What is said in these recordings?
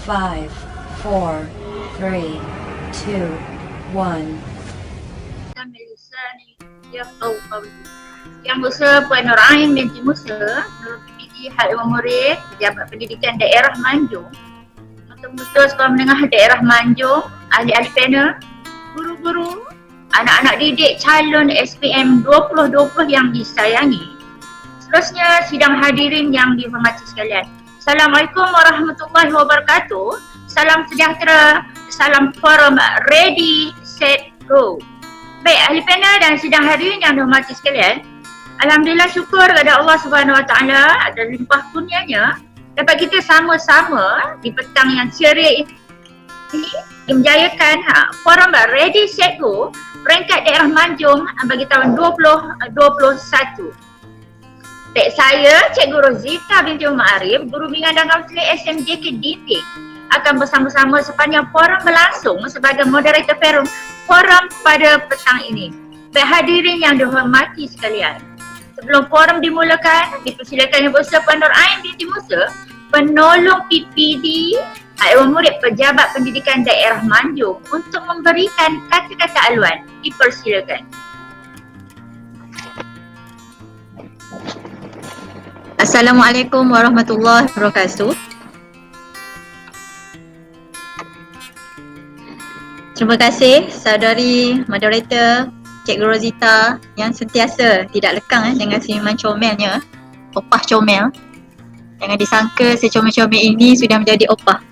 5, 4, 3, 2, 1. Melissa ni dia tahu yang Musa Puan Nur Ain binti Musa, Nurul PPD Hal Dewan Murid, Pejabat Pendidikan Daerah Manjung, betul-betul Sekolah Menengah Daerah Manjung, ahli-ahli panel, guru-guru, anak-anak didik calon SPM 2020 yang disayangi. Seterusnya, sidang hadirin yang dihormati sekalian. Assalamualaikum warahmatullahi wabarakatuh. Salam sejahtera, salam forum ready, set, go. Baik, ahli panel dan sidang hadirin yang dihormati sekalian, alhamdulillah syukur kepada Allah Subhanahu Wa Taala dan limpah kurnianya dapat kita sama-sama di petang yang ceria ini menjayakan forum Ready Set Go peringkat daerah Manjung bagi tahun 2021. Baik, saya Cikgu Rozita binti Umar Arif, Guru Bimbingan dan Kaunseling SMJK Dinding, akan bersama-sama sepanjang forum berlangsung sebagai moderator forum pada petang ini. Baik hadirin yang dihormati sekalian, sebelum forum dimulakan, dipersilakan Ibu Musa Puan Nur Ain binti Musa, penolong PPD Dewan Murid Pejabat Pendidikan Daerah Manjung, untuk memberikan kata-kata aluan. Dipersilakan. Assalamualaikum warahmatullahi wabarakatuh. Terima kasih saudari moderator Cikgu Rozita yang sentiasa tidak lekang dengan senyuman comelnya, opah comel. Jangan disangka secomel-comel ini sudah menjadi opah.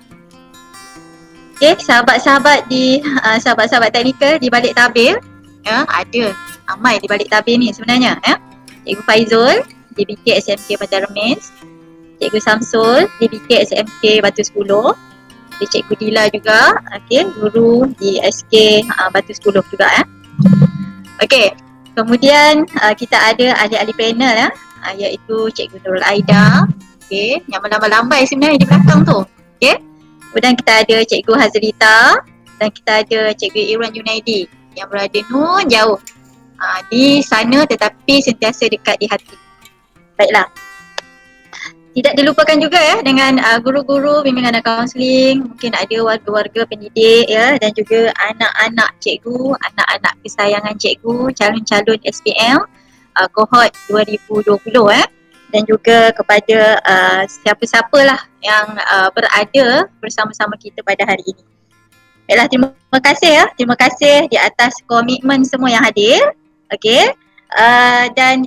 Okey, sahabat-sahabat sahabat-sahabat teknikal di balik tabir, ya, ada ramai di balik tabir ni sebenarnya, ya. Cikgu Faizul DBK SMK Bandar Remis, Cikgu Samsul DBK SMK Batu 10, Cikgu Dila juga, okey, guru di SK Batu 10 juga, ya. Okey, kemudian kita ada ahli-ahli panel, ya, iaitu Cikgu Nurul Aida, okey, yang melambai-lambai sebenarnya di belakang tu, okey. Kemudian kita ada Cikgu Hazrita dan kita ada Cikgu Irwan Junaidi yang berada nun jauh di sana tetapi sentiasa dekat di hati. Baiklah. Tidak dilupakan juga, ya, dengan guru-guru bimbingan dan kaunseling, mungkin ada warga-warga pendidik, ya, dan juga anak-anak cikgu, anak-anak kesayangan cikgu, calon-calon SPM kohort 2020, ya. Dan juga kepada siapa-siapalah yang berada bersama-sama kita pada hari ini. Baiklah, terima kasih, ya. Terima kasih di atas komitmen semua yang hadir. Okey. Dan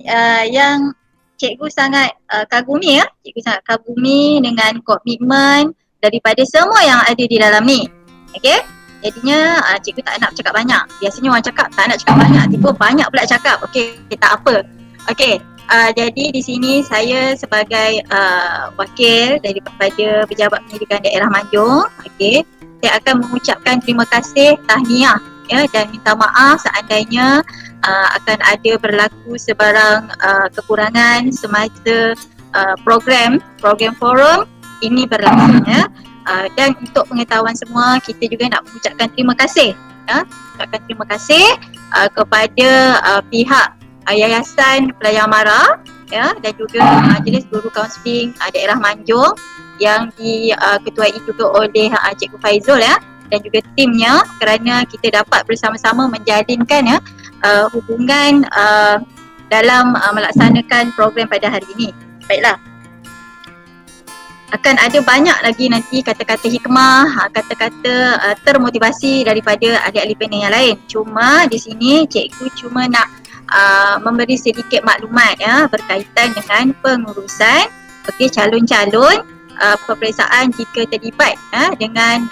yang cikgu sangat kagumi, ya. Cikgu sangat kagumi dengan komitmen daripada semua yang ada di dalam ni. Okey. Jadinya cikgu tak nak cakap banyak. Biasanya orang cakap tak nak cakap banyak, tiba banyak pula cakap. Okey, tak apa. Okey. Jadi di sini saya sebagai wakil daripada Pejabat Pendidikan Daerah Manjung, okey, saya akan mengucapkan terima kasih, tahniah, ya, dan minta maaf seandainya akan ada berlaku sebarang kekurangan semasa program forum ini berlangsung, ya. Dan untuk pengetahuan semua, kita juga nak mengucapkan terima kasih, ya, terima kasih kepada pihak Yayasan Pelayang Mara, ya, dan juga Majlis Guru Kaunseling Daerah Manjung yang diketuai juga oleh Cikgu Faizul, ya, dan juga timnya, kerana kita dapat bersama-sama menjalinkan, ya, hubungan dalam melaksanakan program pada hari ini. Baiklah. Akan ada banyak lagi nanti kata-kata hikmah, kata-kata termotivasi daripada ahli-ahli panel yang lain. Cuma di sini cikgu cuma nak memberi sedikit maklumat, ya, berkaitan dengan pengurusan, okey, calon-calon peperiksaan jika terlibat, dengan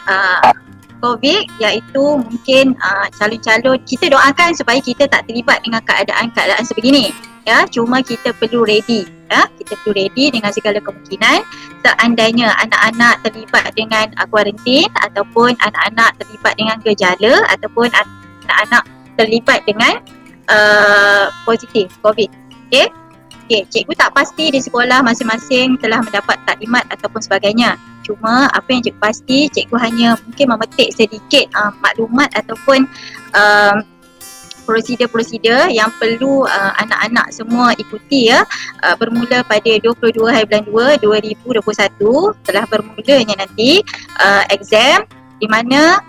COVID, iaitu mungkin calon-calon, kita doakan supaya kita tak terlibat dengan keadaan-keadaan sebegini, ya. Cuma kita perlu ready, ya, kita perlu ready dengan segala kemungkinan seandainya anak-anak terlibat dengan kuarantin ataupun anak-anak terlibat dengan gejala ataupun anak-anak terlibat dengan positif COVID. Okey. Okey, cikgu tak pasti di sekolah masing-masing telah mendapat taklimat ataupun sebagainya. Cuma apa yang cikgu pasti, cikgu hanya mungkin memetik sedikit maklumat ataupun prosedur-prosedur yang perlu anak-anak semua ikuti ya. Bermula pada 22 hari bulan 2 2021 telah bermulanya nanti exam, di mana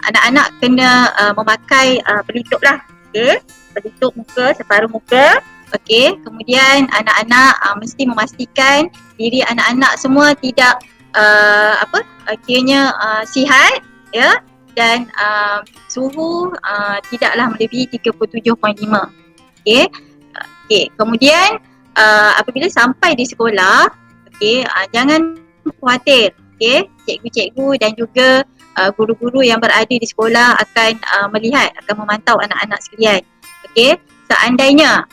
anak-anak kena memakai pelitup lah, okey, pelitup muka, separuh muka. Okey, kemudian anak-anak mesti memastikan diri anak-anak semua tidak kiranya sihat ya, dan suhu tidaklah melebihi 37.5. Okey. Okey, kemudian apabila sampai di sekolah, okey, jangan khawatir. Okey, cikgu-cikgu dan juga guru-guru yang berada di sekolah akan melihat, akan memantau anak-anak sekalian. Okey, seandainya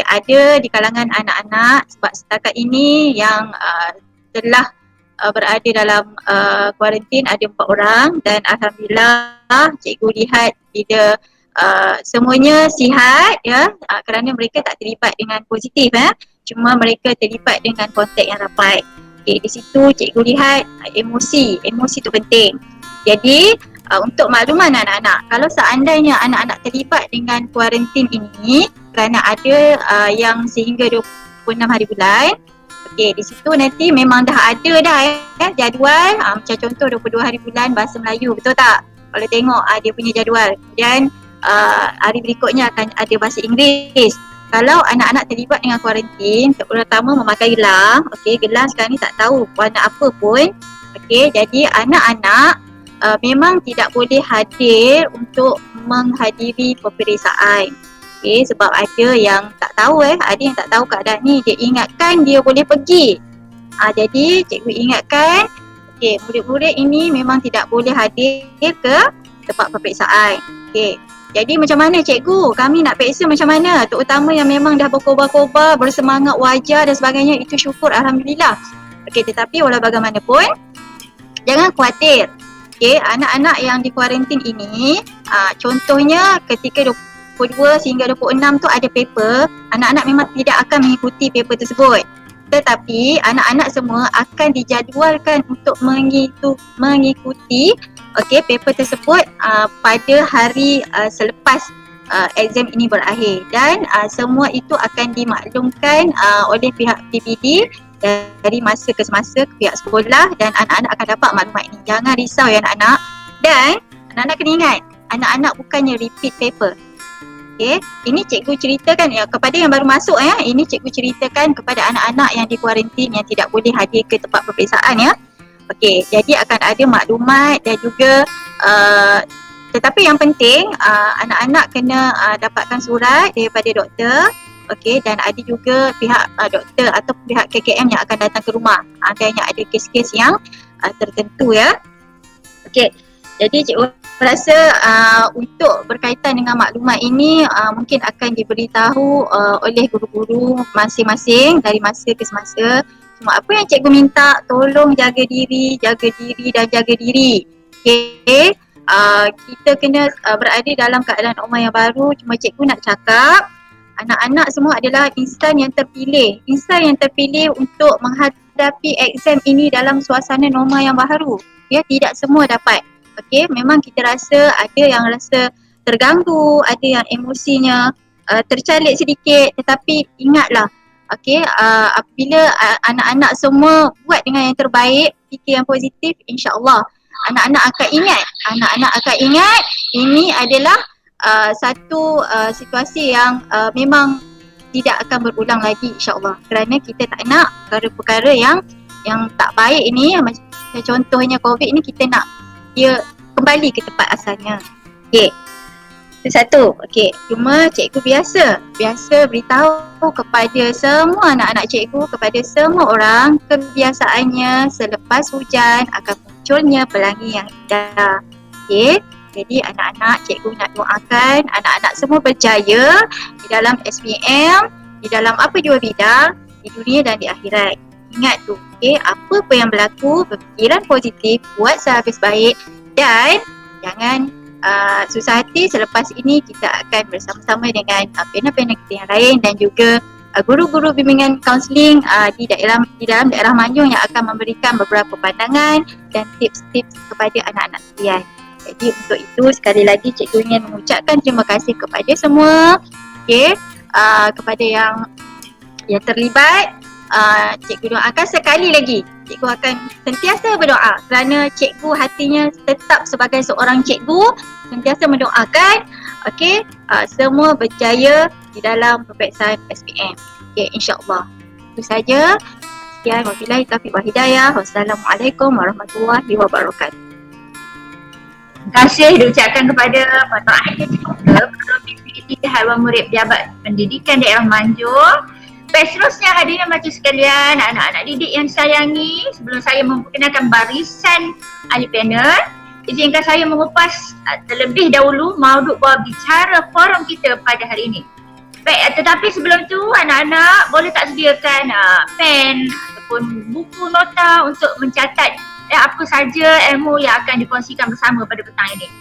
ada di kalangan anak-anak, sebab setakat ini yang telah berada dalam kuarantin ada 4 orang, dan alhamdulillah cikgu lihat bila semuanya sihat ya, kerana mereka tak terlibat dengan positif cuma mereka terlibat dengan kontak yang rapat. Okey, di situ cikgu lihat emosi tu penting. Jadi untuk makluman anak-anak, kalau seandainya anak-anak terlibat dengan kuarantin ini kerana ada yang sehingga 26 hari bulan, okey, di situ nanti memang dah ada jadual, macam contoh 22 hari bulan bahasa Melayu, betul tak? Kalau tengok dia punya jadual. Kemudian hari berikutnya akan ada bahasa Inggeris. Kalau anak-anak terlibat dengan kuarantin, terutama memakai gelang, okey, gelang sekarang ni tak tahu warna apa pun. Okey, jadi anak-anak memang tidak boleh hadir untuk menghadiri peperiksaan. Okay, sebab ada yang tak tahu ada yang tak tahu keadaan ni, dia ingatkan dia boleh pergi. Jadi cikgu ingatkan, okay, murid-murid ini memang tidak boleh hadir ke tempat peperiksaan. Okay, jadi macam mana cikgu? Kami nak periksa macam mana? Terutama yang memang dah berkobar-kobar, bersemangat wajah dan sebagainya, itu syukur alhamdulillah. Okay, tetapi walau bagaimanapun jangan khawatir. Okay, anak-anak yang di kuarantin ini, contohnya ketika 22 sehingga 26 tu ada paper, anak-anak memang tidak akan mengikuti paper tersebut. Tetapi anak-anak semua akan dijadualkan untuk mengikuti paper tersebut pada hari selepas exam ini berakhir, dan semua itu akan dimaklumkan oleh pihak PPD dari masa ke semasa ke pihak sekolah, dan anak-anak akan dapat maklumat ini. Jangan risau ya anak-anak, dan anak-anak kena ingat, anak-anak bukannya repeat paper. Okay, ini cikgu ceritakan kepada yang baru masuk ini cikgu ceritakan kepada anak-anak yang di kuarantin yang tidak boleh hadir ke tempat peperiksaan ya. Okey, jadi akan ada maklumat dan juga tetapi yang penting anak-anak kena dapatkan surat daripada doktor. Okey, dan ada juga pihak doktor atau pihak KKM yang akan datang ke rumah. Adanya ada kes-kes yang tertentu ya. Okey, jadi cikgu rasa untuk berkaitan dengan maklumat ini mungkin akan diberitahu oleh guru-guru masing-masing dari masa ke semasa. Cuma apa yang cikgu minta, tolong jaga diri dan jaga diri. Okay, kita kena berada dalam keadaan normal yang baru. Cuma cikgu nak cakap, anak-anak semua adalah insan yang terpilih untuk menghadapi exam ini dalam suasana normal yang baru. Ya, tidak semua dapat. Okey, memang kita rasa ada yang rasa terganggu, ada yang emosinya tercalik sedikit, tetapi ingatlah, okey, apabila anak-anak semua buat dengan yang terbaik, fikir yang positif, insya-Allah anak-anak akan ingat ini adalah satu situasi yang memang tidak akan berulang lagi, insya-Allah. Kerana kita tak nak perkara-perkara yang tak baik ini, macam contohnya COVID ini, kita nak dia kembali ke tempat asalnya. Okey, itu satu. Okey, cuma cikgu biasa beritahu kepada semua anak-anak cikgu, kepada semua orang, kebiasaannya selepas hujan akan munculnya pelangi yang indah. Okey, jadi anak-anak cikgu nak doakan anak-anak semua berjaya di dalam SPM, di dalam apa jua bidang, di dunia dan di akhirat. Ingat tu, okey, apa yang berlaku, berfikiran positif, buat sehabis baik, dan jangan susah hati. Selepas ini kita akan bersama-sama dengan pena-pena kita yang lain dan juga guru-guru bimbingan kaunseling di dalam daerah Manjung yang akan memberikan beberapa pandangan dan tips-tips kepada anak-anak sekalian. Jadi untuk itu sekali lagi cikgu ingin mengucapkan terima kasih kepada semua, kepada yang terlibat. Cikgu doakan sekali lagi, cikgu akan sentiasa berdoa kerana cikgu hatinya tetap sebagai seorang cikgu, sentiasa mendoakan semua berjaya di dalam peperiksaan SPM. InsyaAllah. Itu saja. Sekian, wabillahi taufiq wal hidayah. Wassalamualaikum warahmatullahi wabarakatuh. Terima kasih diucapkan kepada Patok Akhir Ketua PPT Haiwan Murid Pejabat Pendidikan Daerah Manjung. Baik, seterusnya hadirin majlis sekalian, anak-anak didik yang sayangi, sebelum saya memperkenalkan barisan ahli panel, izinkan saya mengupas terlebih dahulu mauduk bahawa bicara forum kita pada hari ini. Baik, tetapi sebelum tu anak-anak boleh tak sediakan pen ataupun buku nota untuk mencatat apa saja ilmu yang akan dikongsikan bersama pada petang ini.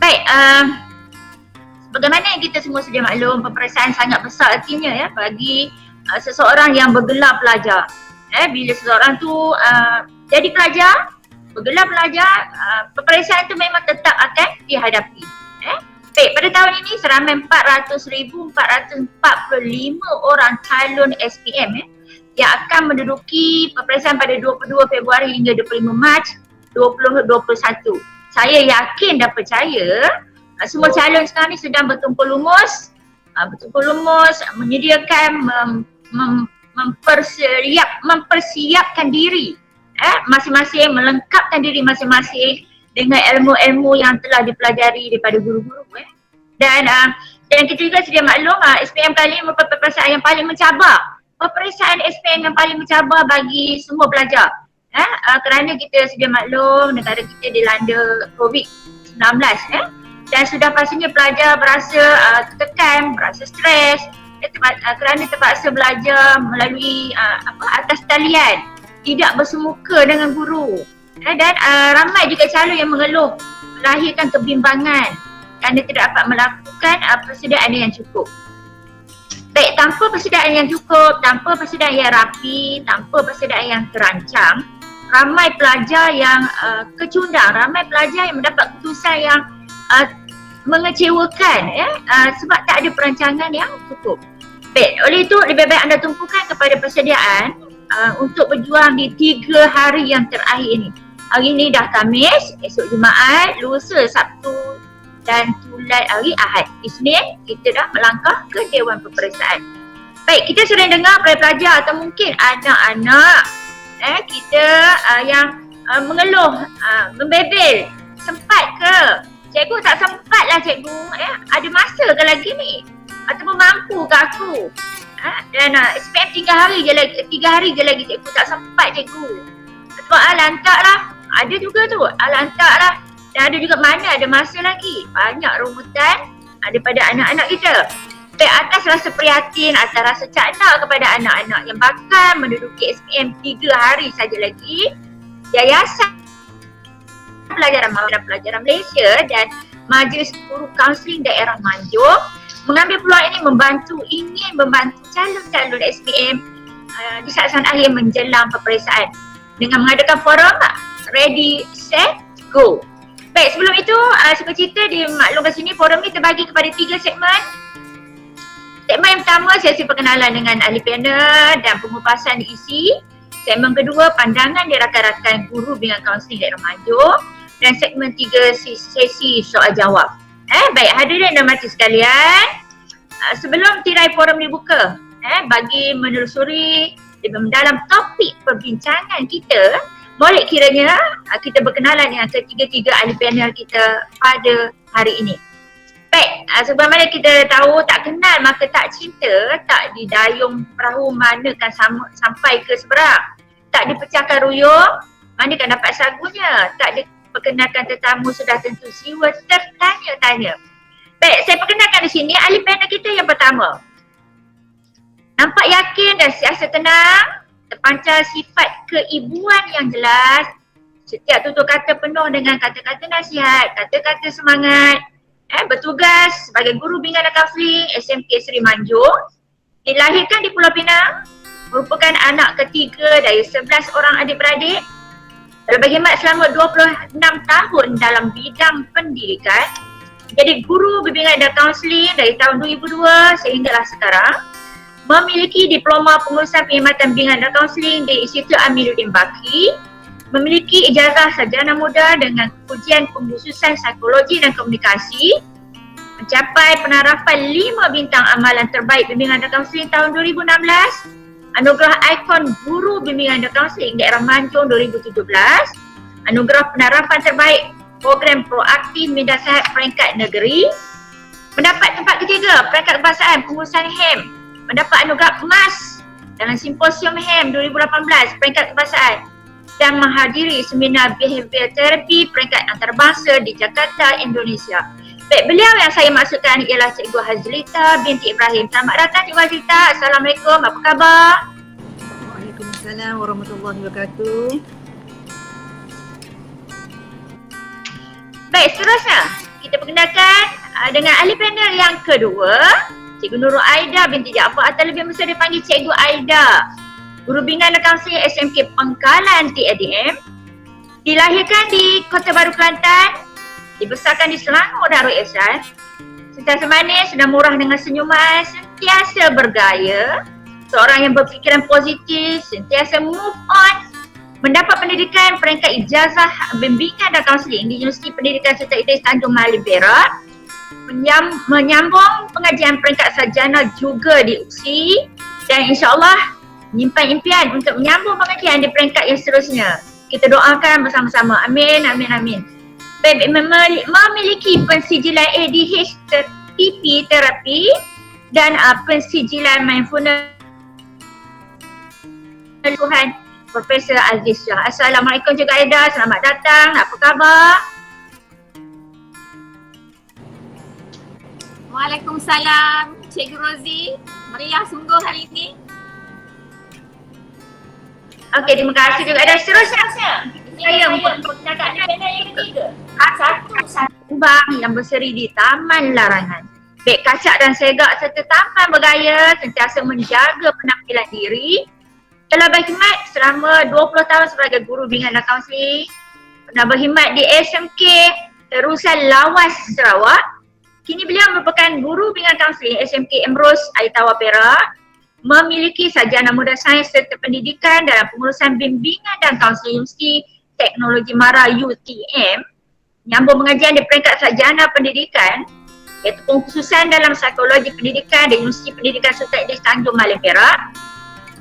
Baik, bagaimana yang kita semua sedia maklum, peperiksaan sangat besar artinya bagi seseorang yang bergelar pelajar. Bila seseorang tu jadi pelajar, bergelar pelajar, peperiksaan tu memang tetap akan dihadapi. Baik, pada tahun ini seramai 400,445 orang calon SPM yang akan menduduki peperiksaan pada 22 Februari hingga 25 Mac 2021. Saya yakin dan percaya semua calon sekarang ni sedang bertumpul lumus menyediakan mempersiapkan diri masing-masing, melengkapkan diri masing-masing dengan ilmu-ilmu yang telah dipelajari daripada guru-guru. Dan kita juga sedia maklum SPM kali ini merupakan peperiksaan yang paling mencabar. Peperiksaan SPM yang paling mencabar bagi semua pelajar. Kerana kita sedia maklum negara kita dilanda COVID-19. Dan sudah pastinya pelajar berasa tertekan, berasa stres kerana terpaksa belajar melalui atas talian, tidak bersemuka dengan guru. Dan ramai juga calon yang mengeluh melahirkan kebimbangan kerana tidak dapat melakukan persediaan yang cukup. Baik, tanpa persediaan yang cukup, tanpa persediaan yang rapi, tanpa persediaan yang terancang, ramai pelajar yang kecundang, ramai pelajar yang mendapat keputusan yang mengecewakan sebab tak ada perancangan yang cukup. Baik, oleh itu lebih baik anda tumpukan kepada persediaan untuk berjuang di 3 hari yang terakhir ini. Hari ini dah Khamis, esok Jumaat, lusa Sabtu dan tulat hari Ahad. Isnin kita dah melangkah ke Dewan Peperiksaan. Baik, kita sering dengar pelajar atau mungkin anak-anak kita yang mengeluh, membebel, sempat ke? Cikgu tak sempat lah cikgu, ada masa ke lagi ni? Ataupun mampu ke aku? Dan SPM 3 hari je lagi cikgu tak sempat cikgu. Sebab lantak lah, ada juga tu, lantak lah. Dan ada juga mana ada masa lagi. Banyak rungutan daripada anak-anak kita. Baik, atas rasa prihatin, atas rasa cakna kepada anak-anak yang bakal menduduki SPM 3 hari saja lagi, Yayasan Pelajaran Malaysia dan Majlis Guru Kaunseling Daerah Manjung mengambil peluang ini ingin membantu calon-calon SPM di saat-saat akhir menjelang peperiksaan dengan mengadakan forum Ready, Set, Go. Baik, sebelum itu seperti cerita dimaklumkan sini, forum ini terbagi kepada 3 segmen. Segmen yang pertama sesi perkenalan dengan ahli panel dan pengupasan diisi. Segmen kedua pandangan dari rakan-rakan guru bidang kaunseling daerah Manjung. Dan segmen 3 sesi soal jawab. Baik, hadirin dan majlis sekalian, sebelum tirai forum dibuka, bagi menelusuri lebih mendalam topik perbincangan kita, boleh kiranya kita berkenalan dengan ketiga-tiga ahli panel kita pada hari ini. Baik, sebagaimana kita tahu, tak kenal maka tak cinta, tak didayung perahu manakan sampai ke seberang, tak dipecahkan ruyung, manakan dapat sagunya, tak diperkenalkan tetamu sudah tentu jiwa tertanya-tanya. Baik, saya perkenalkan di sini ahli panel kita yang pertama. Nampak yakin dan siasa tenang, terpancar sifat keibuan yang jelas. Setiap tutur kata penuh dengan kata-kata nasihat, kata-kata semangat. Bertugas sebagai guru bingkai dan kaunseling SMK Seri Manjung. Dilahirkan di Pulau Pinang, merupakan anak ketiga dari 11 orang adik-beradik. Telah berkhidmat selama 26 tahun dalam bidang pendidikan. Jadi guru bimbingan dan kaunseling dari tahun 2002 sehinggalah sekarang. Memiliki diploma pengurusan perkhidmatan bimbingan dan kaunseling di Institut Amiruddin Baki. Memiliki ijazah sarjana muda dengan ujian pengkhususan psikologi dan komunikasi. Mencapai penarapan 5 bintang amalan terbaik bimbingan dan kaunseling tahun 2016. Anugerah ikon guru bimbingan dan kaunseling daerah Manjung 2017. Anugerah penarapan terbaik program proaktif minda sihat peringkat negeri. Mendapat tempat ketiga peringkat kebangsaan pengurusan HEM. Mendapat anugerah emas dalam simposium HEM 2018 peringkat kebangsaan. Dan menghadiri seminar behavior therapy peringkat antarabangsa di Jakarta, Indonesia. Baik, beliau yang saya maksudkan ialah Cikgu Hazlita binti Ibrahim. Selamat datang Cikgu Hazlita. Assalamualaikum, apa khabar? Waalaikumsalam warahmatullahi wabarakatuh. Baik, seterusnya kita perkenalkan dengan ahli panel yang kedua, Cikgu Nurul Aida binti Jaafar atau lebih besar dipanggil Cikgu Aida. Guru Bimbingan dan Kaunseling SMK Pangkalan TADM. Dilahirkan di Kota Baru, Kelantan. Dibesarkan di Selangor Darul Ihsan. Sentiasa manis dan murah dengan senyuman, sentiasa bergaya. Seorang yang berfikiran positif, sentiasa move on. Mendapat pendidikan peringkat ijazah bimbingan dan kaunseling di Universiti Pendidikan Serta Idris Tanjung Malaya Perak. Menyambung pengajian peringkat sarjana juga di UKSI. Dan insyaAllah menyimpan impian untuk menyambung pengajian di peringkat yang seterusnya. Kita doakan bersama-sama. Amin, amin, amin. Baik, memiliki pensijilan ADHD terapi dan pensijilan mindfulness Tuhan Profesor Aziz Shah. Assalamualaikum Cikgu Aida, selamat datang. Apa khabar? Waalaikumsalam Cikgu Rozi. Meriah sungguh hari ini. Okey, terima kasih Cikgu Aida. Seterusnya saya buat perkenalkan panel yang ketiga. Satu bang yang berseri di Taman Larangan. Beg kacak dan segak serta tampan bergaya, sentiasa menjaga penampilan diri. Telah berkhidmat selama 20 tahun sebagai guru bimbingan dan kaunseling. Pernah berkhidmat di SMK Terusan Lawas Sarawak. Kini beliau merupakan guru bimbingan kaunseling SMK Emros Aitawa Perak. Memiliki sarjana muda sains serta pendidikan dalam pengurusan bimbingan dan kaunseling Universiti Teknologi Mara UTM. Menyambung pengajian di peringkat sarjana pendidikan iaitu pengkhususan dalam psikologi pendidikan di Universiti Pendidikan Serta Idris Tanjung Malaya Perak.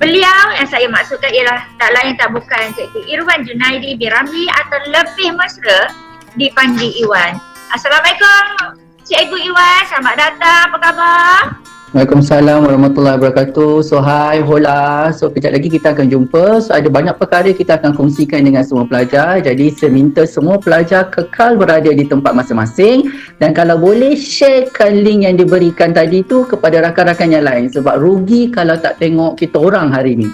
Beliau yang saya maksudkan ialah tak lain tak bukan Cikgu Irwan Junaidi bin Ramli atau lebih mesra dipanggil Iwan. Assalamualaikum Cikgu Iwan, selamat datang, apa khabar? Waalaikumsalam warahmatullahi wabarakatuh. So hi, hola. So kejap lagi kita akan jumpa. So ada banyak perkara kita akan kongsikan dengan semua pelajar. Jadi saya minta semua pelajar kekal berada di tempat masing-masing. Dan kalau boleh sharekan link yang diberikan tadi tu kepada rakan-rakan yang lain. Sebab rugi kalau tak tengok kita orang hari ni.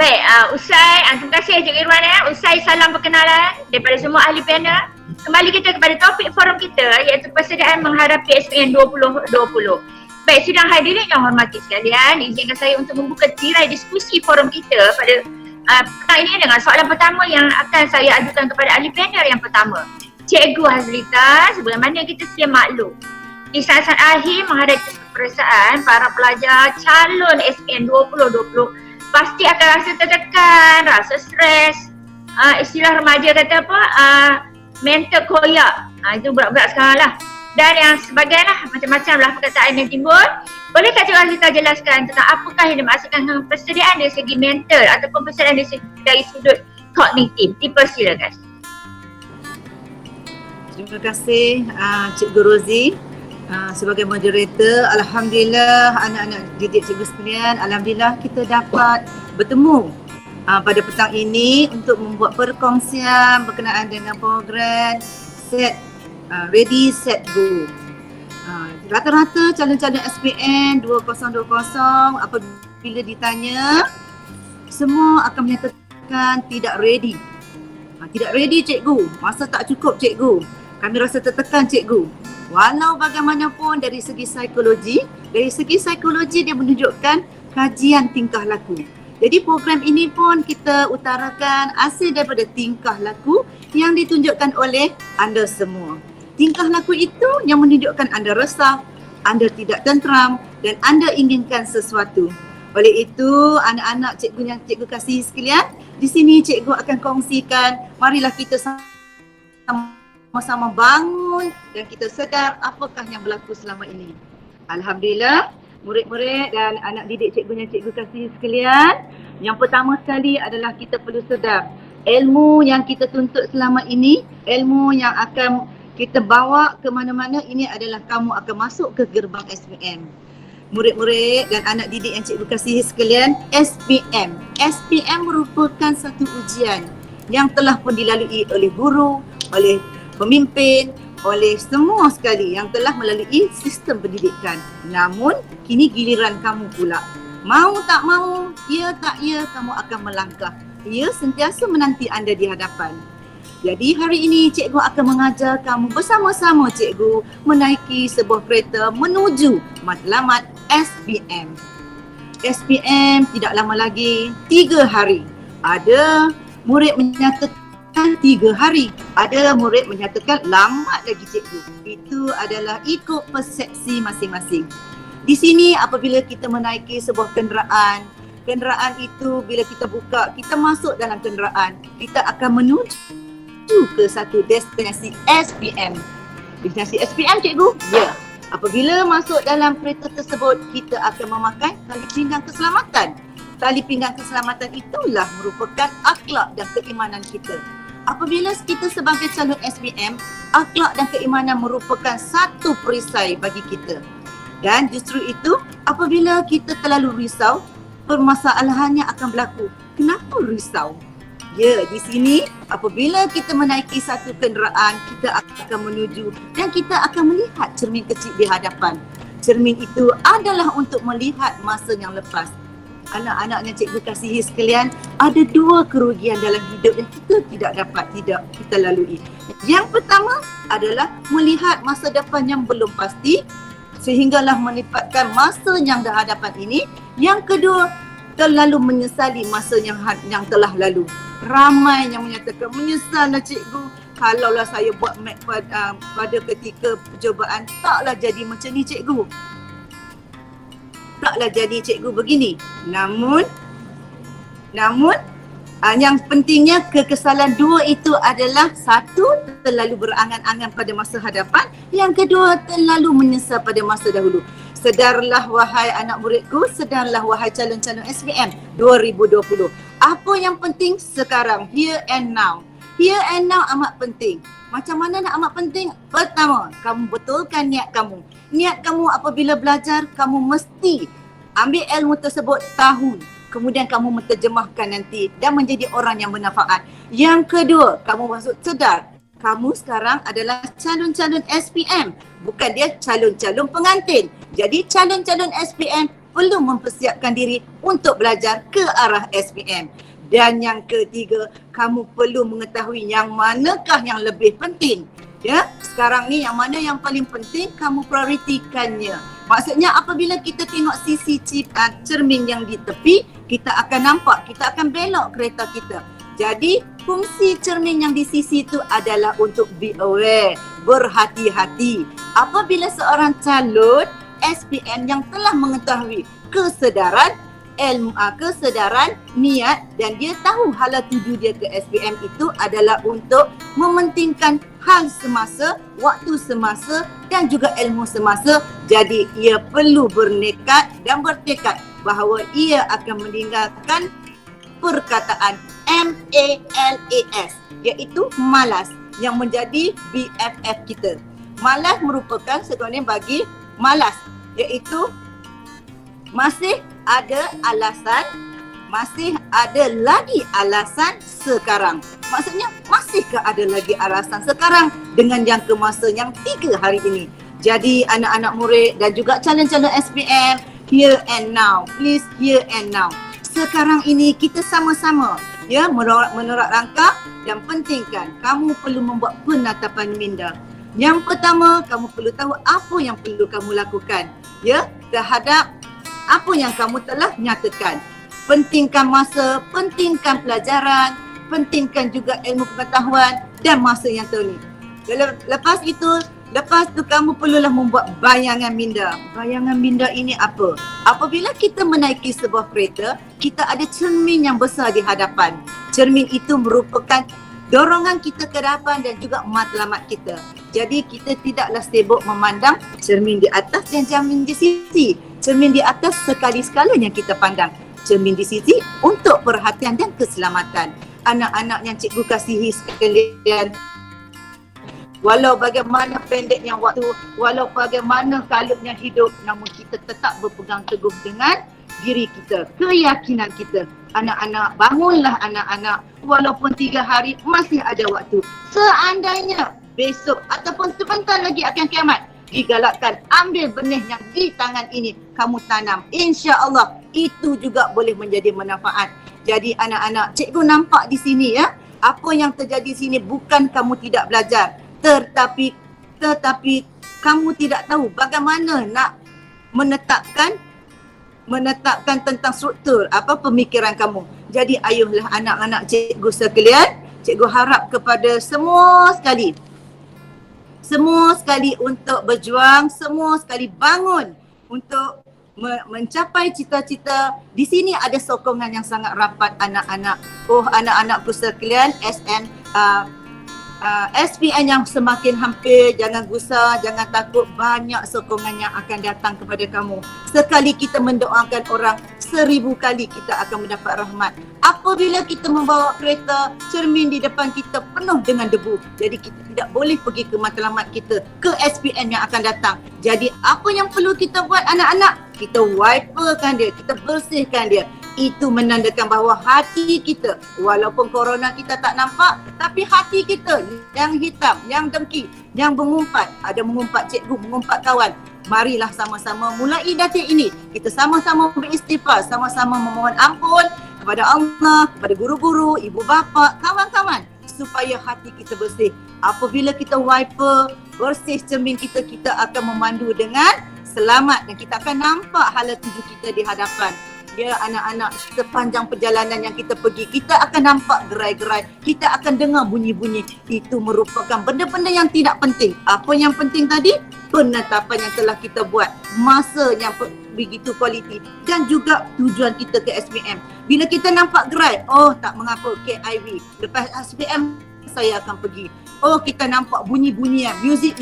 Baik, usai, terima kasih Cikgu Irwan usai salam perkenalan daripada semua ahli panel. Kembali kita kepada topik forum kita iaitu persediaan menghadapi SPM 2020. Baik, sidang hadirin yang hormati sekalian, izinkan saya untuk membuka tirai diskusi forum kita pada petang ini dengan soalan pertama yang akan saya ajukan kepada ahli panel yang pertama. Cikgu Hazlita, sebagaimana kita sedia maklum, di saat-saat akhir menghadapi peperiksaan para pelajar calon SPM 2020 pasti akan rasa tertekan, rasa stres. Istilah remaja kata apa? Mental koyak. Itu berat-berat sekarang lah. Dan yang sebagainya lah, macam-macam lah perkataan yang timbul. Bolehkah Cikgu Hazlita jelaskan tentang apakah yang dimaksudkan dengan persediaan dari segi mental ataupun persediaan dari sudut kognitif? Dipersilakan. Terima kasih Cikgu Rozi. Sebagai moderator, Alhamdulillah anak-anak didik cikgu sekalian, Alhamdulillah kita dapat bertemu pada petang ini untuk membuat perkongsian berkenaan dengan program Ready Set Go. Rata-rata calon-calon SPM 2020 apabila ditanya, semua akan menyatakan tidak ready. Tidak ready cikgu, masa tak cukup cikgu, kami rasa tertekan cikgu. Walau bagaimanapun dari segi psikologi dia menunjukkan kajian tingkah laku. Jadi program ini pun kita utarakan hasil daripada tingkah laku yang ditunjukkan oleh anda semua. Tingkah laku itu yang menunjukkan anda resah, anda tidak tenteram dan anda inginkan sesuatu. Oleh itu, anak-anak cikgu yang cikgu kasihi sekalian, di sini cikgu akan kongsikan, marilah kita sama-sama bangun dan kita sedar apakah yang berlaku selama ini. Alhamdulillah, murid-murid dan anak didik cikgu yang cikgu kasihi sekalian, yang pertama sekali adalah kita perlu sedar ilmu yang kita tuntut selama ini, ilmu yang akan kita bawa ke mana-mana, ini adalah kamu akan masuk ke gerbang SPM. Murid-murid dan anak didik yang cikgu kasihi sekalian, SPM merupakan satu ujian yang telah pun dilalui oleh guru, oleh pemimpin, oleh semua sekali yang telah melalui sistem pendidikan. Namun, kini giliran kamu pula. Mau tak mau, ya tak ya, kamu akan melangkah. Ia sentiasa menanti anda di hadapan. Jadi hari ini cikgu akan mengajar kamu bersama-sama cikgu menaiki sebuah kereta menuju matlamat SPM. SPM tidak lama lagi, 3 hari. Ada murid menyatakan 3 hari. Ada murid menyatakan lambat lagi cikgu. Itu adalah ikut persepsi masing-masing. Di sini apabila kita menaiki sebuah kenderaan itu bila kita buka, kita masuk dalam kenderaan, kita akan menuju ke satu destinasi SPM. Destinasi SPM cikgu? Ya. Apabila masuk dalam kereta tersebut, kita akan memakai tali pinggang keselamatan. Tali pinggang keselamatan itulah merupakan akhlak dan keimanan kita. Apabila kita sebagai calon SPM, akhlak dan keimanan merupakan satu perisai bagi kita. Dan justru itu, apabila kita terlalu risau, permasalahannya akan berlaku. Kenapa risau? Ya, di sini apabila kita menaiki satu kenderaan, kita akan menuju dan kita akan melihat cermin kecil di hadapan. Cermin itu adalah untuk melihat masa yang lepas. Anak-anak yang cikgu kasihi sekalian, ada 2 kerugian dalam hidup yang kita tidak dapat kita lalui. Yang pertama adalah melihat masa depan yang belum pasti sehinggalah menempatkan masa yang di hadapan ini. Yang kedua, terlalu menyesali masa yang telah lalu. Ramai yang menyatakan menyesallah cikgu, kalaulah saya buat mat pada ketika percubaan taklah jadi macam ni cikgu. Taklah jadi cikgu begini. Namun yang pentingnya kekesalan 2 itu adalah 1, terlalu berangan-angan pada masa hadapan. Yang kedua, terlalu menyesal pada masa dahulu. Sedarlah wahai anak muridku, sedarlah wahai calon-calon SPM 2020. Apa yang penting sekarang, here and now. Here and now amat penting. Macam mana nak amat penting? Pertama, kamu betulkan niat kamu. Niat kamu apabila belajar, kamu mesti ambil ilmu tersebut, tahu. Kemudian kamu menterjemahkan nanti dan menjadi orang yang bermanfaat. Yang kedua, kamu masuk sedar. Kamu sekarang adalah calon-calon SPM. Bukan dia calon-calon pengantin. Jadi calon-calon SPM perlu mempersiapkan diri untuk belajar ke arah SPM. Dan yang ketiga, kamu perlu mengetahui yang manakah yang lebih penting. Ya, sekarang ni yang mana yang paling penting, kamu prioritikannya. Maksudnya apabila kita tengok sisi cermin yang di tepi, kita akan nampak, kita akan belok kereta kita. Jadi fungsi cermin yang di sisi itu adalah untuk be aware, berhati-hati. Apabila seorang calon SPM yang telah mengetahui kesedaran niat dan dia tahu hala tuju dia ke SPM itu adalah untuk mementingkan hal semasa, waktu semasa dan juga ilmu semasa. Jadi ia perlu bernekat dan bertekad bahawa ia akan meninggalkan perkataan MALAS, iaitu malas, yang menjadi BFF kita. Malas merupakan sebenarnya bagi malas, iaitu masih ada alasan, masih ada lagi alasan sekarang. Maksudnya masihkah ada lagi alasan sekarang dengan jangka masa yang 3 hari ini. Jadi anak-anak murid dan juga calon-calon SPM, here and now, please here and now. Sekarang ini kita sama-sama ya menorak rangka dan pentingkan kamu perlu membuat penatapan minda. Yang pertama, kamu perlu tahu apa yang perlu kamu lakukan, ya, terhadap apa yang kamu telah nyatakan. Pentingkan masa, pentingkan pelajaran, pentingkan juga ilmu pengetahuan dan masa yang terlalu. Lepas tu kamu perlulah membuat bayangan minda. Bayangan minda ini apa? Apabila kita menaiki sebuah kereta, kita ada cermin yang besar di hadapan. Cermin itu merupakan dorongan kita ke depan dan juga matlamat kita. Jadi kita tidaklah sibuk memandang cermin di atas dan cermin di sisi. Cermin di atas sekali-sekalanya kita pandang. Cermin di sisi untuk perhatian dan keselamatan. Anak-anak yang cikgu kasihi sekalian, walau bagaimana pendeknya waktu, walau bagaimana kalutnya hidup, namun kita tetap berpegang teguh dengan diri kita, keyakinan kita. Anak-anak, bangunlah anak-anak. Walaupun 3 hari masih ada waktu. Seandainya besok ataupun sebentar lagi akan kiamat, digalakkan ambil benih yang di tangan ini, kamu tanam. InsyaAllah itu juga boleh menjadi manfaat. Jadi anak-anak, cikgu nampak di sini ya, apa yang terjadi di sini bukan kamu tidak belajar, tetapi kamu tidak tahu bagaimana nak menetapkan tentang struktur pemikiran kamu. Jadi ayuhlah anak-anak cikgu sekalian, cikgu harap kepada semua sekali untuk berjuang, semua sekali bangun untuk mencapai cita-cita. Di sini ada sokongan yang sangat rapat anak-anak. Oh anak-anakku sekalian, SPM yang semakin hampir, jangan gusar, jangan takut, banyak sokongan yang akan datang kepada kamu. Sekali kita mendoakan orang, 1000 kali kita akan mendapat rahmat. Apabila kita membawa kereta, cermin di depan kita penuh dengan debu. Jadi kita tidak boleh pergi ke matlamat kita, ke SPM yang akan datang. Jadi apa yang perlu kita buat anak-anak? Kita wiperkan dia, kita bersihkan dia. Itu menandakan bahawa hati kita, walaupun corona kita tak nampak, tapi hati kita yang hitam, yang dengki, yang mengumpat, ada mengumpat cikgu, mengumpat kawan. Marilah sama-sama mulai detik ini, kita sama-sama beristighfar, sama-sama memohon ampun kepada Allah, kepada guru-guru, ibu bapa, kawan-kawan, supaya hati kita bersih. Apabila kita wiper, bersih cermin kita, kita akan memandu dengan selamat dan kita akan nampak hala tuju kita di hadapan. Ya anak-anak, sepanjang perjalanan yang kita pergi, kita akan nampak gerai-gerai, kita akan dengar bunyi-bunyi. Itu merupakan benda-benda yang tidak penting. Apa yang penting tadi? Penetapan yang telah kita buat, masa yang begitu kualiti dan juga tujuan kita ke SPM. Bila kita nampak gerai, oh tak mengapa, KIV, lepas SPM saya akan pergi. Oh kita nampak bunyi-bunyian, music.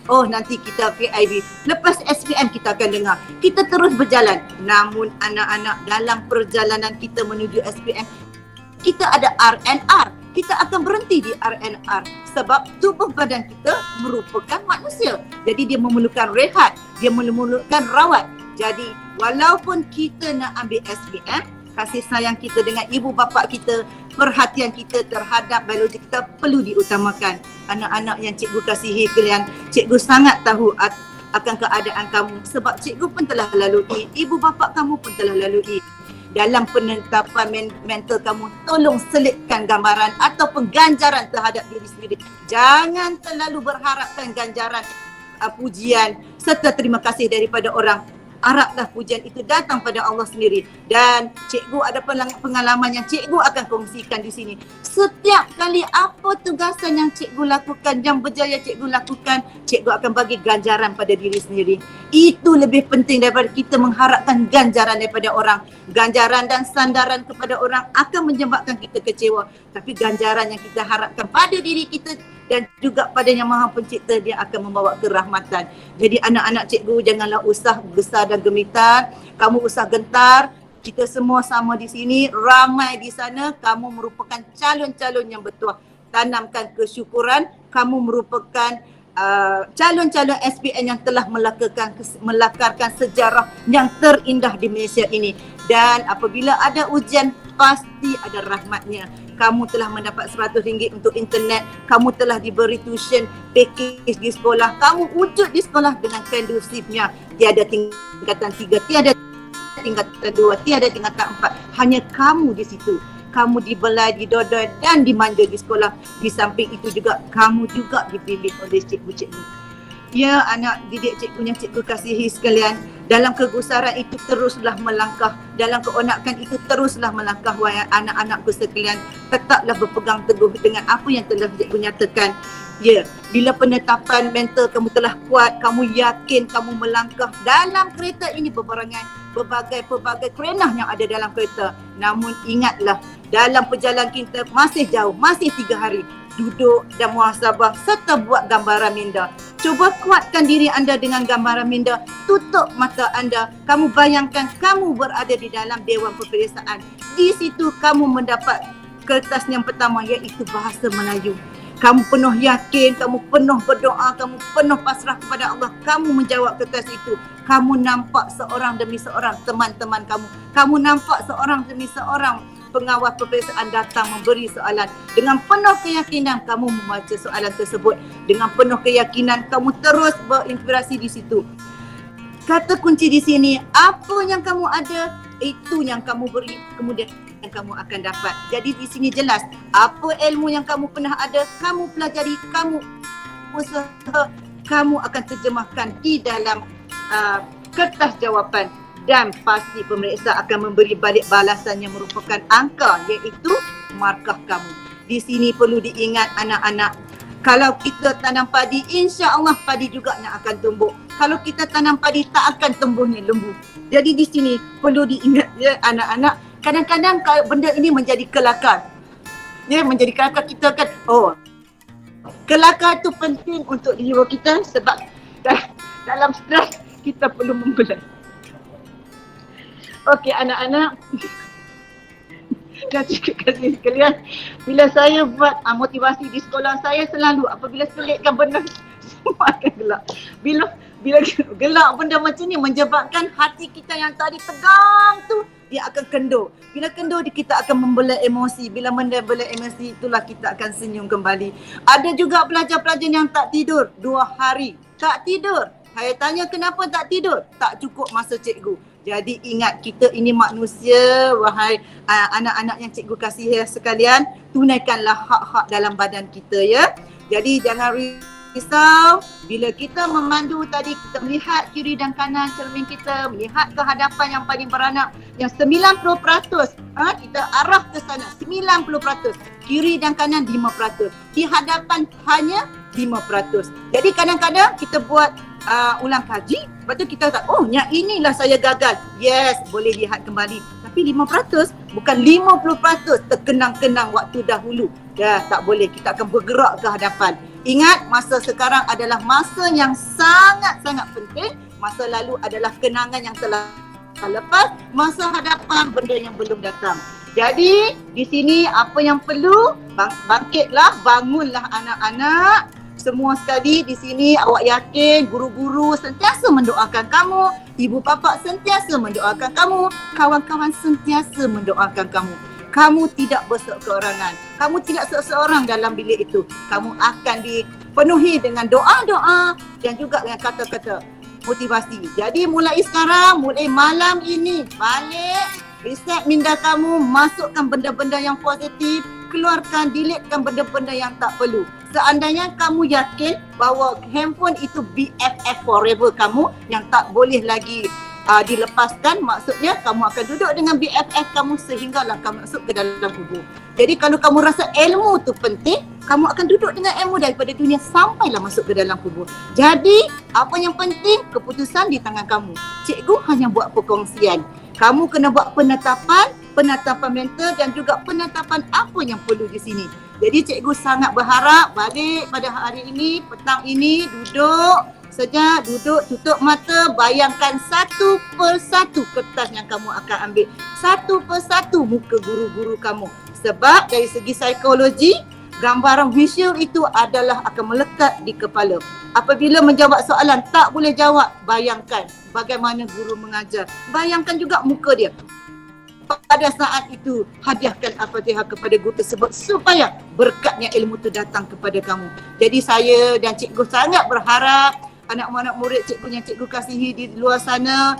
Oh nanti kita KIV. Lepas SPM kita akan dengar. Kita terus berjalan. Namun anak-anak, dalam perjalanan kita menuju SPM, kita ada R&R. Kita akan berhenti di R&R sebab tubuh badan kita merupakan manusia. Jadi dia memerlukan rehat, dia memerlukan rawat. Jadi walaupun kita nak ambil SPM, kasih sayang kita dengan ibu bapa kita, perhatian kita terhadap biologi kita perlu diutamakan. Anak-anak yang cikgu kasihi kalian, cikgu sangat tahu akan keadaan kamu sebab cikgu pun telah lalui, ibu bapa kamu pun telah lalui. Dalam penetapan mental kamu, tolong selitkan gambaran ataupun ganjaran terhadap diri sendiri. Jangan terlalu berharapkan ganjaran, pujian serta terima kasih daripada orang. Haraplah pujian itu datang pada Allah sendiri. Dan cikgu ada pengalaman yang cikgu akan kongsikan di sini. Setiap kali apa tugasan yang cikgu lakukan, yang berjaya cikgu lakukan, cikgu akan bagi ganjaran pada diri sendiri. Itu lebih penting daripada kita mengharapkan ganjaran daripada orang. Ganjaran dan sandaran kepada orang akan menyebabkan kita kecewa. Tapi ganjaran yang kita harapkan pada diri kita dan juga pada Yang Maha Pencipta, dia akan membawa kerahmatan. Jadi anak-anak cikgu janganlah usah besar dan gemitar, kamu usah gentar. Kita semua sama di sini, ramai di sana. Kamu merupakan calon-calon yang bertuah. Tanamkan kesyukuran, kamu merupakan calon-calon SPM yang telah melakarkan sejarah yang terindah di Malaysia ini. Dan apabila ada ujian, pasti ada rahmatnya. Kamu telah mendapat RM100 untuk internet, kamu telah diberi tuition package di sekolah, kamu wujud di sekolah dengan kondusifnya. Tiada tingkatan 3, tiada tingkatan 2, tiada tingkatan 4, hanya kamu di situ. kamu dibelai, didodoi dan dimanja di sekolah. Di samping itu juga kamu juga dipilih oleh cikgu-cikgu. Ya, anak didik cikgunya cikgu kasihi sekalian, dalam kegusaran itu teruslah melangkah, dalam keonakan itu teruslah melangkah, wahai anak-anakku sekalian. Tetaplah berpegang teguh dengan apa yang telah cikgu nyatakan. Ya, bila penetapan mental kamu telah kuat, kamu yakin kamu melangkah dalam kereta ini berbagai kerenah yang ada dalam kereta. Namun ingatlah, dalam perjalanan kita masih jauh, masih 3 hari. Duduk dan muhasabah serta buat gambaran minda. Cuba kuatkan diri anda dengan gambaran minda. Tutup mata anda. Kamu bayangkan kamu berada di dalam Dewan Peperiksaan. Di situ kamu mendapat kertas yang pertama, iaitu bahasa Melayu. Kamu penuh yakin, kamu penuh berdoa, kamu penuh pasrah kepada Allah. Kamu menjawab kertas itu. Kamu nampak seorang demi seorang teman-teman kamu. Kamu nampak seorang demi seorang pengawas peperiksaan datang memberi soalan. Dengan penuh keyakinan kamu membaca soalan tersebut. Dengan penuh keyakinan kamu terus berinspirasi di situ. Kata kunci di sini, apa yang kamu ada, itu yang kamu beri, kemudian yang kamu akan dapat. Jadi di sini jelas, apa ilmu yang kamu pernah ada, kamu pelajari, kamu usaha, kamu akan terjemahkan di dalam kertas jawapan. Dan pasti pemeriksa akan memberi balik balasan yang merupakan angka, iaitu markah kamu. Di sini perlu diingat anak-anak, kalau kita tanam padi, insya Allah padi juga yang akan tumbuh. Kalau kita tanam padi, tak akan tumbuhnya lembu. Jadi di sini perlu diingat ya anak-anak, kadang-kadang benda ini menjadi kelakar. Ya, menjadi kelakar kita kan, kelakar tu penting untuk jiwa kita sebab dalam stres kita perlu membelai. Okey anak-anak dan cikgu kasih sekalian, bila saya buat motivasi di sekolah, saya selalu apabila selitkan benda semua akan gelak. Bila gelak benda macam ni menyebabkan hati kita yang tadi tegang tu dia akan kendur. Bila kendur kita akan membelai emosi. Bila membelai emosi itulah kita akan senyum kembali. Ada juga pelajar-pelajar yang tak tidur 2 hari. Tak tidur. Saya tanya kenapa tak tidur? Tak cukup masa cikgu. Jadi ingat, kita ini manusia, wahai anak-anak yang cikgu kasih sekalian, tunaikanlah hak-hak dalam badan kita ya. Jadi jangan risau, bila kita memandu tadi kita melihat kiri dan kanan cermin kita, melihat ke hadapan yang paling beranak yang 90%, kita arah ke sana 90%, kiri dan kanan 5%, di hadapan hanya 5%. Jadi kadang-kadang kita buat ulang kaji, lepas tu kita kata, yang inilah saya gagal. Yes, boleh lihat kembali. Tapi 5%, bukan 50% terkenang-kenang waktu dahulu. Tak boleh, kita akan bergerak ke hadapan. Ingat, masa sekarang adalah masa yang sangat-sangat penting. Masa lalu adalah kenangan yang telah lepas. Masa hadapan, benda yang belum datang. Jadi, di sini apa yang perlu? Bangkitlah, bangunlah anak-anak. Semua sekali di sini awak yakin guru-guru sentiasa mendoakan kamu, ibu bapa sentiasa mendoakan kamu, kawan-kawan sentiasa mendoakan kamu. Kamu tidak berseorangan. Kamu tidak seorang dalam bilik itu. Kamu akan dipenuhi dengan doa-doa dan juga dengan kata-kata motivasi. Jadi mulai sekarang, mulai malam ini, balik reset minda kamu, masukkan benda-benda yang positif, keluarkan, deletekan benda-benda yang tak perlu. Seandainya kamu yakin bahawa handphone itu BFF forever kamu yang tak boleh lagi dilepaskan, maksudnya kamu akan duduk dengan BFF kamu sehinggalah kamu masuk ke dalam kubur. Jadi kalau kamu rasa ilmu tu penting, kamu akan duduk dengan ilmu daripada dunia sampailah masuk ke dalam kubur. Jadi apa yang penting, keputusan di tangan kamu. Cikgu hanya buat perkongsian. Kamu kena buat penetapan mental dan juga penetapan apa yang perlu di sini. Jadi cikgu sangat berharap balik pada hari ini, petang ini, duduk saja, tutup mata, bayangkan satu persatu kertas yang kamu akan ambil. Satu persatu muka guru-guru kamu. Sebab dari segi psikologi, gambaran visual itu adalah akan melekat di kepala. Apabila menjawab soalan tak boleh jawab, bayangkan bagaimana guru mengajar. Bayangkan juga muka dia. Pada saat itu, hadiahkan Al-Fatihah kepada guru tersebut supaya berkatnya ilmu itu datang kepada kamu. Jadi saya dan cikgu sangat berharap anak-anak murid cikgu yang cikgu kasihi di luar sana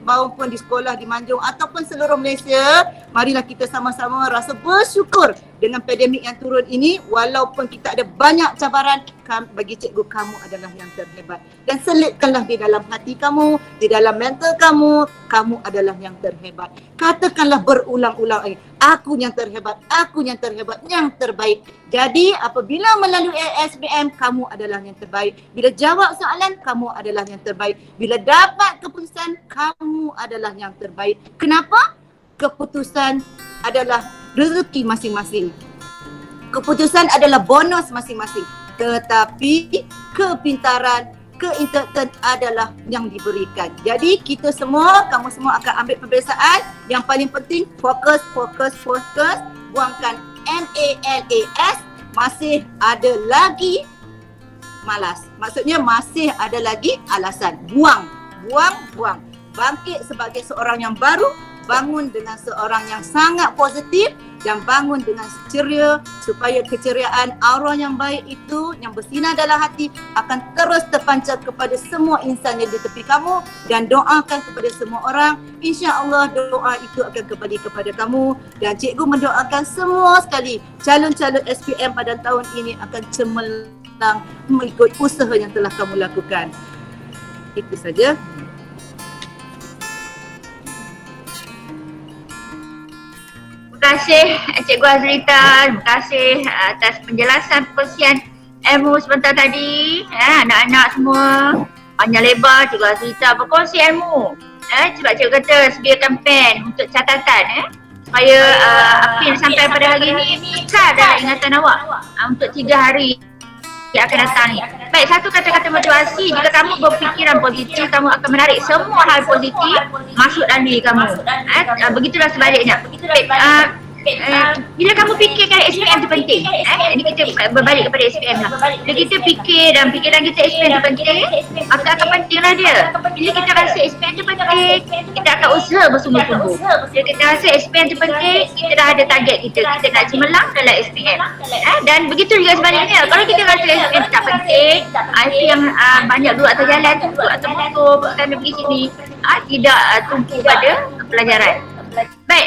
maupun di sekolah di Manjung ataupun seluruh Malaysia, marilah kita sama-sama rasa bersyukur dengan pandemik yang turun ini. Walaupun kita ada banyak cabaran, bagi cikgu kamu adalah yang terhebat. Dan selitkanlah di dalam hati kamu, di dalam mental kamu, kamu adalah yang terhebat. Katakanlah berulang-ulang, aku yang terhebat, aku yang terhebat, yang terbaik. Jadi apabila melalui SPM, kamu adalah yang terbaik. Bila jawab soalan, kamu adalah yang terbaik. Bila dapat keputusan, kamu adalah yang terbaik. Kenapa? Keputusan adalah rezeki masing-masing. Keputusan adalah bonus masing-masing. Tetapi kepintaran, keintelektuan adalah yang diberikan. Jadi kita semua, kamu semua akan ambil peperiksaan. Yang paling penting fokus. Buangkan MALAS. Masih ada lagi malas. Maksudnya masih ada lagi alasan. Buang. Bangkit sebagai seorang yang baru. Bangun dengan seorang yang sangat positif dan bangun dengan ceria, supaya keceriaan aura yang baik itu yang bersinar dalam hati akan terus terpancar kepada semua insan yang di tepi kamu, dan doakan kepada semua orang. InsyaAllah doa itu akan kembali kepada kamu, dan cikgu mendoakan semua sekali calon-calon SPM pada tahun ini akan cemerlang mengikut usaha yang telah kamu lakukan. Itu saja. Terima kasih Cikgu Azrita, terima kasih atas penjelasan perkongsian ilmu sebentar tadi. Anak-anak semua panjang lebar Cikgu Azrita berkongsi ilmu. Sebab cikgu kata sediakan pen untuk catatan supaya apa yang sampai pada hari ini kekal dalam ingatan awak untuk 3 hari yang akan datang ni. Baik, satu kata-kata motivasi, jika kamu berfikiran positif, kamu akan menarik semua hal positif masuk dalam diri kamu. Begitulah sebaliknya. Bila kamu fikirkan SPM tu penting, ini kita berbalik kepada SPM lah. Bila kita fikir dan fikiran kita SPM tu penting, maka akan pentinglah dia. Bila kita rasa SPM tu penting, kita akan usaha bersungguh-sungguh. Bila kita rasa SPM tu penting, kita dah ada target kita nak cemerlang dalam SPM. Dan begitu juga sebaliknya, kalau kita rasa SPM tak penting, itu yang banyak duduk atas jalan, duduk atas motor, buat pergi sini, tidak tumpu pada pelajaran. Baik,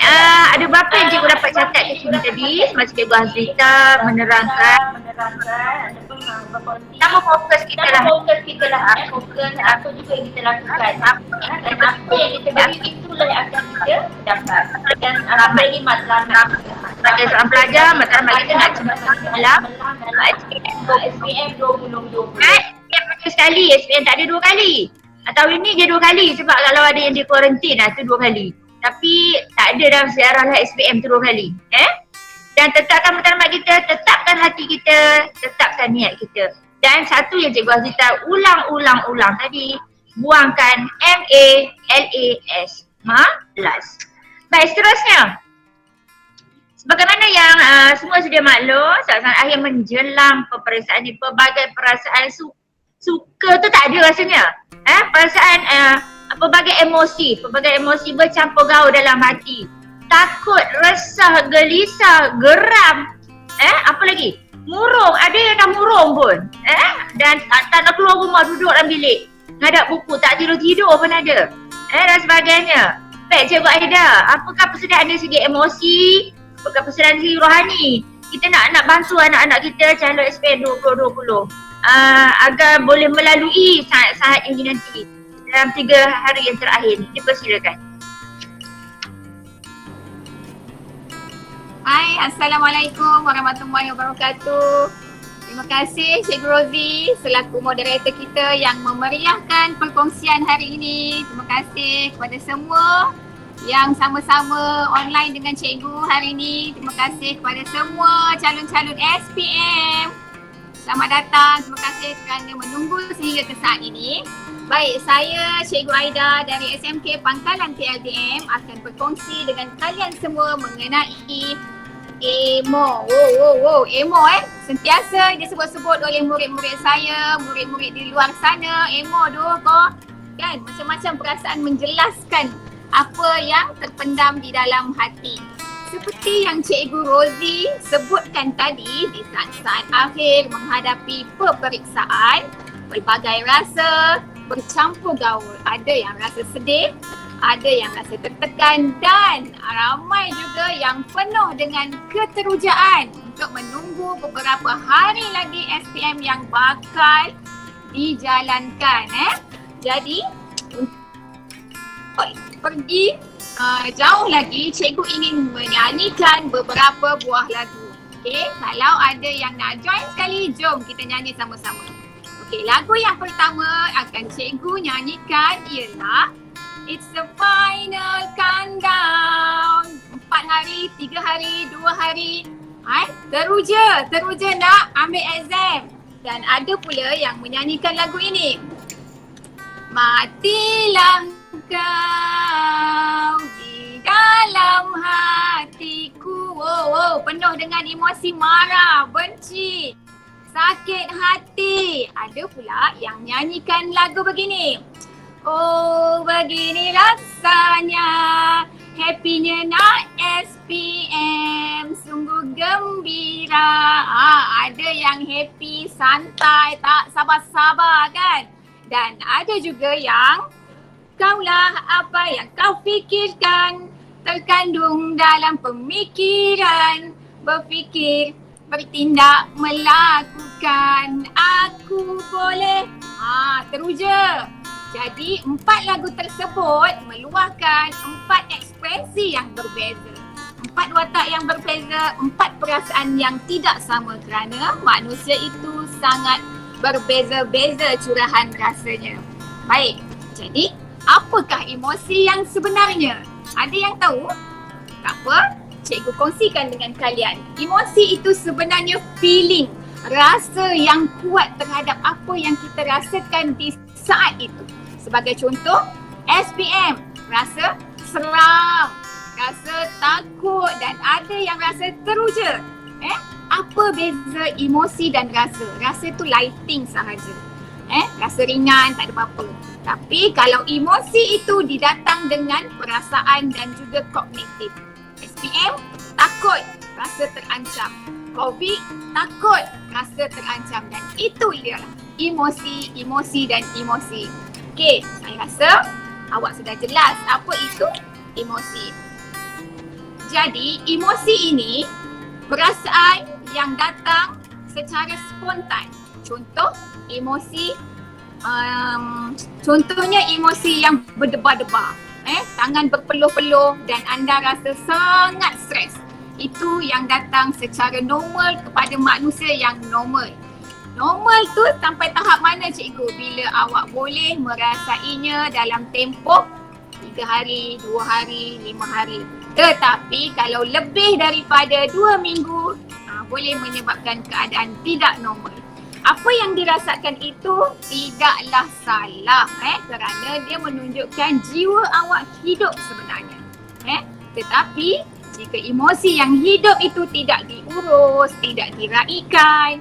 ada berapa yang cikgu dapat catat ke sini tadi semasa Cikgu Azrita menerangkan. Pertama fokus kita lah. Fokus apa juga yang kita lakukan. Apa yang kita bagi itulah yang akan kita dapat. Dan berkhidmat dalam sebagai seorang pelajar, matlamat kita nak cemerlang SPM 2020. Sekali, SPM tak ada 2 kali. Tahun ini dia 2 kali sebab kalau ada yang di kuarantin tu 2 kali. Tapi tak ada dalam sejarah lah SPM tu 2 kali. Dan tetapkan matlamat kita, tetapkan hati kita, tetapkan niat kita. Dan satu yang Cikgu Azrita ulang tadi, buangkan MALAS. Malas. Baik, seterusnya. Sebagaimana yang semua sudah maklum, saat-saat akhir menjelang peperiksaan ni, pelbagai perasaan suka tu tak ada rasanya. Perasaan pelbagai emosi bercampur gaul dalam hati. Takut, resah, gelisah, geram. Apa lagi? Murung, ada yang dah murung pun. Dan tak nak keluar rumah, duduk dalam bilik. Ngadap buku, tak tidur-tidur pun ada. Dan sebagainya. Baik, Cikgu Aida, apakah persediaan dari segi emosi? Apakah persediaan dari segi rohani? Kita nak bantu anak-anak kita calon SPM 2020 agar boleh melalui saat-saat ini nanti dalam 3 hari yang terakhir ni. Dipersilakan. Hai, Assalamualaikum warahmatullahi wabarakatuh. Terima kasih Cikgu Rozi selaku moderator kita yang memeriahkan perkongsian hari ini. Terima kasih kepada semua yang sama-sama online dengan Cikgu hari ini. Terima kasih kepada semua calon-calon SPM. Selamat datang, terima kasih kerana menunggu sehingga ke saat ini. Baik, saya Cikgu Aida dari SMK Pangkalan PLDM akan berkongsi dengan kalian semua mengenai emo. Emo sentiasa disebut-sebut oleh murid-murid saya, murid-murid di luar sana. Emo tu kan macam-macam perasaan menjelaskan apa yang terpendam di dalam hati. Seperti yang Cikgu Rozi sebutkan tadi, di saat-saat akhir menghadapi peperiksaan, pelbagai rasa bercampur gaul. Ada yang rasa sedih, ada yang rasa tertekan dan ramai juga yang penuh dengan keterujaan untuk menunggu beberapa hari lagi SPM yang bakal dijalankan. Jadi pergi jauh lagi, cikgu ingin menyanyikan beberapa buah lagu. Okey, kalau ada yang nak join sekali, jom kita nyanyi sama-sama. Okey, lagu yang pertama akan cikgu nyanyikan ialah It's the final countdown. 4 hari, 3 hari, 2 hari. Teruja nak ambil exam. Dan ada pula yang menyanyikan lagu ini. Matilah kau di dalam hatiku. Wow, penuh dengan emosi marah, benci, sakit hati. Ada pula yang nyanyikan lagu begini. Oh, begini rasanya, happy-nya nak SPM, sungguh gembira. Ada yang happy, santai, tak sabar-sabar kan? Dan ada juga yang kaulah apa yang kau fikirkan, terkandung dalam pemikiran, berfikir, bertindak, melakukan, aku boleh. Teruja. Jadi 4 lagu tersebut meluahkan 4 ekspresi yang berbeza. 4 watak yang berbeza, 4 perasaan yang tidak sama kerana manusia itu sangat berbeza-beza curahan rasanya. Baik, jadi apakah emosi yang sebenarnya? Ada yang tahu? Tak apa, cikgu kongsikan dengan kalian. Emosi itu sebenarnya feeling, rasa yang kuat terhadap apa yang kita rasakan di saat itu. Sebagai contoh, SPM, rasa seram, rasa takut dan ada yang rasa teruja. Apa beza emosi dan rasa? Rasa tu lighting sahaja. Rasa ringan, tak ada apa-apa. Tapi kalau emosi itu didatang dengan perasaan dan juga kognitif. SPM, takut, rasa terancam. COVID, takut, rasa terancam. Dan itu dia emosi, emosi dan emosi. Okey, saya rasa awak sudah jelas apa itu emosi. Jadi, emosi ini perasaan yang datang secara spontan. Contoh, emosi contohnya emosi yang berdebar-debar. Tangan berpeluh-peluh dan anda rasa sangat stres. Itu yang datang secara normal kepada manusia yang normal. Normal tu sampai tahap mana cikgu? Bila awak boleh merasainya dalam tempoh 3 hari, 2 hari, 5 hari. Tetapi kalau lebih daripada 2 minggu, boleh menyebabkan keadaan tidak normal. Apa yang dirasakan itu tidaklah salah kerana dia menunjukkan jiwa awak hidup sebenarnya. Tetapi jika emosi yang hidup itu tidak diurus, tidak diraikan,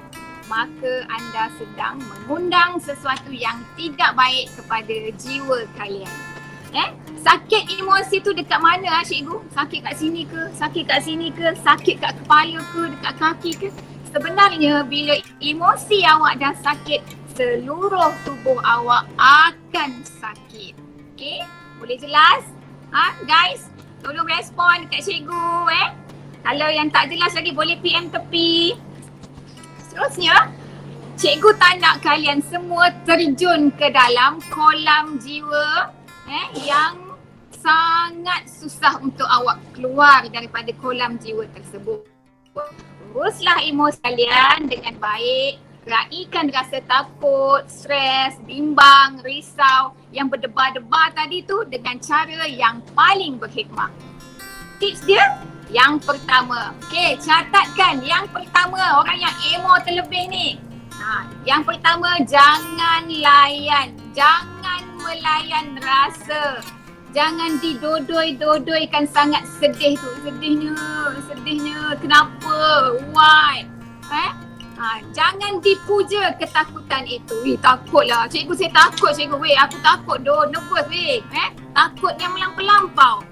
maka anda sedang mengundang sesuatu yang tidak baik kepada jiwa kalian. Sakit emosi tu dekat mana cikgu? Sakit kat sini ke? Sakit kat sini ke? Sakit kat kepala ke? Dekat kaki ke? Sebenarnya bila emosi awak dah sakit, seluruh tubuh awak akan sakit. Okey? Boleh jelas? Guys, tolong respon dekat cikgu Kalau yang tak jelas lagi boleh PM tepi. Seterusnya, cikgu tak nak kalian semua terjun ke dalam kolam jiwa yang sangat susah untuk awak keluar daripada kolam jiwa tersebut. Uruslah emosi kalian dengan baik, raikan rasa takut, stres, bimbang, risau yang berdebar-debar tadi tu dengan cara yang paling berhikmah. Tips dia? Yang pertama, catatkan yang pertama, orang yang emo terlebih ni. Yang pertama, jangan melayan rasa. Jangan didodoi-dodoikan sangat sedih tu. Sedihnya, kenapa? Why? Jangan dipuja ketakutan itu. Takutlah. Cikgu saya takut cikgu. Aku takut nervous takut yang melampau.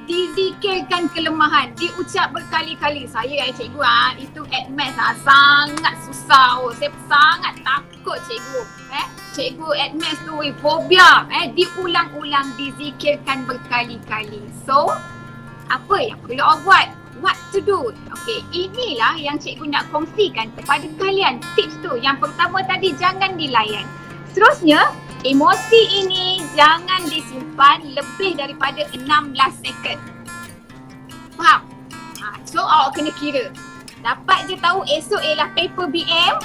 Dizikirkan kelemahan, diucap berkali-kali. Saya cikgu itu at maths sangat susah. Saya sangat takut takut cikgu. Cikgu admits tu fobia. Diulang-ulang dizikirkan berkali-kali. So, apa yang perlu awak buat? What to do? Okay, inilah yang cikgu nak kongsikan kepada kalian. Tips tu. Yang pertama tadi, jangan dilayan. Seterusnya, emosi ini jangan disimpan lebih daripada 16 second. Faham? So awak kena kira. Dapat je tahu esok ialah paper BM.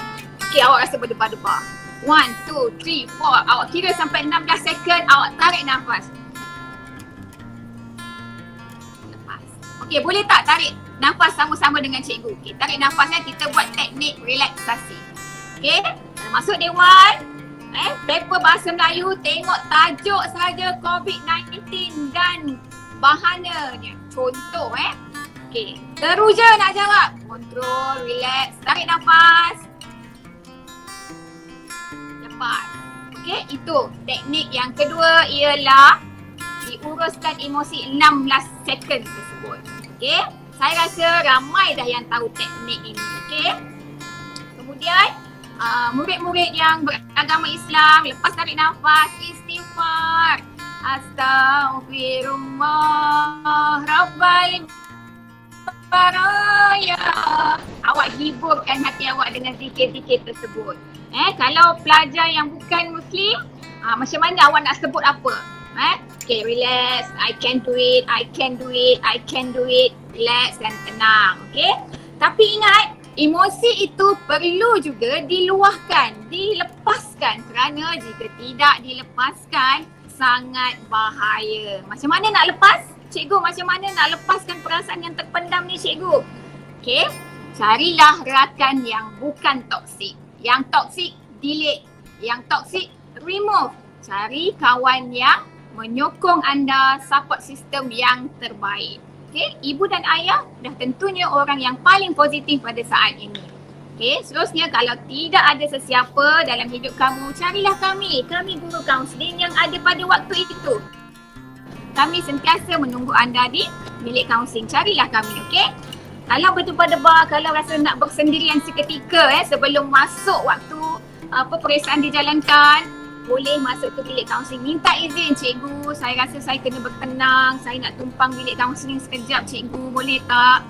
Okay, awak rasa berdebar-debar. 1, 2, 3, 4. Awak kira sampai 16 second, awak tarik nafas. Lepas. Okay, boleh tak tarik nafas sama-sama dengan cikgu? Okay, tarik nafasnya, kita buat teknik relaksasi. Okay, masuk dewan. Paper bahasa Melayu, tengok tajuk sahaja COVID-19 dan bahananya. Contoh Okay, teruja nak jawab. Kontrol, relax, tarik nafas. Lepas. Okay, itu teknik yang kedua ialah diuruskan emosi 16 second tersebut. Okay, saya rasa ramai dah yang tahu teknik ini. Okay, kemudian murid-murid yang beragama Islam, lepas tarik nafas, istighfar. Astaghfirullah Rabbal Baraya. Awak hiburkan hati awak dengan zikir-zikir tersebut. Kalau pelajar yang bukan Muslim, macam mana awak nak sebut apa? Okay, relax, I can do it, I can do it, I can do it. Relax dan tenang, okay? Tapi ingat, emosi itu perlu juga diluahkan, dilepaskan, kerana jika tidak dilepaskan sangat bahaya. Macam mana nak lepas? Cikgu, macam mana nak lepaskan perasaan yang terpendam ni cikgu? Okay, carilah rakan yang bukan toksik. Yang toksik, delete. Yang toksik, remove. Cari kawan yang menyokong anda, support system yang terbaik. Okay, ibu dan ayah dah tentunya orang yang paling positif pada saat ini. Okay, seterusnya kalau tidak ada sesiapa dalam hidup kamu, carilah kami. Kami guru kaunseling yang ada pada waktu itu. Kami sentiasa menunggu anda di bilik kaunseling. Carilah kami, okay? Kalau berdebar-debar, kalau rasa nak bersendirian seketika sebelum masuk waktu peperiksaan dijalankan, boleh masuk ke bilik kaunseling. Minta izin, cikgu, saya rasa saya kena bertenang, saya nak tumpang bilik kaunseling sekejap, cikgu, boleh tak?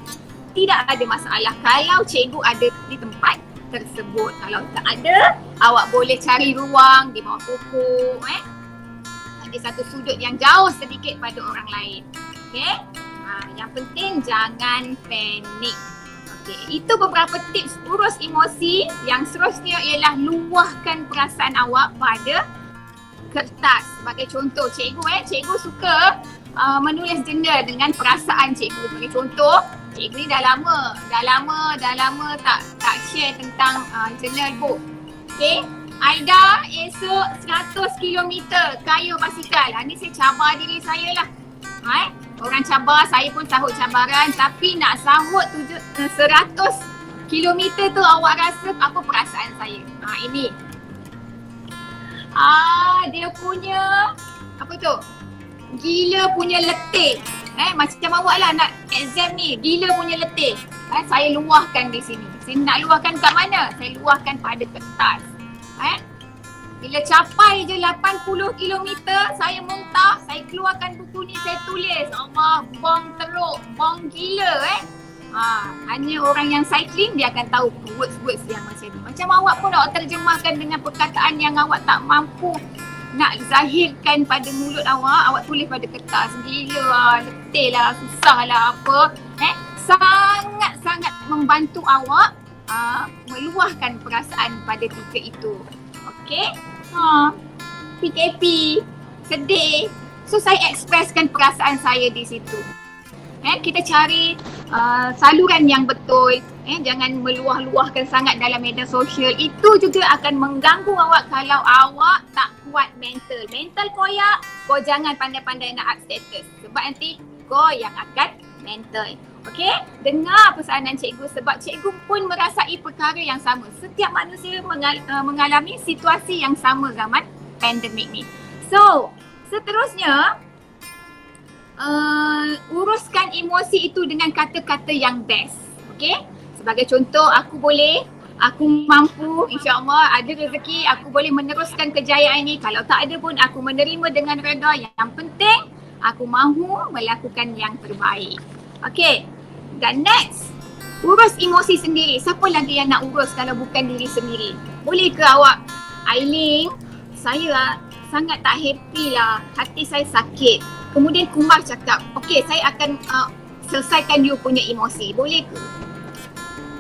Tidak ada masalah kalau cikgu ada di tempat tersebut. Kalau tak ada, awak boleh cari ruang di bawah pokok, di satu sudut yang jauh sedikit pada orang lain. Okay? Yang penting jangan panik. Okay, itu beberapa tips urus emosi. Yang seterusnya ialah luahkan perasaan awak pada kertas. Sebagai contoh, cikgu suka menulis jurnal dengan perasaan cikgu. Sebagai contoh, cikgu ni dah lama tak share tentang jurnal book. Okay? Aida esok 100 km kayu basikal. Ni saya cabar diri saya lah. Orang cabar, saya pun sahut cabaran. Tapi nak sahut 100 km tu awak rasa apa perasaan saya? Ini. Dia punya apa tu? Gila punya letih. Macam awak lah nak exam ni. Gila punya letih. Saya luahkan di sini. Saya nak luahkan kat mana? Saya luahkan pada kertas. Bila capai je 80 km, saya muntah, saya keluarkan buku ni, saya tulis. Allah, bong teruk, bong gila hanya orang yang cycling dia akan tahu words-words yang macam ni. Macam awak pun awak terjemahkan dengan perkataan yang awak tak mampu nak zahirkan pada mulut awak tulis pada kertas. Gila lah, letih lah, susah lah apa. Sangat-sangat membantu awak meluahkan perasaan pada ketika itu. Okay? PKP, sedih. So saya ekspreskan perasaan saya di situ. Kita cari saluran yang betul. Jangan meluah-luahkan sangat dalam media sosial. Itu juga akan mengganggu awak kalau awak tak kuat mental. Mental koyak, kau jangan pandai-pandai nak up status. Sebab nanti kau yang akan mental. Okey, dengar pesanan cikgu sebab cikgu pun merasai perkara yang sama. Setiap manusia mengalami situasi yang sama zaman pandemik ni. So, seterusnya uruskan emosi itu dengan kata-kata yang best. Okey, sebagai contoh aku boleh aku mampu, insyaAllah ada rezeki, aku boleh meneruskan kejayaan ini. Kalau tak ada pun aku menerima dengan redha. Yang penting aku mahu melakukan yang terbaik. Okay, dan next, urus emosi sendiri. Siapa lagi yang nak urus kalau bukan diri sendiri? Boleh ke awak, Aileen, saya sangat tak happy lah, hati saya sakit. Kemudian Kumar cakap, okay saya akan selesaikan you punya emosi. Boleh ke?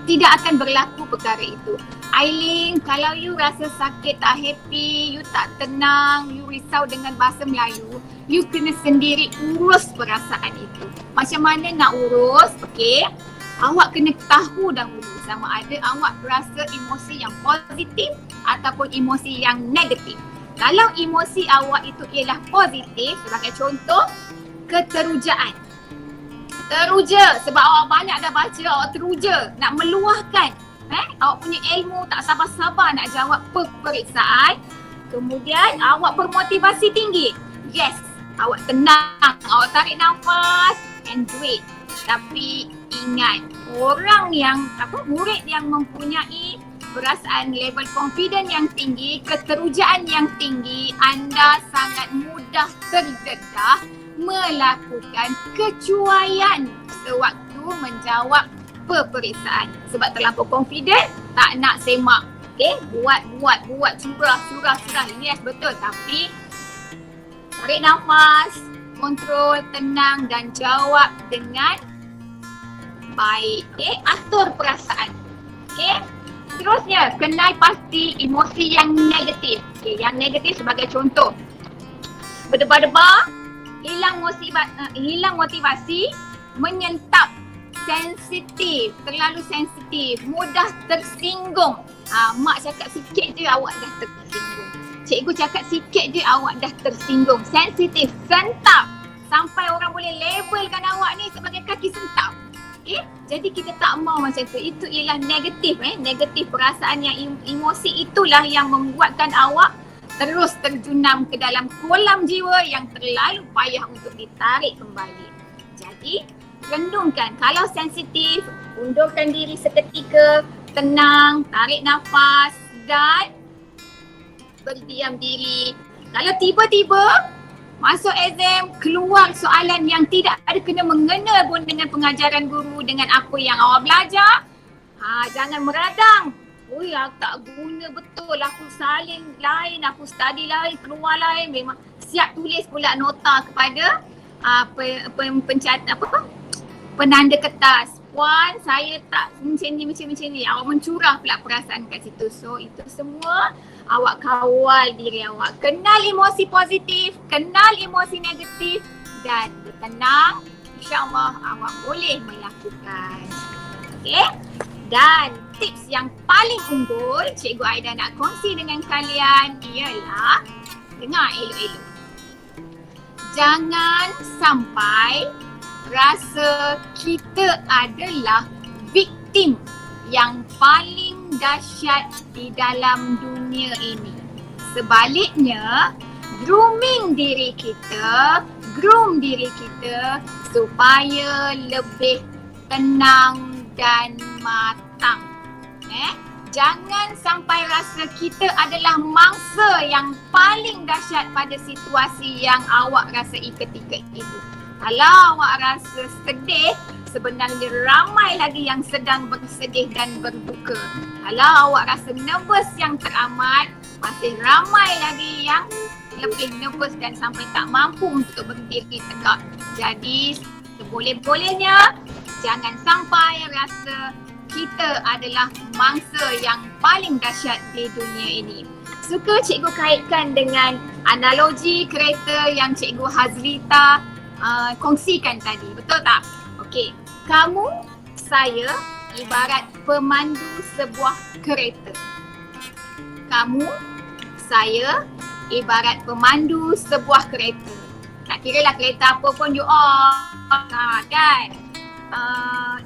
Tidak akan berlaku perkara itu. Aileen, kalau you rasa sakit, tak happy, you tak tenang, you risau dengan bahasa Melayu, you kena sendiri urus perasaan itu. Macam mana nak urus? Okay, awak kena tahu dahulu sama ada awak rasa emosi yang positif ataupun emosi yang negatif. Kalau emosi awak itu ialah positif, sebagai contoh, keterujaan. Teruja sebab awak banyak dah baca, awak teruja nak meluahkan awak punya ilmu, tak sabar-sabar nak jawab peperiksaan. Kemudian awak bermotivasi tinggi. Yes, awak tenang, awak tarik nafas and do it. Tapi ingat, orang yang murid yang mempunyai perasaan level confident yang tinggi, keterujaan yang tinggi, anda sangat mudah terdedah melakukan kecuaian sewaktu menjawab peperiksaan. Sebab terlampau confident, tak nak semak. Okay, buat, curah. Yes, betul. Tapi tarik nafas, kontrol, tenang dan jawab dengan baik. Okay, atur perasaan. Okay, seterusnya, kenal pasti emosi yang negatif. Okay, yang negatif sebagai contoh, berdebar-debar, hilang motivasi, menyentap, sensitif, terlalu sensitif, mudah tersinggung. Mak cakap sikit je awak dah tersinggung. Cikgu cakap sikit je awak dah tersinggung. Sensitif, sentap, sampai orang boleh labelkan awak ni sebagai kaki sentap. Okay? Jadi kita tak mau macam tu. Itu ialah negatif. Negatif perasaan yang emosi itulah yang membuatkan awak terus terjunam ke dalam kolam jiwa yang terlalu payah untuk ditarik kembali. Jadi, rendungkan. Kalau sensitif, undurkan diri seketika, tenang, tarik nafas dan berdiam diri. Kalau tiba-tiba masuk exam, keluar soalan yang tidak ada kena mengena pun dengan pengajaran guru, dengan apa yang awak belajar, jangan meradang. Ui, aku tak guna betul, aku salin lain, aku study lain, keluar lain. Memang siap tulis pula nota kepada penanda kertas. Puan, saya tak macam ni. Awak mencurah pula perasaan kat situ. So, itu semua awak kawal diri awak. Kenal emosi positif, kenal emosi negatif dan tenang. InsyaAllah awak boleh melakukan. Okay? Dan tips yang paling unggul Cikgu Aida nak kongsi dengan kalian ialah, dengar elok-elok. Jangan sampai rasa kita adalah victim yang paling dahsyat di dalam dunia ini. Sebaliknya, groom diri kita supaya lebih tenang dan matang. Jangan sampai rasa kita adalah mangsa yang paling dahsyat pada situasi yang awak rasai ketika itu. Kalau awak rasa sedih, sebenarnya ramai lagi yang sedang bersedih dan berduka. Kalau awak rasa nervous yang teramat, masih ramai lagi yang lebih nervous dan sampai tak mampu untuk berdiri tegak. Jadi, seboleh-bolehnya jangan sampai rasa kita adalah mangsa yang paling dahsyat di dunia ini. Suka cikgu kaitkan dengan analogi kereta yang Cikgu Hazrita kongsikan tadi. Betul tak? Okey. Kamu, saya ibarat pemandu sebuah kereta. Kamu, saya ibarat pemandu sebuah kereta. Tak kiralah kereta apa pun you all. Kan?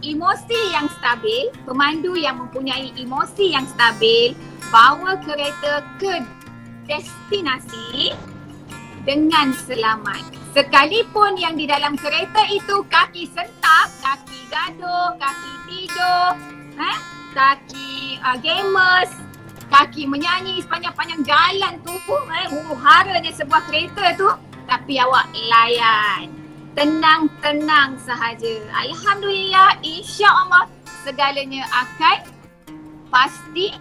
Emosi yang stabil, pemandu yang mempunyai emosi yang stabil bawa kereta ke destinasi dengan selamat. Sekalipun yang di dalam kereta itu kaki sentap, kaki gaduh, kaki tidur, kaki gamers, kaki menyanyi sepanjang-panjang jalan tu, huru-haranya sebuah kereta tu, tapi awak layan. Tenang-tenang sahaja. Alhamdulillah, insya-Allah segalanya akan pasti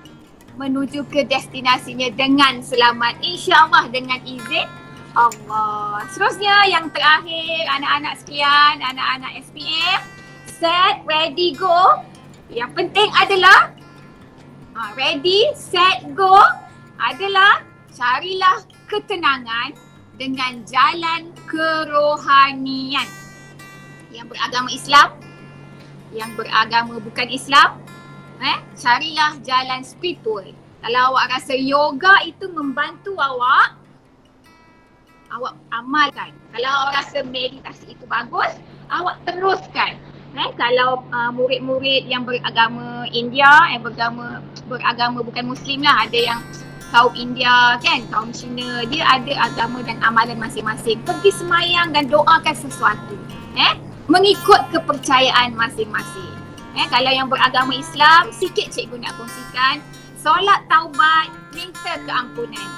menuju ke destinasinya dengan selamat. InsyaAllah dengan izin Allah. Seterusnya yang terakhir, anak-anak sekalian, anak-anak SPM, set, ready, go. Yang penting adalah ready, set, go adalah carilah ketenangan dengan jalan kerohanian. Yang beragama Islam, yang beragama bukan Islam, carilah jalan spiritual. Kalau awak rasa yoga itu membantu awak amalkan. Kalau awak rasa meditasi itu bagus, awak teruskan. Kalau murid-murid yang beragama India, yang beragama bukan Muslim lah, ada yang kaum India kan, kaum Cina, dia ada agama dan amalan masing-masing. Pergi semayang dan doakan sesuatu. Mengikut kepercayaan masing-masing. Kalau yang beragama Islam, sikit cikgu nak kongsikan. Solat taubat, minta keampunan.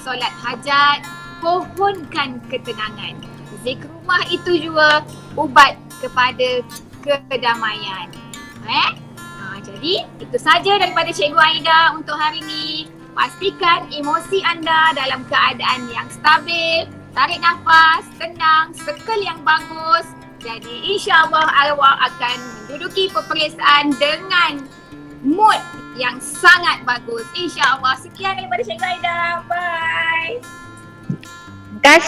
Solat hajat, pohonkan ketenangan. Zikrullah itu juga ubat kepada kedamaian. Jadi itu saja daripada Cikgu Aida untuk hari ini. Pastikan emosi anda dalam keadaan yang stabil, tarik nafas, tenang, circle yang bagus. Jadi insya-Allah awak akan menduduki peperiksaan dengan mood yang sangat bagus. InsyaAllah. Sekian daripada Cikgu Aida. Bye. Terima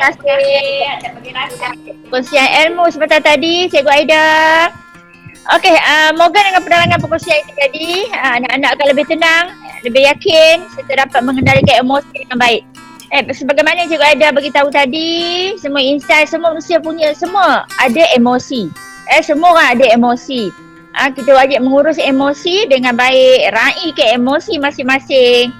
kasih perkongsian ilmu sebentar tadi Cikgu Aida. Okey, moga dengan penerangan perkongsian ini tadi anak-anak akan lebih tenang, lebih yakin serta dapat mengendalikan emosi dengan baik. Sebagaimana Cikgu Aida beritahu tadi, semua insan, semua manusia punya, semua ada emosi. Semua orang ada emosi. Kita wajib mengurus emosi dengan baik, raikan emosi masing-masing.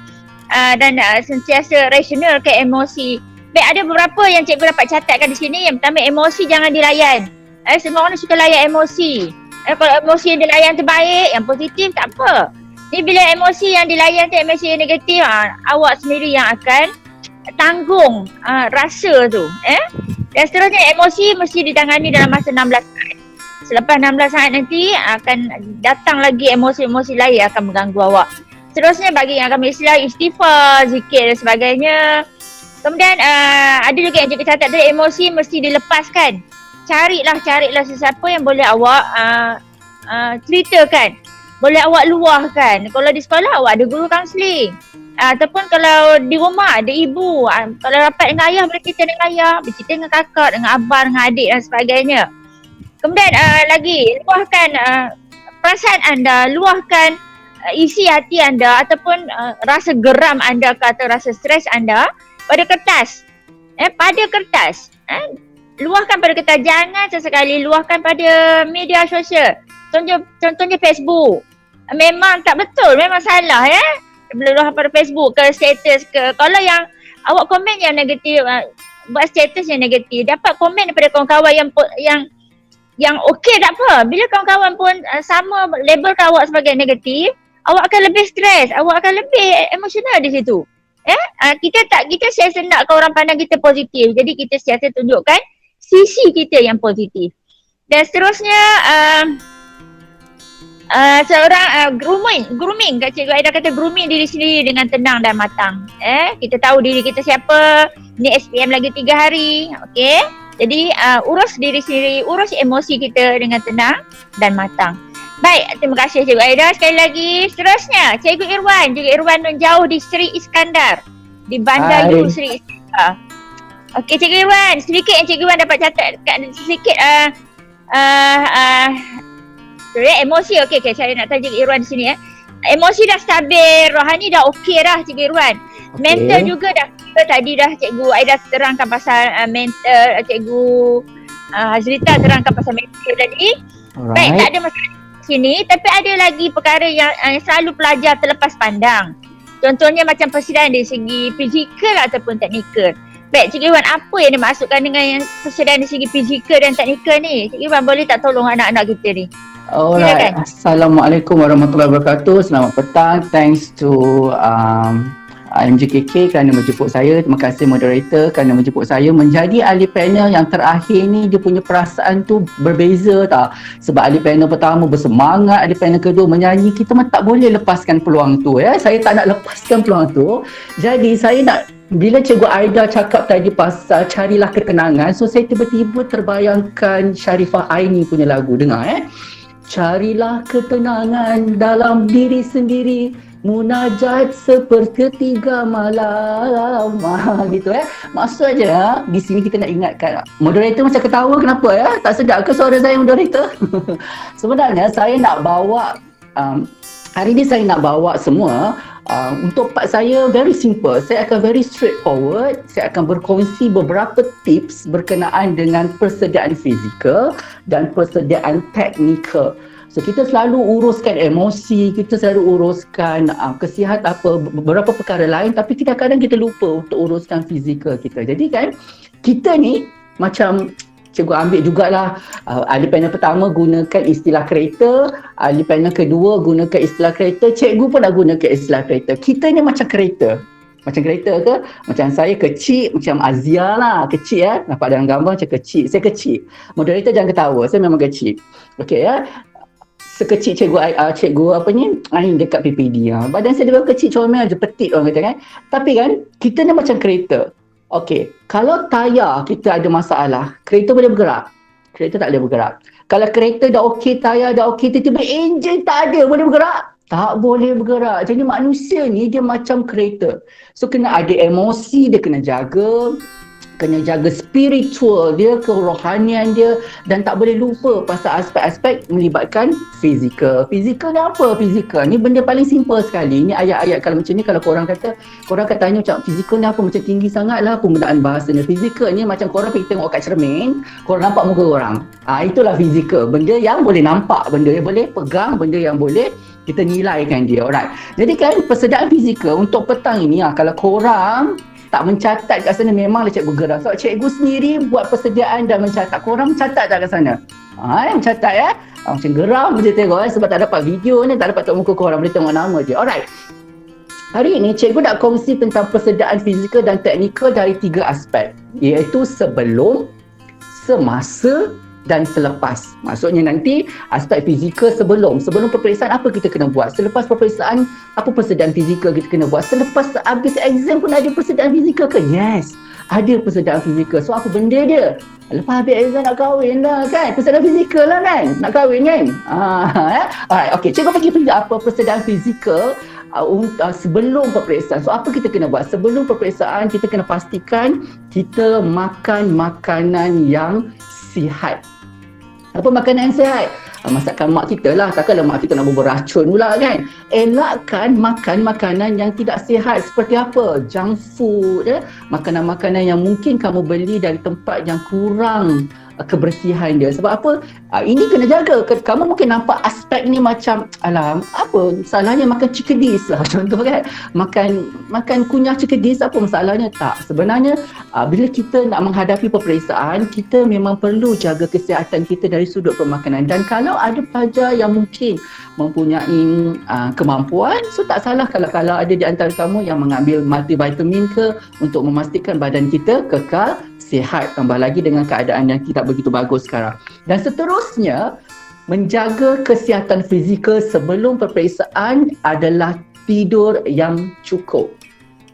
Dan sentiasa rasional ke emosi. Baik, ada beberapa yang cikgu dapat catatkan di sini. Yang pertama, emosi jangan dilayan. Semua orang suka layan emosi. Kalau emosi yang dilayan tu baik, yang positif tak apa. Ni bila emosi yang dilayan tu, emosi yang negatif, awak sendiri yang akan tanggung rasa tu. Dan seterusnya, emosi mesti ditangani dalam masa 16 saat. Selepas 16 saat nanti akan datang lagi emosi-emosi lain yang akan mengganggu awak. Seterusnya bagi yang agama Islam, istighfar, zikir dan sebagainya. Kemudian ada juga yang cikgu catat tadi, emosi mesti dilepaskan. Carilah sesiapa yang boleh awak ceritakan. Boleh awak luahkan. Kalau di sekolah awak ada guru kaunseling. Ataupun kalau di rumah ada ibu. Kalau rapat dengan ayah, boleh cerita dengan ayah. Bercerita dengan kakak, dengan abang, dengan adik dan sebagainya. Kemudian lagi, luahkan perasaan anda, luahkan isi hati anda ataupun rasa geram anda atau rasa stres anda pada kertas. Pada kertas. Luahkan pada kertas. Jangan sesekali luahkan pada media sosial. Contohnya Facebook. Memang tak betul, memang salah luahkan pada Facebook ke status ke. Kalau yang awak komen yang negatif, buat status yang negatif, dapat komen daripada kawan-kawan yang okey tak apa. Bila kawan-kawan pun sama labelkan awak sebagai negatif, awak akan lebih stres, awak akan lebih emosional di situ. Kita siasa nakkan orang pandang kita positif. Jadi kita siasa tunjukkan sisi kita yang positif. Dan seterusnya seorang grooming. Kak Cikgu Aida kata grooming diri sendiri dengan tenang dan matang. Kita tahu diri kita siapa. Ni SPM lagi 3 hari. Okey. Jadi urus diri sendiri, urus emosi kita dengan tenang dan matang. Baik, terima kasih Cikgu Aida sekali lagi. Seterusnya, Cikgu Irwan menjauh di Sri Iskandar. Di Bandar U Sri Iskandar. Okey Cikgu Irwan, sedikit yang Cikgu Irwan dapat catat sedikit emosi. Okey, saya nak tanya Cikgu Irwan di sini Emosi dah stabil, rohani dah okey dah Cikgu Irwan. Okay. Mental juga dah, tadi dah Cikgu Aida terangkan pasal mental, Cikgu Hazrita terangkan pasal mental tadi. Baik, tak ada masalah sini, tapi ada lagi perkara yang selalu pelajar terlepas pandang. Contohnya macam persediaan dari segi fizikal ataupun teknikal. Baik, Cikgu Irwan, apa yang dimaksudkan dengan yang persediaan dari segi fizikal dan teknikal ni? Cikgu Irwan boleh tak tolong anak-anak kita ni? Alright. Silakan. Assalamualaikum warahmatullahi wabarakatuh. Selamat petang. Thanks to MJKK kerana menjemput saya. Terima kasih moderator kerana menjemput saya. Menjadi ahli panel yang terakhir ni, dia punya perasaan tu berbeza tak? Sebab ahli panel pertama bersemangat, ahli panel kedua menyanyi. Kita memang tak boleh lepaskan peluang tu ya. Saya tak nak lepaskan peluang tu. Jadi saya nak, bila Cikgu Aida cakap tadi pasal carilah ketenangan, so saya tiba-tiba terbayangkan Sharifah Aini punya lagu. Dengar Carilah ketenangan dalam diri sendiri, munajat sepertiga malam. Gitu Maksudnya di sini kita nak ingatkan. Moderator macam ketawa, kenapa Tak sedap ke suara saya, moderator? Sebenarnya saya nak bawa hari ni saya nak bawa semua untuk part saya very simple. Saya akan very straightforward. Saya akan berkongsi beberapa tips berkenaan dengan persediaan fizikal dan persediaan teknikal. So kita selalu uruskan emosi, kita selalu uruskan kesihatan beberapa perkara lain, tapi kadang-kadang kita lupa untuk uruskan fizikal kita. Jadi kan kita ni macam cikgu ambil jugalah ahli panel pertama gunakan istilah kereta, ahli panel kedua gunakan istilah kereta, cikgu pun dah gunakan istilah kereta. Kita ni macam kereta. Macam kereta ke? Macam saya kecil, macam Azia lah, kecil nampak dalam gambar macam kecil. Saya kecil. Moderator jangan ketawa, saya memang kecil. Okey sekecil cikgu apa ni Ain dekat PPD badan saya lebih kecil, comel je, petit orang kata kan. Tapi kan kita ni macam kereta. Okey, kalau tayar kita ada masalah, kereta boleh bergerak? Kereta tak boleh bergerak. Kalau kereta dah okey, tayar dah okey, tiba-tiba enjin tak ada, boleh bergerak? Tak boleh bergerak. Jadi manusia ni dia macam kereta. So kena ada emosi, dia kena jaga spiritual dia, kerohanian dia, dan tak boleh lupa pasal aspek-aspek melibatkan fizikal. Fizikal ni apa? Fizikal ni benda paling simple sekali. Ni ayat-ayat kalau macam ni, kalau korang akan tanya macam fizikal ni apa, macam tinggi sangat lah penggunaan bahasanya. Fizikal ni macam korang pergi tengok kat cermin, korang nampak muka korang. Itulah fizikal. Benda yang boleh nampak, benda yang boleh pegang, benda yang boleh kita nilaikan dia. Alright. Jadi kan persediaan fizikal untuk petang ini kalau korang tak mencatat kat sana, memanglah cikgu geram. Sebab cikgu sendiri buat persediaan dan mencatat. Korang mencatat tak kat sana? Mencatat macam geram je tengok sebab tak dapat video ni, tak dapat tengok muka korang, boleh tengok nama je. Alright. Hari ini cikgu nak kongsi tentang persediaan fizikal dan teknikal dari 3 aspek, iaitu sebelum, semasa dan selepas. Maksudnya nanti aspek fizikal sebelum peperiksaan apa kita kena buat, selepas peperiksaan apa persediaan fizikal kita kena buat, selepas habis exam pun ada persediaan fizikal ke? Yes, ada persediaan fizikal. So apa benda dia? Lepas habis exam nak kahwin lah kan, persediaan fizikal lah kan, nak kahwin kan. Alright, okay, cikgu bagi apa persediaan fizikal sebelum peperiksaan. So apa kita kena buat? Sebelum peperiksaan kita kena pastikan kita makan makanan yang sihat. Apa makanan yang sihat? Masakan mak kita lah. Takkanlah mak kita nak beracun pula kan. Elakkan makan makanan yang tidak sihat. Seperti apa? Junk food, makanan-makanan yang mungkin kamu beli dari tempat yang kurang kebersihan dia. Sebab apa? Ini kena jaga. Kamu mungkin nampak aspek ni macam alah, apa salahnya makan cikadis lah contoh kan. Makan kunyah cikadis, apa masalahnya? Tak. Sebenarnya bila kita nak menghadapi peperiksaan, kita memang perlu jaga kesihatan kita dari sudut pemakanan. Dan kalau ada pelajar yang mungkin mempunyai kemampuan, so tak salah kalau ada di antara kamu yang mengambil multivitamin ke untuk memastikan badan kita kekal sihat, tambah lagi dengan keadaan yang tidak begitu bagus sekarang. Dan seterusnya, menjaga kesihatan fizikal sebelum peperiksaan adalah tidur yang cukup.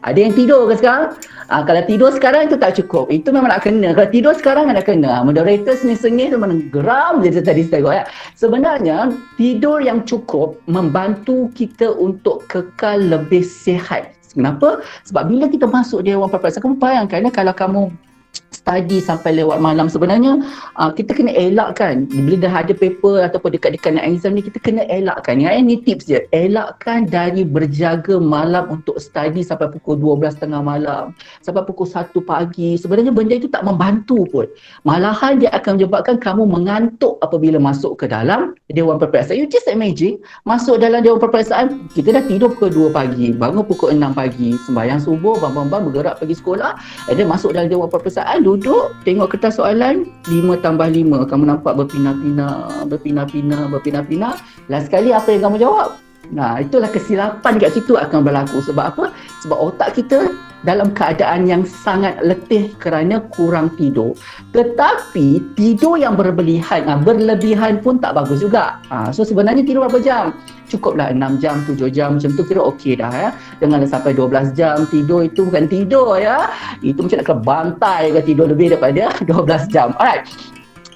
Ada yang tidur ke sekarang? Kalau tidur sekarang itu tak cukup. Itu memang nak kena. Kalau tidur sekarang nak kena. Moderator sengih-sengih tu mana geram je tadi saya tengok Sebenarnya tidur yang cukup membantu kita untuk kekal lebih sihat. Kenapa? Sebab bila kita masuk Dewan Peperiksaan, kamu bayangkan kalau kamu study sampai lewat malam, sebenarnya kita kena elakkan bila dah ada paper ataupun dekat-dekat nak exam ni, kita kena elakkan. Ni tips je, elakkan dari berjaga malam untuk study sampai pukul 12.30 malam, sampai pukul 1 pagi. Sebenarnya benda itu tak membantu pun, malahan dia akan menyebabkan kamu mengantuk apabila masuk ke dalam Dewan Peperiksaan. You just imagine masuk dalam Dewan Peperiksaan, kita dah tidur pukul 2 pagi, bangun pukul 6 pagi, sembahyang subuh, bam-bam bergerak pergi sekolah, dan masuk dalam Dewan Peperiksaan duduk, tengok kertas soalan 5 tambah 5. Kamu nampak berpindah-pindah. Last sekali apa yang kamu jawab? Nah, itulah kesilapan kat situ akan berlaku. Sebab apa? Sebab otak kita dalam keadaan yang sangat letih kerana kurang tidur. Tetapi tidur yang berlebihan pun tak bagus juga. So sebenarnya tidur berapa jam? Cukuplah 6 jam, 7 jam macam tu kira okey dah ya. Janganlah sampai 12 jam tidur, itu bukan tidur ya. Itu macam nak kena bantai ke tidur lebih daripada 12 jam. Alright.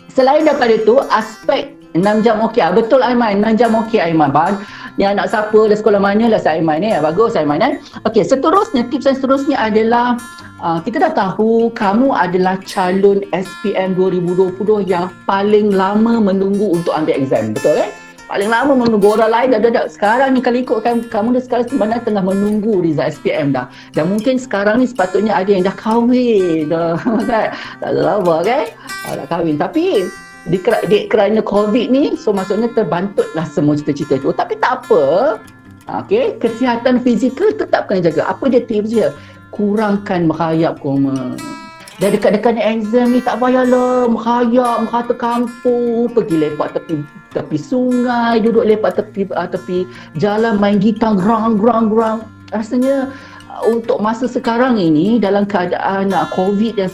Selain daripada itu, aspek 6 jam okey. Betul Aiman, 6 jam okey Aiman. Yang anak siapa, dari sekolah mana lah Aiman ni. Bagus Aiman kan. Okey, seterusnya, tips yang seterusnya adalah kita dah tahu kamu adalah calon SPM 2020 yang paling lama menunggu untuk ambil exam. Betul kan? Paling lama menunggu orang lain dah. Sekarang ni kalau ikutkan kamu dah sekarang sebenarnya tengah menunggu result SPM dah. Dan mungkin sekarang ni sepatutnya ada yang dah kahwin dah. Kan? Tak ada lama kan? Dah kahwin. Tapi kerana COVID ni, so maksudnya terbantutlah semua cita-cita tu. Tapi tak apa. Okay, kesihatan fizikal tetap kena jaga. Apa dia tips dia? Kurangkan merayap koma. Dah dekat-dekat ni exam ni tak payahlah merayap kampung, pergi lepak tepi sungai, duduk lepak tepi jalan main gitar grang. Rasanya untuk masa sekarang ini dalam keadaan COVID yang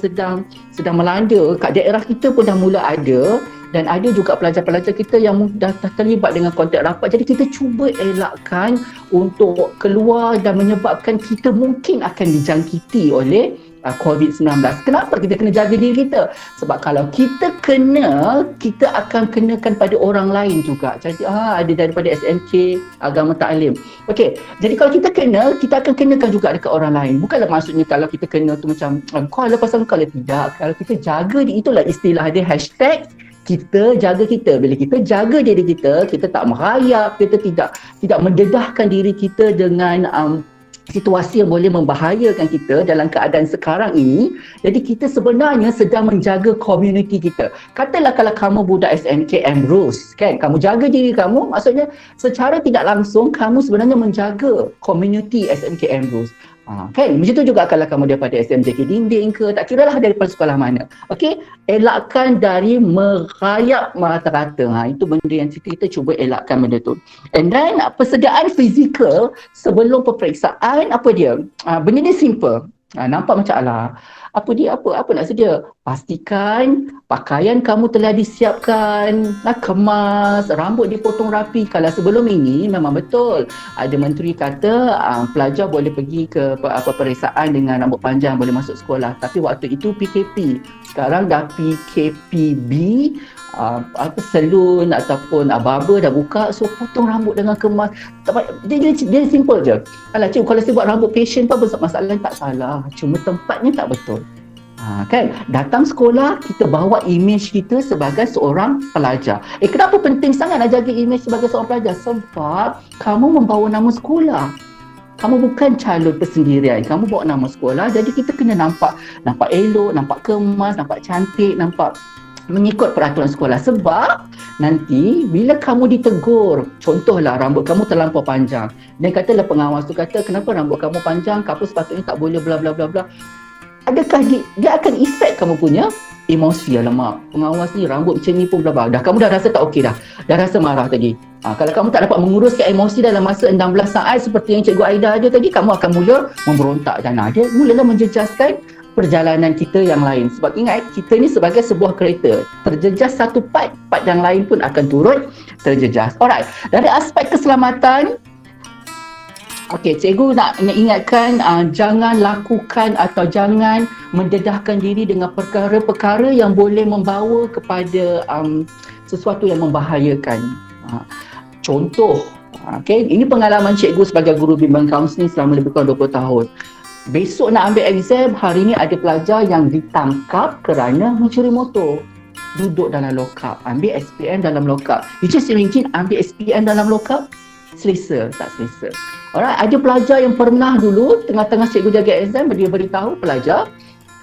sedang melanda, kat daerah kita pun dah mula ada, dan ada juga pelajar-pelajar kita yang dah terlibat dengan kontak rapat. Jadi kita cuba elakkan untuk keluar dan menyebabkan kita mungkin akan dijangkiti oleh COVID-19. Kenapa kita kena jaga diri kita? Sebab kalau kita kena, kita akan kenakan pada orang lain juga. Jadi ada daripada SMK Agama Taklim. Okey, jadi kalau kita kena, kita akan kenakan juga dekat orang lain. Bukanlah maksudnya kalau kita kena tu macam kau lah pasal kau lah, tidak. Kalau kita jaga, itulah istilah dia hashtag kita jaga kita. Bila kita jaga diri kita, kita tak merayap, kita tidak mendedahkan diri kita dengan situasi yang boleh membahayakan kita dalam keadaan sekarang ini. Jadi kita sebenarnya sedang menjaga komuniti kita. Katalah kalau kamu budak SMK Ambrose, kan, kamu jaga diri kamu, maksudnya secara tidak langsung kamu sebenarnya menjaga komuniti SMK Ambrose. Kan, macam tu juga kalau kamu daripada SMJK Dinding ke, tak kira lah daripada sekolah mana. Okey, elakkan dari merayap merata-rata. Itu benda yang kita cuba elakkan benda tu. And then persediaan fizikal sebelum peperiksaan, apa dia? Benda dia simple. Nampak macam apa nak sedia? Pastikan pakaian kamu telah disiapkan, kemas, rambut dipotong rapi. Kalau sebelum ini memang betul ada menteri kata pelajar boleh pergi ke peperiksaan dengan rambut panjang, boleh masuk sekolah. Tapi waktu itu PKP. Sekarang dah PKPB, salon ataupun barber dah buka, so potong rambut dengan kemas. Dia simple je. Cikgu kalau saya buat rambut passion pun masalah tak salah, cuma tempatnya tak betul. Kan, datang sekolah kita bawa imej kita sebagai seorang pelajar. Kenapa penting sangat nak jaga imej sebagai seorang pelajar? Sebab kamu membawa nama sekolah. Kamu bukan calon persendirian, kamu bawa nama sekolah. Jadi kita kena nampak elok, nampak kemas, nampak cantik, nampak mengikut peraturan sekolah. Sebab nanti bila kamu ditegur, contohlah rambut kamu terlampau panjang, dan katalah pengawas tu kata, kenapa rambut kamu panjang, kamu sepatutnya tak boleh bla bla bla bla. Adakah dia akan efek kamu punya emosi? Alamak, pengawas ni rambut macam ni pun bla bla. Kamu dah rasa tak okey dah rasa marah tadi. Kalau kamu tak dapat menguruskan emosi dalam masa 16 saat seperti yang Cikgu Aida ada tadi, kamu akan mula memberontak dan dia mulalah menjejaskan perjalanan kita yang lain. Sebab ingat, kita ni sebagai sebuah kereta, terjejas satu part yang lain pun akan turut terjejas. Alright, dari aspek keselamatan, okey, cikgu nak ingatkan jangan lakukan atau jangan mendedahkan diri dengan perkara-perkara yang boleh membawa kepada sesuatu yang membahayakan. Contoh, okey, ini pengalaman cikgu sebagai guru bimbang kaunseling selama lebih kurang 20 tahun. Besok nak ambil exam, hari ni ada pelajar yang ditangkap kerana mencuri motor. Duduk dalam lockup, ambil SPM dalam lockup. You just imagine ambil SPM dalam lockup, selesa, tak selesa. Alright, ada pelajar yang pernah dulu tengah-tengah cikgu jaga exam, dia beritahu pelajar,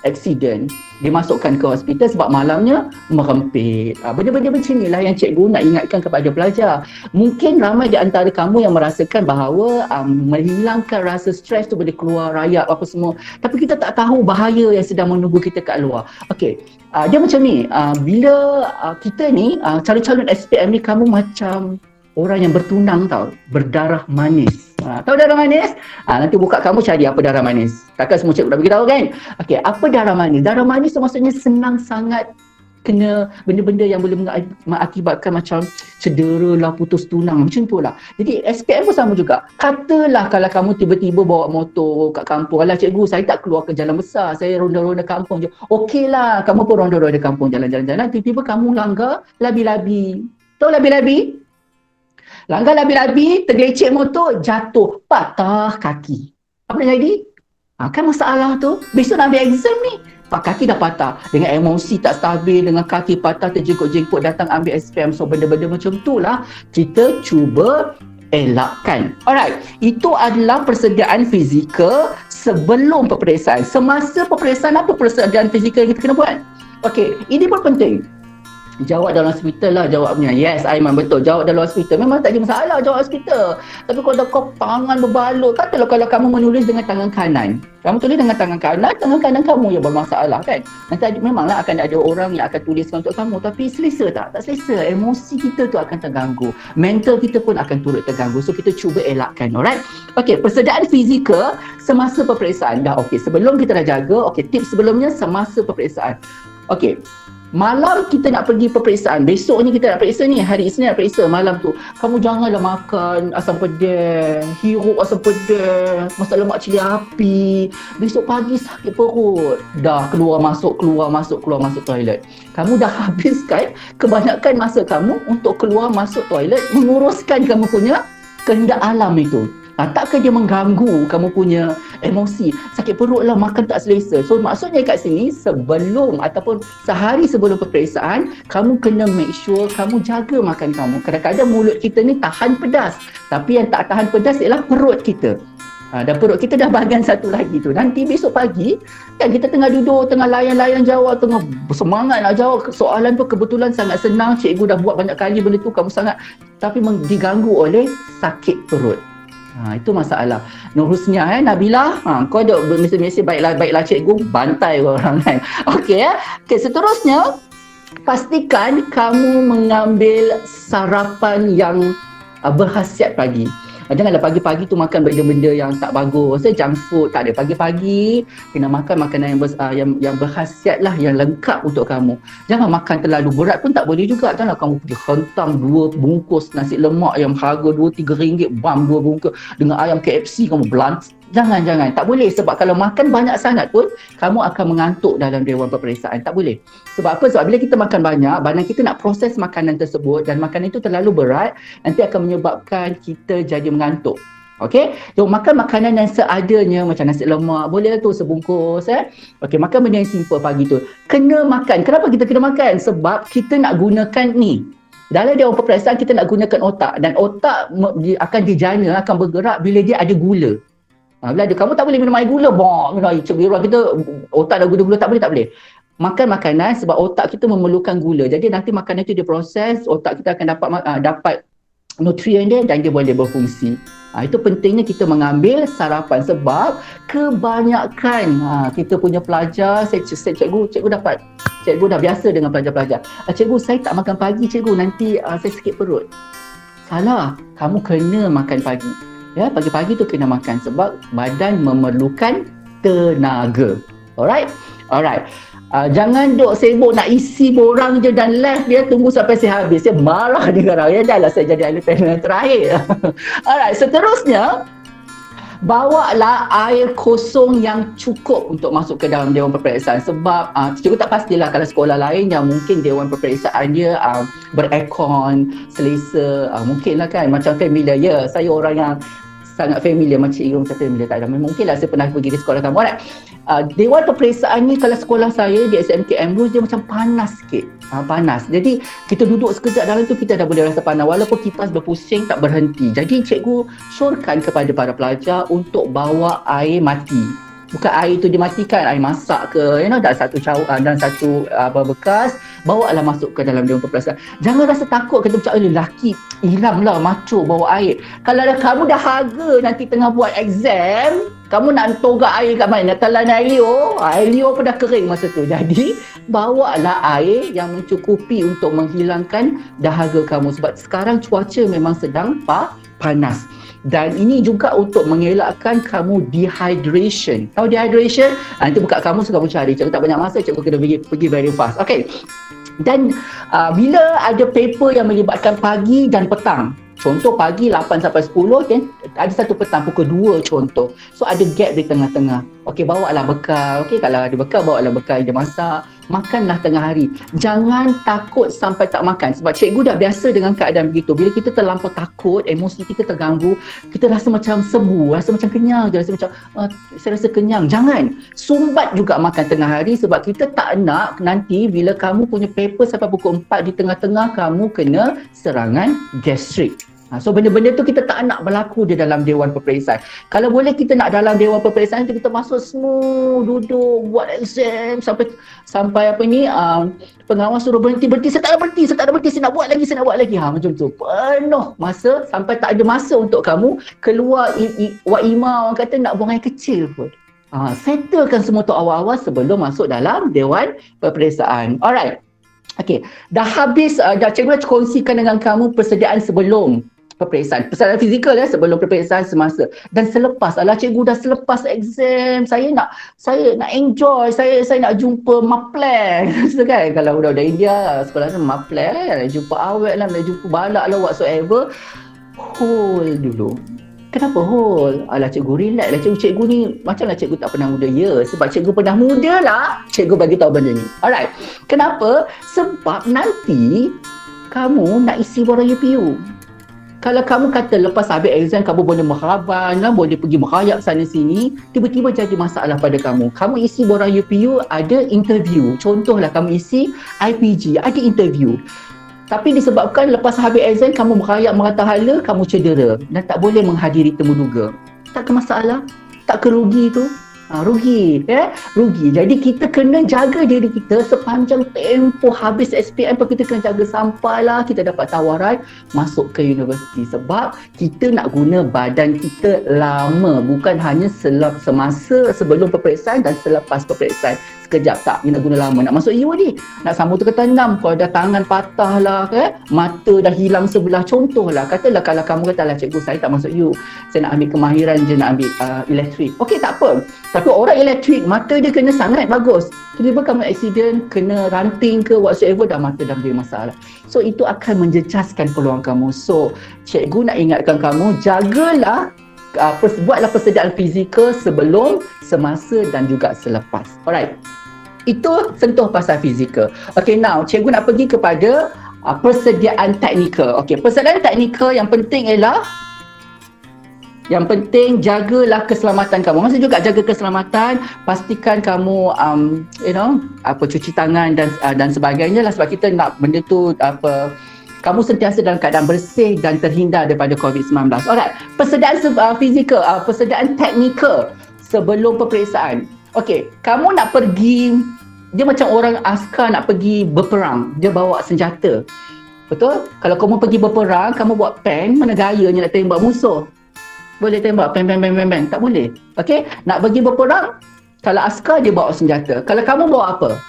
accident, dimasukkan ke hospital sebab malamnya merempit. Benda-benda macam inilah yang cikgu nak ingatkan kepada pelajar. Mungkin ramai di antara kamu yang merasakan bahawa menghilangkan rasa stres tu boleh keluar rayap apa semua. Tapi kita tak tahu bahaya yang sedang menunggu kita kat luar. Okey, dia macam ni, bila kita ni, calon-calon SPM ni kamu macam orang yang bertunang tau, berdarah manis. Tahu darah manis? Nanti buka kamu cari apa darah manis. Takkan semua cikgu dah beritahu kan? Okey, apa darah manis? Darah manis tu maksudnya senang sangat kena benda-benda yang boleh mengakibatkan macam cedera lah, putus tunang, macam tu lah. Jadi SPM pun sama juga. Katalah kalau kamu tiba-tiba bawa motor kat kampung, alah cikgu saya tak keluar ke jalan besar, saya ronda-ronda kampung je. Okey lah, kamu pun ronda-ronda kampung, jalan-jalan, tiba-tiba kamu langgar labi-labi. Tahu labi-labi? Langgar labi-labi, tergelecek motor, jatuh, patah kaki. Apa yang jadi? Kan masalah tu. Besok nak ambil exam ni. Kaki dah patah. Dengan emosi tak stabil, dengan kaki patah, terjengkut-jengkut, datang ambil SPM. So benda-benda macam tu lah kita cuba elakkan. Alright, itu adalah persediaan fizikal sebelum peperiksaan. Semasa peperiksaan, apa persediaan fizikal yang kita kena buat? Okey, ini pun penting. Jawab dalam hospital lah jawabnya. Yes, Aiman, betul. Jawab dalam hospital. Memang tak ada masalah jawab hospital. Tapi kalau kau tangan berbalut, katalah kalau kamu menulis dengan tangan kanan. Kamu tulis dengan tangan kanan kamu yang bermasalah kan. Nanti memanglah akan ada orang yang akan tuliskan untuk kamu. Tapi selesa tak? Tak selesa. Emosi kita tu akan terganggu. Mental kita pun akan turut terganggu. So kita cuba elakkan, alright? Okey, persediaan fizikal semasa peperiksaan. Dah okey. Sebelum kita dah jaga, okey, tips sebelumnya semasa peperiksaan. Okey. Malam kita nak pergi peperiksaan, besoknya kita nak periksa ni, hari Isnin nak periksa, malam tu kamu janganlah makan asam pedas, hirup asam pedas, masak lemak cili api, besok pagi sakit perut, dah keluar masuk toilet. Kamu dah habiskan kebanyakan masa kamu untuk keluar masuk toilet menguruskan kamu punya kehendak alam itu. Takkah dia mengganggu kamu punya emosi? Sakit perut lah, makan tak selesa. So maksudnya kat sini sebelum ataupun sehari sebelum peperiksaan, kamu kena make sure kamu jaga makan kamu. Kadang-kadang mulut kita ni tahan pedas, tapi yang tak tahan pedas ialah perut kita. Dan perut kita dah bahagian satu lagi tu. Nanti besok pagi kan kita tengah duduk, tengah layan-layan jawab, tengah bersemangat nak jawab soalan tu, kebetulan sangat senang, cikgu dah buat banyak kali benda tu, kamu sangat tapi diganggu oleh sakit perut. Itu masalah. Nur Husnia, Nabila, kau ada mesti baiklah cikgu, bantai orang kan. Okey, seterusnya pastikan kamu mengambil sarapan yang berkhasiat pagi. Janganlah pagi-pagi tu makan benda-benda yang tak bagus, junk food, tak ada. Pagi-pagi kena makan makanan yang berkhasiat lah, yang lengkap untuk kamu. Jangan makan terlalu berat pun tak boleh juga. Janganlah kamu pergi hentam 2 bungkus nasi lemak yang harga RM2-3, bam 2 bungkus dengan ayam KFC kamu belanja. Jangan, tak boleh. Sebab kalau makan banyak sangat pun kamu akan mengantuk dalam dewan peperiksaan. Tak boleh. Sebab apa? Sebab bila kita makan banyak, badan kita nak proses makanan tersebut dan makanan itu terlalu berat, nanti akan menyebabkan kita jadi mengantuk. Okey? So makan makanan yang seadanya, macam nasi lemak, boleh tu sebungkus. Okey, makan benda yang simple pagi tu. Kena makan. Kenapa kita kena makan? Sebab kita nak gunakan ni. Dalam dewan peperiksaan kita nak gunakan otak, dan otak akan dijana, akan bergerak bila dia ada gula. Bila ada, kamu tak boleh minum air gula, minum air cembiran kita, otak dah gula-gula, tak boleh. Makan makanan sebab otak kita memerlukan gula. Jadi nanti makanan itu diproses, otak kita akan dapat nutrien dia dan dia boleh berfungsi. Itu pentingnya kita mengambil sarapan sebab kebanyakan kita punya pelajar, cikgu dah biasa dengan pelajar-pelajar. Cikgu, saya tak makan pagi cikgu, nanti saya sakit perut. Salah, kamu kena makan pagi. Ya, pagi-pagi tu kena makan sebab badan memerlukan tenaga. Alright. Jangan duk sibuk nak isi borang je dan live dia, tunggu sampai saya habis. Saya marah dengan orang. Ya dah lah, saya jadi ahli panel terakhir. Alright, seterusnya bawalah air kosong yang cukup untuk masuk ke dalam dewan peperiksaan. Sebab cikgu tak pastilah kalau sekolah lain yang mungkin dewan peperiksaan dia beraircon, selesa, mungkinlah kan, macam familiar. Ya, saya orang yang sangat familiar, macam Irum kata familiar, tak ada. Mungkinlah saya pernah pergi di sekolah kamu. Alright. Dewan peperiksaan ni kalau sekolah saya di SMK Ambrose dia macam panas sikit. Panas. Jadi kita duduk sekejap dalam tu kita dah boleh rasa panas walaupun kipas berpusing tak berhenti. Jadi cikgu syorkan kepada para pelajar untuk bawa air mati. Bukan air tu dimatikan, air masak ke, dan satu bekas, bawalah masuk ke dalam dewan perpelazan. Jangan rasa takut kata macam lelaki hilanglah macho bawa air. Kalau kamu dah haga nanti tengah buat exam, kamu nak togak air kat mana? Nak telan air liur pun dah kering masa tu. Jadi bawalah air yang mencukupi untuk menghilangkan dahaga kamu, sebab sekarang cuaca memang sedang panas. Dan ini juga untuk mengelakkan kamu dehydration. Tahu dehydration? Nanti buka kamu suka cari. Cikgu tak banyak masa, cikgu kena pergi very fast. Okay. Dan bila ada paper yang melibatkan pagi dan petang, contoh pagi 8 sampai 10, kan? Ada satu petang pukul 2 contoh. So ada gap di tengah-tengah. Okey, bawalah bekal. Okey, kalau ada bekal, bawalah bekal dia masak. Makanlah tengah hari. Jangan takut sampai tak makan. Sebab cikgu dah biasa dengan keadaan begitu. Bila kita terlampau takut, emosi kita terganggu, kita rasa macam sebu, rasa macam kenyang je, rasa macam saya rasa kenyang. Jangan. Sumbat juga makan tengah hari, sebab kita tak nak nanti bila kamu punya paper sampai pukul 4 di tengah-tengah kamu kena serangan gastrik. So benda-benda tu kita tak nak berlaku di dalam Dewan Peperiksaan. Kalau boleh kita nak dalam Dewan Peperiksaan tu kita masuk smooth, duduk, buat exam sampai pengawas suruh berhenti, saya tak ada berhenti, saya nak buat lagi. Macam tu. Penuh masa sampai tak ada masa untuk kamu keluar Waima, orang kata nak buang air kecil pun. Settlekan semua tu awal-awal sebelum masuk dalam Dewan Peperiksaan. Alright. Okay, dah habis, cikgu dah kongsikan dengan kamu persediaan sebelum peperiksaan. Persediaan fizikal sebelum peperiksaan, semasa dan selepas. Cikgu dah selepas exam, saya nak enjoy, saya nak jumpa Maplan. Kan kalau budak-budak India sekolah ni Maplan, nak jumpa awet lah, nak jumpa balak lah, whatsoever. Hold dulu. Kenapa hold? Cikgu relax lah. Cikgu ni macam lah cikgu tak pernah muda. Ya, sebab cikgu pernah muda lah, cikgu bagi tahu benda ni. Alright. Kenapa? Sebab nanti kamu nak isi borang UPU. Kalau kamu kata lepas habis exam kamu boleh menghaban, boleh pergi merayap sana sini, tiba-tiba jadi masalah pada kamu. Kamu isi borang UPU, ada interview. Contohlah kamu isi IPG, ada interview. Tapi disebabkan lepas habis exam kamu merayap merata hala, kamu cedera dan tak boleh menghadiri temu duga. Tak ke masalah? Tak ke rugi tu? Rugi. Rugi. Jadi kita kena jaga diri kita sepanjang tempoh habis SPM pun kita kena jaga sampailah kita dapat tawaran masuk ke universiti. Sebab kita nak guna badan kita lama, bukan hanya semasa sebelum peperiksaan dan selepas peperiksaan. Sekejap tak, dia nak guna lama. Nak masuk U ni, nak sambung tu ke tanam, kalau dah tangan patah lah, mata dah hilang sebelah, contoh lah. Katalah kalau kamu kata lah, cikgu saya tak masuk U, saya nak ambil kemahiran je, nak ambil elektrik. Okey, tak apa. Tapi orang elektrik, mata dia kena sangat bagus. Tiba-tiba kamu accident, kena ranting ke whatsoever, dah mata dah menjadi masalah. So itu akan menjejaskan peluang kamu. So cikgu nak ingatkan kamu, jagalah, buatlah persediaan fizikal sebelum, semasa dan juga selepas. Alright. Itu sentuh pasal fizikal. Okay, now cikgu nak pergi kepada persediaan teknikal. Okay, persediaan teknikal yang penting ialah jagalah keselamatan kamu. Maksud juga jaga keselamatan, pastikan kamu cuci tangan dan sebagainya lah, sebab kita nak benda tu kamu sentiasa dalam keadaan bersih dan terhindar daripada COVID-19. Alright, persediaan fizikal, persediaan teknikal sebelum peperiksaan. Okey, kamu nak pergi, dia macam orang askar nak pergi berperang, dia bawa senjata. Betul? Kalau kamu pergi berperang, kamu buat pen, mana gayanya nak tembak musuh? Boleh tembak pen. Tak boleh. Okey, nak pergi berperang, kalau askar dia bawa senjata. Kalau kamu bawa apa?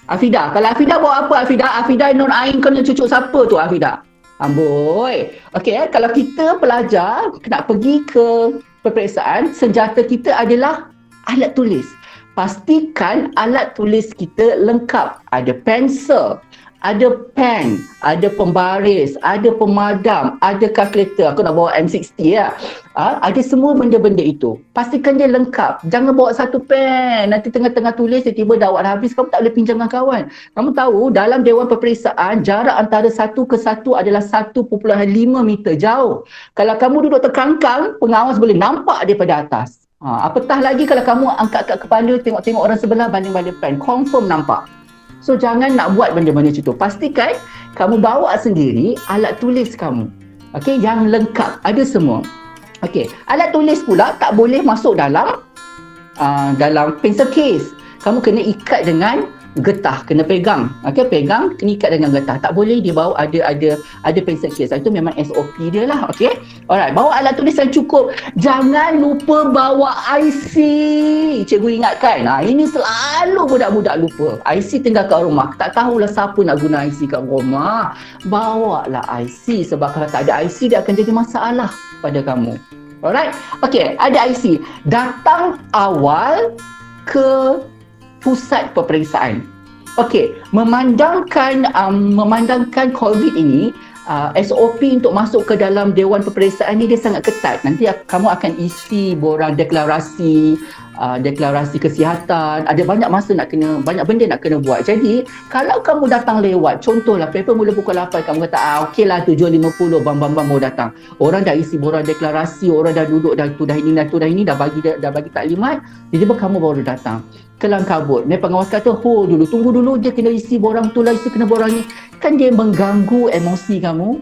Afidah. Kalau Afidah bawa apa Afidah? Afidah non ain kena cucuk siapa tu Afidah? Amboi. Okey, kalau kita pelajar nak pergi ke peperiksaan, senjata kita adalah alat tulis. Pastikan alat tulis kita lengkap. Ada pensel, ada pen, ada pembaris, ada pemadam, ada kalkulator. Aku nak bawa M60 ya. Ada semua benda-benda itu. Pastikan dia lengkap. Jangan bawa satu pen. Nanti tengah-tengah tulis, tiba-tiba dawat habis. Kamu tak boleh pinjam dengan kawan. Kamu tahu, dalam Dewan Peperiksaan, jarak antara satu ke satu adalah 1.5 meter jauh. Kalau kamu duduk terkangkang, pengawas boleh nampak daripada atas. Apatah lagi kalau kamu angkat kepala, tengok-tengok orang sebelah, baling-baling pen. Confirm nampak. So jangan nak buat benda-benda macam tu. Pastikan kamu bawa sendiri alat tulis kamu. Okey, yang lengkap, ada semua. Okey, alat tulis pula tak boleh masuk dalam dalam pencil case. Kamu kena ikat dengan getah, kena pegang. Okey, pegang, kena ikat dengan getah. Tak boleh dia bawa ada pencil case. Itu memang SOP dia lah. Okey. Alright, bawa alat tulis yang cukup. Jangan lupa bawa IC. Cikgu ingatkan. Ini selalu budak-budak lupa. IC tinggal kat rumah. Tak tahulah siapa nak guna IC kat rumah. Bawalah IC sebab kalau tak ada IC dia akan jadi masalah pada kamu. Alright. Okey, ada IC. Datang awal ke pusat peperiksaan. Okey, memandangkan COVID ini, SOP untuk masuk ke dalam Dewan Peperiksaan ni dia sangat ketat. Nanti kamu akan isi borang deklarasi kesihatan. Ada banyak banyak benda nak kena buat. Jadi, kalau kamu datang lewat, contohlah paper mula pukul 8, kamu kata okeylah 7.50 bam baru datang. Orang dah isi borang deklarasi, orang dah duduk dah ini dah bagi taklimat, tiba-tiba kamu baru datang. Kelang kabut. Ni pengawas kata, dulu, tunggu dulu, dia kena isi borang tu lah, kena borang ni. Kan dia mengganggu emosi kamu.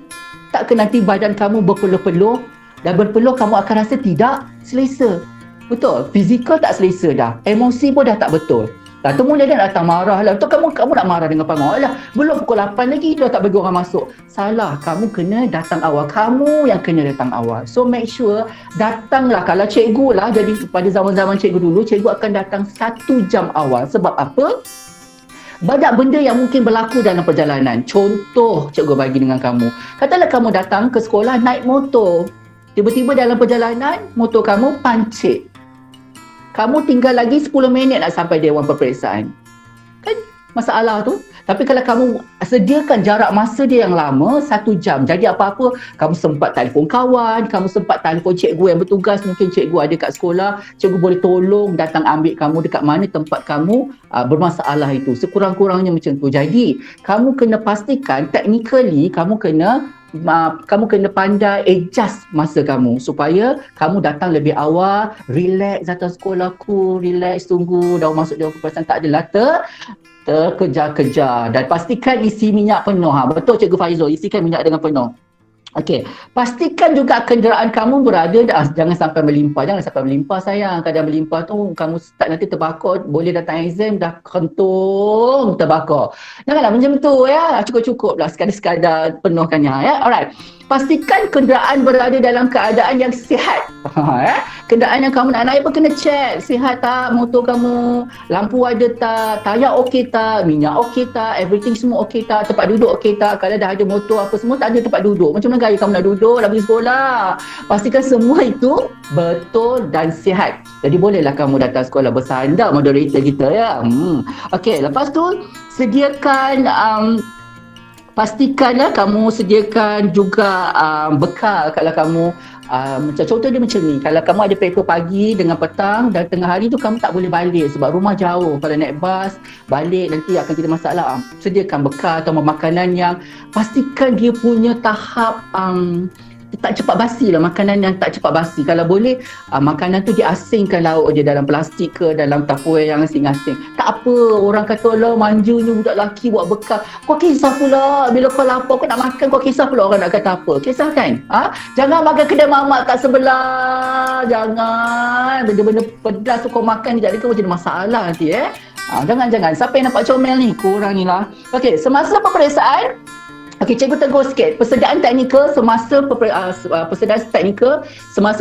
Takkan nanti badan kamu berpeluh-peluh, dan berpeluh kamu akan rasa tidak selesa. Betul? Fizikal tak selesa dah. Emosi pun dah tak betul. Tu mula dia datang marah lah. Betul kamu nak marah dengan pengawas lah. Belum pukul 8 lagi, dia tak bagi orang masuk. Salah. Kamu kena datang awal. Kamu yang kena datang awal. So make sure datanglah. Kalau cikgu lah, jadi pada zaman-zaman cikgu dulu, cikgu akan datang 1 jam awal. Sebab apa? Banyak benda yang mungkin berlaku dalam perjalanan. Contoh cikgu bagi dengan kamu. Katalah kamu datang ke sekolah naik motor. Tiba-tiba dalam perjalanan, motor kamu pancit. Kamu tinggal lagi 10 minit nak sampai Dewan Peperiksaan. Kan masalah tu. Tapi kalau kamu sediakan jarak masa dia yang lama, 1 jam. Jadi apa-apa, kamu sempat telefon kawan, kamu sempat telefon cikgu yang bertugas, mungkin cikgu ada kat sekolah, cikgu boleh tolong datang ambil kamu dekat mana tempat kamu bermasalah itu. Sekurang-kurangnya macam tu. Jadi, kamu kena pastikan technically kamu kena pandai adjust masa kamu supaya kamu datang lebih awal, relax datang sekolahku, relax tunggu dah masuk Dewan Peperiksaan, tak adalah terkejar-kejar, dan pastikan isi minyak penuh. Betul Cikgu Faizul, isikan minyak dengan penuh. Okey, pastikan juga kenderaan kamu berada, jangan sampai melimpah sayang. Kadang melimpah tu kamu start nanti terbakar, boleh datang exam dah kentung terbakar. Janganlah macam tu ya, cukup-cukuplah sekadar penuhkannya ya. Alright. Pastikan kenderaan berada dalam keadaan yang sihat. Kenderaan yang kamu nak naik pun kena check. Sihat tak motor kamu? Lampu ada tak? Tayar okey tak? Minyak okey tak? Everything semua okey tak? Tempat duduk okey tak? Kalau dah ada motor apa semua tak ada tempat duduk. Macam mana gaya kamu nak duduk? Nak pergi sekolah? Pastikan semua itu betul dan sihat. Jadi bolehlah kamu datang sekolah bersandar moderator kita ya. Okey, lepas tu sediakan pastikanlah kamu sediakan juga bekal. Kalau kamu macam contoh dia macam ni, kalau kamu ada paper pagi dengan petang dan tengah hari tu kamu tak boleh balik sebab rumah jauh. Kalau naik bas balik nanti akan jadi masalah. Sediakan bekal atau makanan yang pastikan dia punya tahap tak cepat basi lah, makanan yang tak cepat basi. Kalau boleh makanan tu diasingkan lauk je dalam plastik ke dalam tupperware yang asing-asing. Tak apa, orang kata lah manjanya budak lelaki buat bekal. Kau kisah pula bila kau lapar kau nak makan, kau kisah pula orang nak kata apa. Kisah kan? Jangan makan kedai mamak kat sebelah. Jangan benda-benda pedas tu kau makan sekejap lagi kau jadi masalah nanti Jangan. Siapa yang nampak comel ni? Korang ni lah. Okey, semasa peperiksaan, okey, cikgu tegur sikit. Persediaan teknikal semasa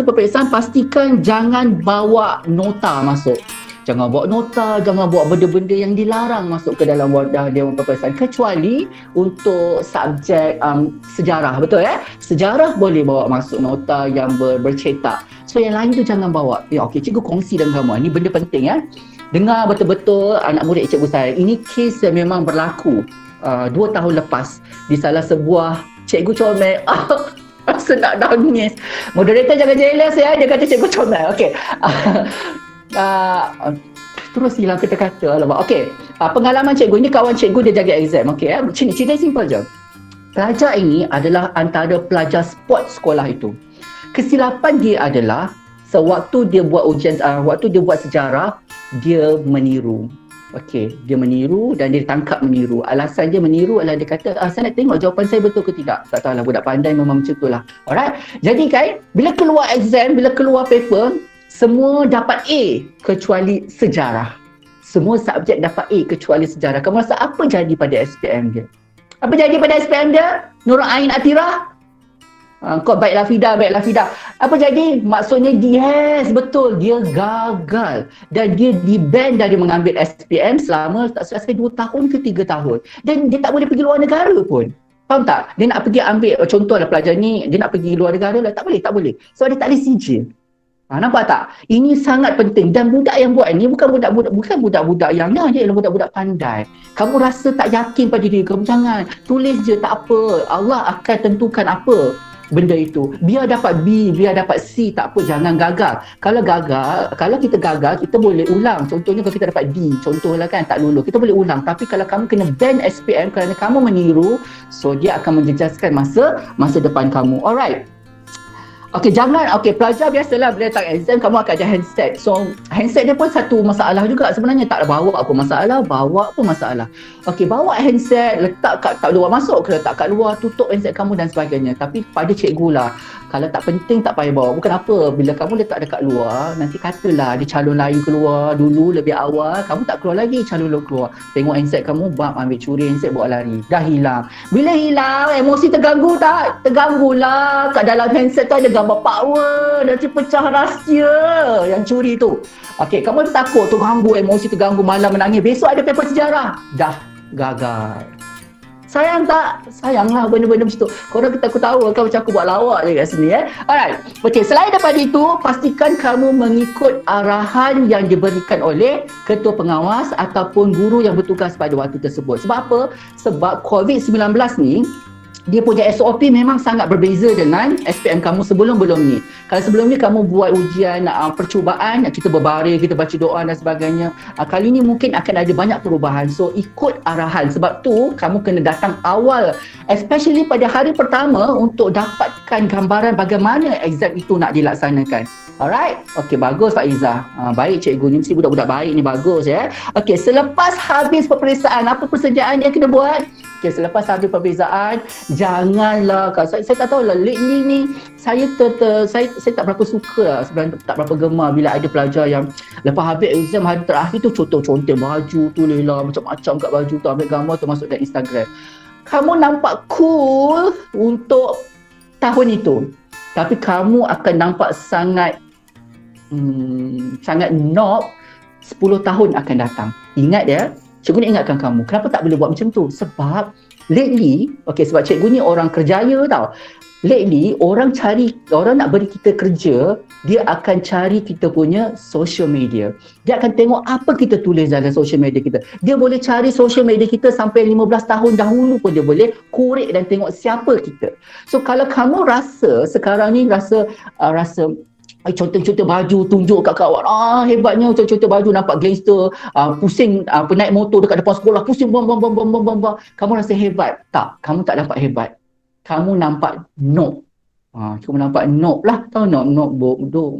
peperiksaan pastikan jangan bawa nota masuk. Jangan bawa nota, jangan bawa benda-benda yang dilarang masuk ke dalam wadah Dewan Peperiksaan kecuali untuk subjek sejarah, betul ya? Sejarah boleh bawa masuk nota yang bercetak. So yang lain tu jangan bawa. Okey, cikgu kongsi dengan kamu. Ini benda penting ya. Dengar betul-betul anak murid cikgu saya. Ini kes yang memang berlaku 2 tahun lepas di salah sebuah cikgu comel. Rasa nak nangis. Moderator jangan jealous ya, dia kata cikgu comel. Okey. Terus hilang kata-kata. Alamak. Okey. Pengalaman cikgu ni, kawan cikgu dia jaga exam. Okey cerita simple je. Pelajar ini adalah antara pelajar sport sekolah itu. Kesilapan dia adalah sewaktu dia buat ujian, waktu dia buat sejarah, dia meniru. Okey, dia meniru dan dia tangkap meniru. Alasan dia meniru adalah dia kata, saya nak tengok jawapan saya betul ke tidak. Tak tahulah, budak pandai memang macam itulah. Alright. Jadi kan, bila keluar exam, bila keluar paper, Semua dapat A kecuali sejarah. Semua subjek dapat A kecuali sejarah. Kamu rasa apa jadi pada SPM dia? Apa jadi pada SPM dia? Nurul Ain Atirah? Kau baiklah Fida. Apa jadi? Maksudnya yes, betul. Dia gagal. Dan dia di-ban dari mengambil SPM selama tak salah 2 tahun ke 3 tahun. Dan dia tak boleh pergi luar negara pun. Faham tak? Dia nak pergi ambil, contohlah pelajar ni, dia nak pergi luar negara lah. Tak boleh. Sebab dia tak ada sijil. Nampak tak? Ini sangat penting. Dan budak yang buat ni bukan budak-budak yang je, ialah budak-budak pandai. Kamu rasa tak yakin pada diri kamu, jangan. Tulis je, tak apa. Allah akan tentukan apa benda itu. Biar dapat B, biar dapat C, tak apa, jangan gagal. Kalau kita gagal, kita boleh ulang. Contohnya kalau kita dapat D, contohlah kan, tak lulus, kita boleh ulang. Tapi kalau kamu kena ban SPM kerana kamu meniru, so dia akan menjejaskan masa depan kamu. Alright. Okey, pelajar biasalah bila datang exam kamu akan ada handset. So, handset dia pun satu masalah juga sebenarnya. Tak bawa apa masalah. Okey, bawa handset, letak kat luar masuk ke, letak kat luar, tutup handset kamu dan sebagainya. Tapi pada cikgu lah, kalau tak penting tak payah bawa. Bukan apa, bila kamu letak dekat luar, nanti katalah ada calon lain keluar dulu lebih awal, kamu tak keluar lagi, calon lain keluar. Tengok handset kamu, ambil curi handset, bawa lari. Dah hilang. Bila hilang, emosi terganggu tak? Terganggulah. Kat dalam handset tu ada gambar power, nanti pecah rahsia yang curi tu. Okey, kamu takut terganggu, emosi terganggu, malam menangis. Besok ada paper sejarah. Dah gagal. Sayang tak? Sayanglah benda-benda macam tu. Korang aku tahu kan macam aku buat lawak je kat sini Alright. Okey, selain daripada itu, pastikan kamu mengikut arahan yang diberikan oleh ketua pengawas ataupun guru yang bertugas pada waktu tersebut. Sebab apa? Sebab COVID-19 ni, dia punya SOP memang sangat berbeza dengan SPM kamu sebelum-belum ni. Kalau sebelum ni kamu buat ujian percubaan, kita berbaring, kita baca doa dan sebagainya. Kali ni mungkin akan ada banyak perubahan. So ikut arahan. Sebab tu kamu kena datang awal, especially pada hari pertama untuk dapatkan gambaran bagaimana exam itu nak dilaksanakan. Alright? Okey, bagus Pak Izzah. Baik cikgu ni, mesti budak-budak baik ni, bagus Okey, selepas habis peperiksaan, apa persediaan dia kena buat? Okey, selepas habis peperiksaan, janganlah, saya tak tahulah, lately ni saya tak berapa suka lah, sebenarnya tak berapa gemar bila ada pelajar yang lepas habis exam hari terakhir tu contoh-contoh baju tu lah, macam-macam kat baju tu, ambil gambar tu masuk dalam Instagram. Kamu nampak cool untuk tahun itu, tapi kamu akan nampak sangat noob 10 tahun akan datang. Ingat cikgu ni ingatkan kamu, kenapa tak boleh buat macam tu? Sebab lately, sebab cikgu ni orang kerjaya tau. Lately, orang nak beri kita kerja, dia akan cari kita punya social media. Dia akan tengok apa kita tulis dalam social media kita. Dia boleh cari social media kita sampai 15 tahun dahulu pun dia boleh korek dan tengok siapa kita. So kalau kamu rasa sekarang ni rasa contoh-contoh baju tunjuk kat kawan, hebatnya contoh-contoh baju nampak gangster, pusing naik motor dekat depan sekolah, pusing bom. Kamu rasa hebat? Tak, kamu tak dapat hebat. Kamu nampak noob. Kamu nampak noob lah, tahu noob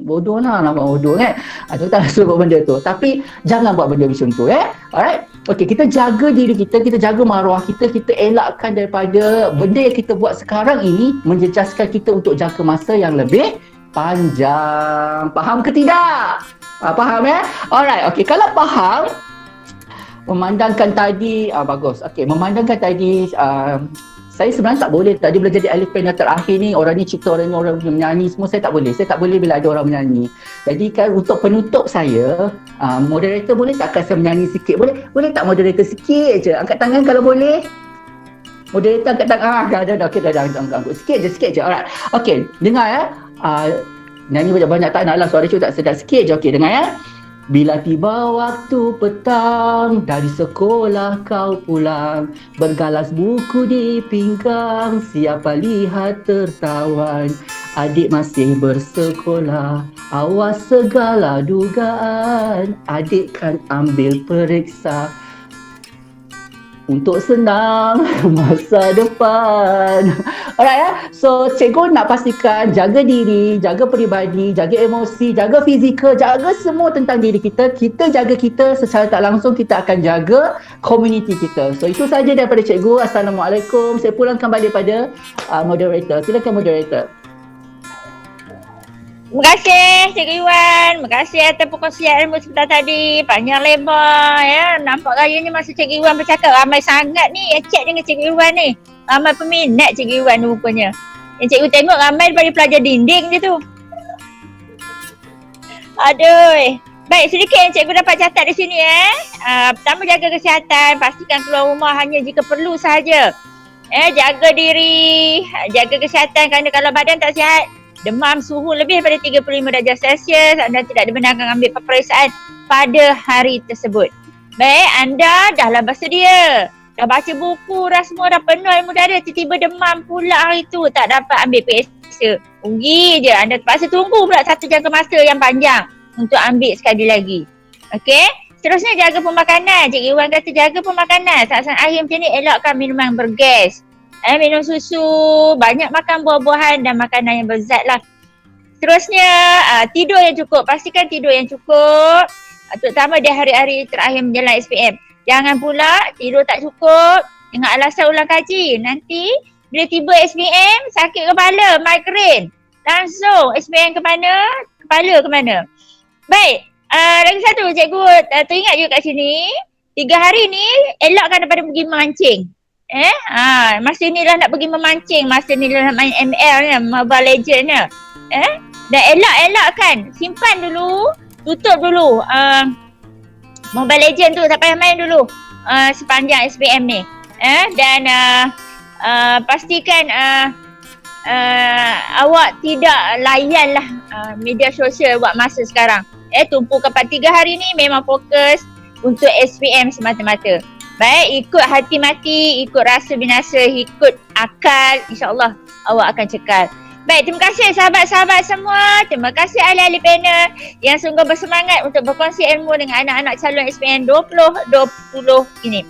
bodoh lah, nampak bodoh kan. Kita tak rasa buat benda tu, tapi jangan buat benda macam tu Alright. Okey, kita jaga diri kita jaga maruah kita elakkan daripada benda yang kita buat sekarang ini menjejaskan kita untuk jangka masa yang lebih panjang. Faham ke tidak? Faham Alright, okey, kalau faham, memandangkan tadi bagus. Okey, memandangkan tadi saya sebenarnya tak boleh tadi bila jadi alif pen terakhir ni, orang ni cipta, orang menyanyi semua, saya tak boleh bila ada orang menyanyi. Jadi kan untuk penutup saya, moderator boleh tak saya menyanyi sikit? Boleh tak moderator sikit je? Angkat tangan kalau boleh. Moderator angkat tangan. Dah. Angkat sikit je. Alright. Okey, dengar nyanyi banyak-banyak tak naklah, suara tu tak sedap, sikit je. Okey, dengar Bila tiba waktu petang, dari sekolah kau pulang, bergalas buku di pinggang, siapa lihat tertawan, adik masih bersekolah, awas segala dugaan, adik kan ambil periksa untuk senang masa depan. Alright So cikgu nak pastikan jaga diri, jaga peribadi, jaga emosi, jaga fizikal, jaga semua tentang diri kita. Kita jaga kita, secara tak langsung kita akan jaga komuniti kita. So itu saja daripada cikgu. Assalamualaikum. Saya pulang kembali pada moderator. Silakan moderator. Terima kasih Cikgu Iwan. Terima kasih atas perkongsian ilmu sebentar tadi. Panjang lebar ya. Nampak gayanya masa Cikgu Iwan bercakap ramai sangat ni yang chat dengan Cikgu Iwan ni. Ramai peminat Cikgu Iwan rupanya. Yang cikgu tengok ramai daripada pelajar dinding je tu. Aduh. Baik, sedikit yang cikgu dapat catat di sini pertama, jaga kesihatan. Pastikan keluar rumah hanya jika perlu sahaja. Jaga diri, jaga kesihatan kerana kalau badan tak sihat, demam suhu lebih daripada 35 darjah Celsius, anda tidak dibenarkan ambil peperiksaan pada hari tersebut. Baik, anda dah bersedia. Dah baca buku, dah semua dah penuh ilmu dara, tiba-tiba demam pula hari tu, tak dapat ambil periksa. Rugi je, anda terpaksa tunggu pula satu jangka masa yang panjang untuk ambil sekali lagi. Okey? Seterusnya jaga pemakanan. Cikgu Iwan kata jaga pemakanan. Saat-saat akhir macam ni elakkan minuman bergas. Minum susu, banyak makan buah-buahan dan makanan yang berzat lah. Seterusnya tidur yang cukup. Pastikan tidur yang cukup. Terutama di hari-hari terakhir menjelang SPM. Jangan pula tidur tak cukup dengan alasan ulang kaji. Nanti bila tiba SPM, sakit kepala, migraine. Langsung SPM ke mana? Kepala ke mana? Baik, lagi satu cikgu teringat juga kat sini. 3 hari ni elakkan daripada pergi memancing. Masa ni lah nak pergi memancing, masa ni lah nak main ML ni, Mobile Legends ni. Dan elakkan, simpan dulu, tutup dulu Mobile Legends tu, tak payah main dulu sepanjang SPM ni. Dan pastikan awak tidak layan lah media sosial buat masa sekarang. Tumpukan 3 hari ni memang fokus untuk SPM semata-mata. Baik, ikut hati mati, ikut rasa binasa, ikut akal, insyaAllah awak akan cekal. Baik, terima kasih sahabat-sahabat semua. Terima kasih ahli-ahli panel yang sungguh bersemangat untuk berkongsi ilmu dengan anak-anak calon SPM 2020 ini.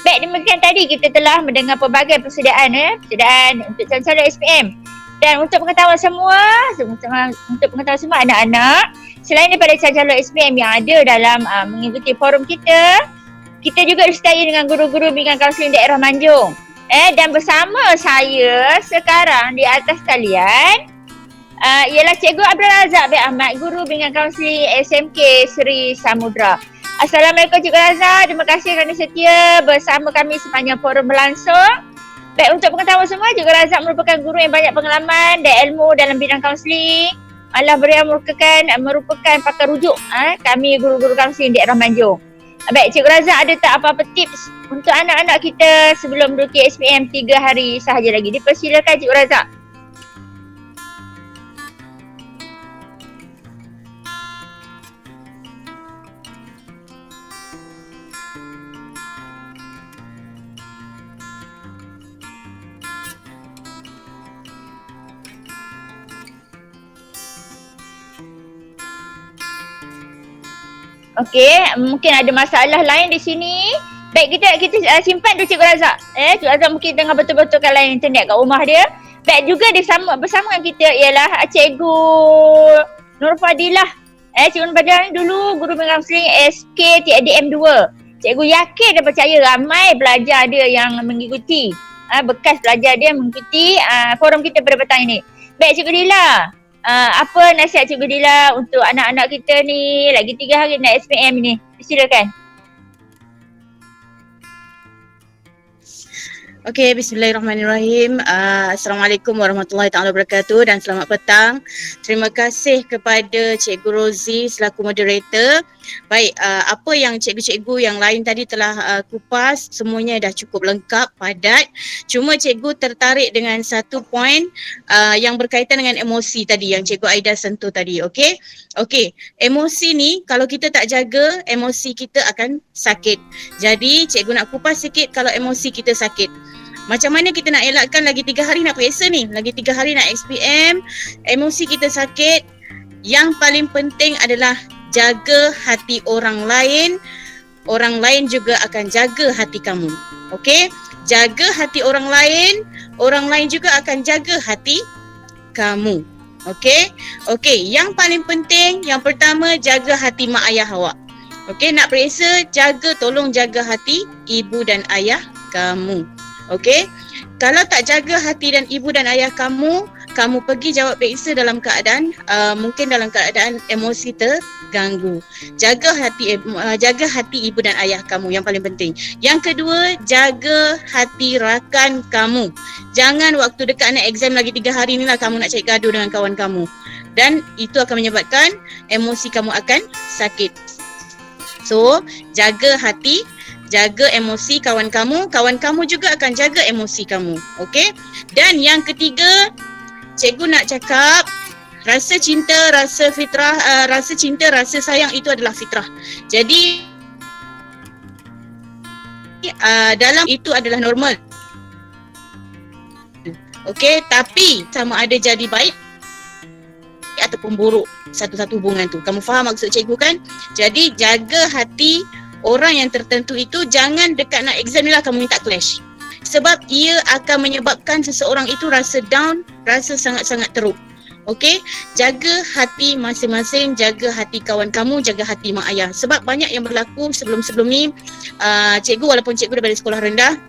Baik, demikian tadi kita telah mendengar pelbagai persediaan untuk calon-calon SPM. Dan untuk pengetahuan semua anak-anak, selain daripada calon SPM yang ada dalam mengikuti forum kita juga disertai dengan guru-guru bimbingan kaunseling daerah Manjung. Dan bersama saya sekarang di atas talian ialah Cikgu Abdul Razak bin Ahmad, guru bimbingan kaunseling SMK Seri Samudra. Assalamualaikum Cikgu Razak, terima kasih kerana setia bersama kami sepanjang forum berlangsung. Baik, untuk pengetahuan semua, Cikgu Razak merupakan guru yang banyak pengalaman dan ilmu dalam bidang kaunseling. Allah berikan merupakan pakar rujuk kami guru-guru kaunseling di daerah Manjung. Baik, Cikgu Razak ada tak apa-apa tips untuk anak-anak kita sebelum menduduki SPM 3 hari sahaja lagi? Dipersilakan Cikgu Razak. Okey, mungkin ada masalah lain di sini. Baik, kita simpan dulu Cikgu Razak. Cikgu Razak mungkin tengah betul-betulkan layan internet kat rumah dia. Baik, juga bersama dengan kita ialah Cikgu Nur Fadilah. Cikgu Nur Fadilah ni dulu guru kaunseling SK TADM 2. Cikgu yakin dan percaya ramai pelajar dia yang mengikuti. Bekas pelajar dia mengikuti forum kita pada petang ini. Baik, Cikgu Dila. Apa nasihat Cikgu Dila untuk anak-anak kita ni lagi 3 hari nak SPM ni? Silakan. Okey, bismillahirrahmanirrahim. Assalamualaikum warahmatullahi taala wabarakatuh dan selamat petang. Terima kasih kepada Cikgu Rozi selaku moderator. Baik, apa yang cikgu-cikgu yang lain tadi telah kupas semuanya dah cukup lengkap, padat. Cuma cikgu tertarik dengan satu poin yang berkaitan dengan emosi tadi yang Cikgu Aida sentuh tadi. Okey, emosi ni kalau kita tak jaga, emosi kita akan sakit. Jadi cikgu nak kupas sikit kalau emosi kita sakit. Macam mana kita nak elakkan lagi 3 hari nak periksa ni, lagi 3 hari nak SPM, emosi kita sakit. Yang paling penting adalah jaga hati orang lain juga akan jaga hati kamu. Okey? Jaga hati orang lain juga akan jaga hati kamu. Okey, yang paling penting, yang pertama jaga hati mak ayah awak. Okey, nak periksa, tolong jaga hati ibu dan ayah kamu. Okey, kalau tak jaga hati dan ibu dan ayah kamu kamu pergi jawab periksa dalam keadaan mungkin dalam keadaan emosi terganggu. Jaga hati ibu dan ayah kamu yang paling penting. Yang kedua, jaga hati rakan kamu. Jangan waktu dekat nak exam lagi 3 hari ni lah kamu nak cari gaduh dengan kawan kamu. Dan itu akan menyebabkan emosi kamu akan sakit. So, jaga hati, jaga emosi kawan kamu juga akan jaga emosi kamu. Okey? Dan yang ketiga, cikgu nak cakap rasa cinta, rasa fitrah, rasa cinta, rasa sayang itu adalah fitrah. Jadi dalam itu adalah normal. Okey, tapi sama ada jadi baik ataupun buruk satu-satu hubungan tu. Kamu faham maksud cikgu kan? Jadi jaga hati orang yang tertentu itu, jangan dekat nak exam ni lah kamu minta clash. Sebab ia akan menyebabkan seseorang itu rasa down, rasa sangat-sangat teruk. Okey, jaga hati masing-masing, jaga hati kawan kamu, jaga hati mak ayah. Sebab banyak yang berlaku sebelum-sebelum ni, cikgu walaupun cikgu daripada sekolah rendah,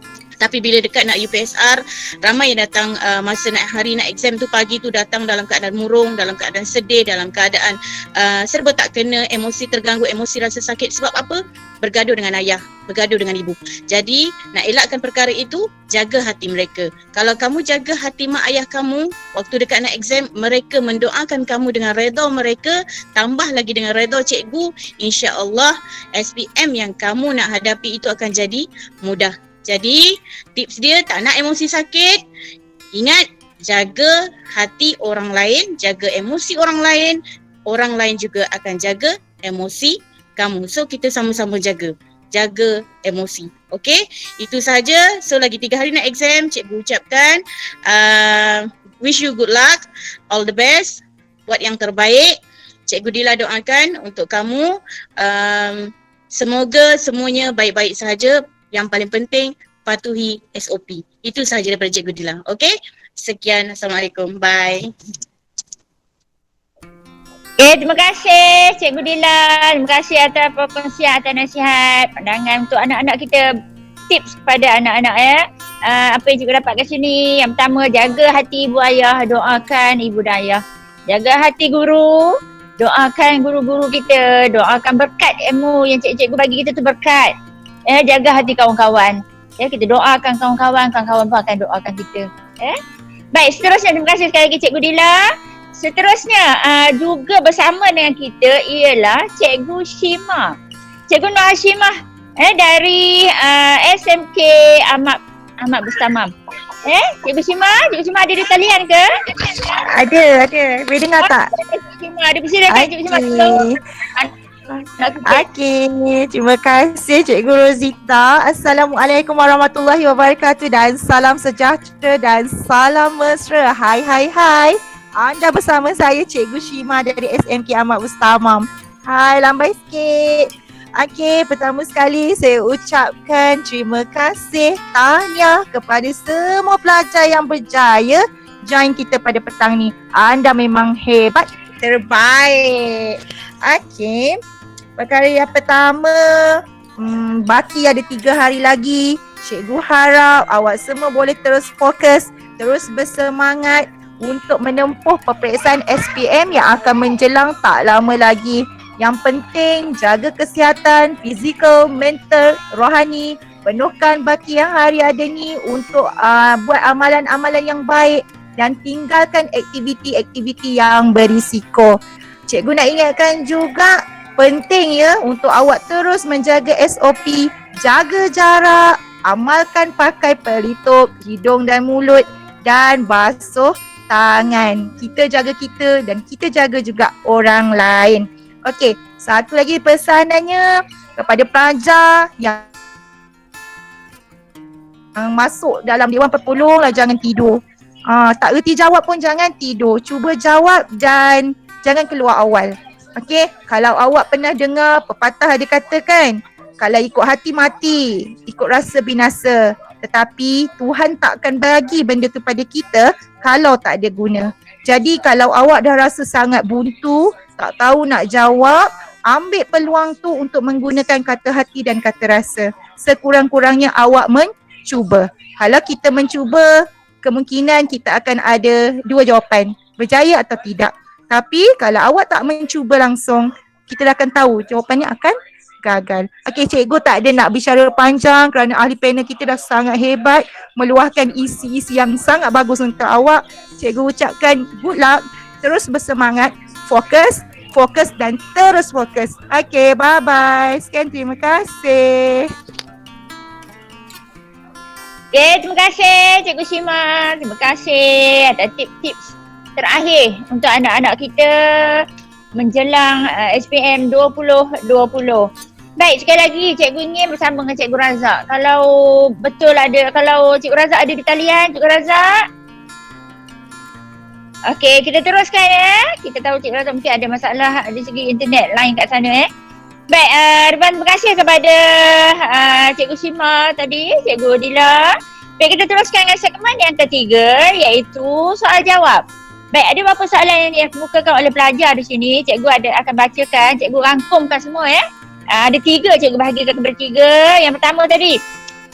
tapi bila dekat nak UPSR, ramai yang datang masa nak hari nak exam tu, pagi tu datang dalam keadaan murung, dalam keadaan sedih, dalam keadaan serba tak kena, emosi terganggu, emosi rasa sakit. Sebab apa? Bergaduh dengan ayah, bergaduh dengan ibu. Jadi nak elakkan perkara itu, jaga hati mereka. Kalau kamu jaga hati mak ayah kamu, waktu dekat nak exam, mereka mendoakan kamu dengan redha mereka, tambah lagi dengan redha cikgu, insya-Allah SPM yang kamu nak hadapi itu akan jadi mudah. Jadi tips dia, tak nak emosi sakit, ingat jaga hati orang lain, jaga emosi orang lain juga akan jaga emosi kamu. So kita sama-sama jaga emosi. Okey, itu saja. So lagi 3 hari nak exam, cikgu ucapkan wish you good luck, all the best, buat yang terbaik. Cikgu Dila doakan untuk kamu, semoga semuanya baik-baik sahaja. Yang paling penting, patuhi SOP. Itu sahaja daripada Cikgu Dila. Okey? Sekian. Assalamualaikum. Bye. Okay, terima kasih Cikgu Dila. Terima kasih atas perkongsian, atas nasihat, pandangan untuk anak-anak kita, tips kepada anak-anak ya. Apa yang cikgu dapat kat sini, yang pertama, jaga hati ibu ayah, doakan ibu dan ayah. Jaga hati guru, doakan guru-guru kita, doakan berkat ilmu yang cikgu bagi kita tu berkat. Jaga hati kawan-kawan. Kita doakan kawan-kawan, kawan-kawan pun akan doakan kita. Baik, seterusnya terima kasih sekali lagi Cikgu Dila. Seterusnya juga bersama dengan kita ialah Cikgu Shima. Cikgu Nur Hashimah dari SMK Ahmad Bustamam. Cikgu Shima ada di talian ke? Ada. Boleh dengar tak? Cikgu Shima, ada persilakan Cikgu Shima. Okey, terima kasih Cikgu Rozita. Assalamualaikum warahmatullahi wabarakatuh dan salam sejahtera dan salam mesra. Hai. Anda bersama saya Cikgu Shima dari SMK Ahmad Bustamam. Hai, lambai sikit. Okey, pertama sekali saya ucapkan terima kasih, tahniah kepada semua pelajar yang berjaya join kita pada petang ni. Anda memang hebat, terbaik. Okey, perkara yang pertama, baki ada 3 hari lagi. Cikgu harap awak semua boleh terus fokus, terus bersemangat untuk menempuh peperiksaan SPM yang akan menjelang tak lama lagi. Yang penting jaga kesihatan fizikal, mental, rohani. Penuhkan baki yang hari ada ni untuk buat amalan-amalan yang baik dan tinggalkan aktiviti-aktiviti yang berisiko. Cikgu nak ingatkan juga, penting ya untuk awak terus menjaga SOP, jaga jarak, amalkan pakai pelitup hidung dan mulut dan basuh tangan. Kita jaga kita dan kita jaga juga orang lain. Okey, satu lagi pesanannya kepada pelajar yang masuk dalam Dewan Perpulung lah, jangan tidur. Tak reti jawab pun jangan tidur. Cuba jawab dan jangan keluar awal. Okey, kalau awak pernah dengar pepatah ada kata kan, kalau ikut hati mati, ikut rasa binasa. Tetapi Tuhan takkan bagi benda tu pada kita kalau tak ada guna. Jadi kalau awak dah rasa sangat buntu, tak tahu nak jawab, ambil peluang tu untuk menggunakan kata hati dan kata rasa. Sekurang-kurangnya awak mencuba. Kalau kita mencuba, kemungkinan kita akan ada dua jawapan, berjaya atau tidak. Tapi kalau awak tak mencuba langsung, kita dah akan tahu jawapannya akan gagal. Okey, cikgu tak ada nak bicara panjang kerana ahli panel kita dah sangat hebat meluahkan isi-isi yang sangat bagus untuk awak. Cikgu ucapkan good luck, terus bersemangat, fokus dan terus fokus. Okey, bye-bye. Sekian, terima kasih. Okay, terima kasih Cikgu Shima. Terima kasih atas tips-tips terakhir untuk anak-anak kita menjelang SPM 2020. Baik, sekali lagi Cikgu ingin bersama dengan Cikgu Razak. Kalau betul ada, kalau Cikgu Razak ada di talian, Cikgu Razak. Okey, kita teruskan ya. Kita tahu Cikgu Razak mungkin ada masalah dari segi internet lain kat sana . Baik, Riban, terima kasih kepada Cikgu Shima tadi, Cikgu Dila. Baik, kita teruskan dengan segmen yang ketiga iaitu soal jawab. Baik, ada beberapa soalan yang dikemukakan oleh pelajar di sini. Cikgu akan bacakan, cikgu rangkumkan semua ya. Ada tiga, cikgu bahagikan kepada tiga. Yang pertama tadi,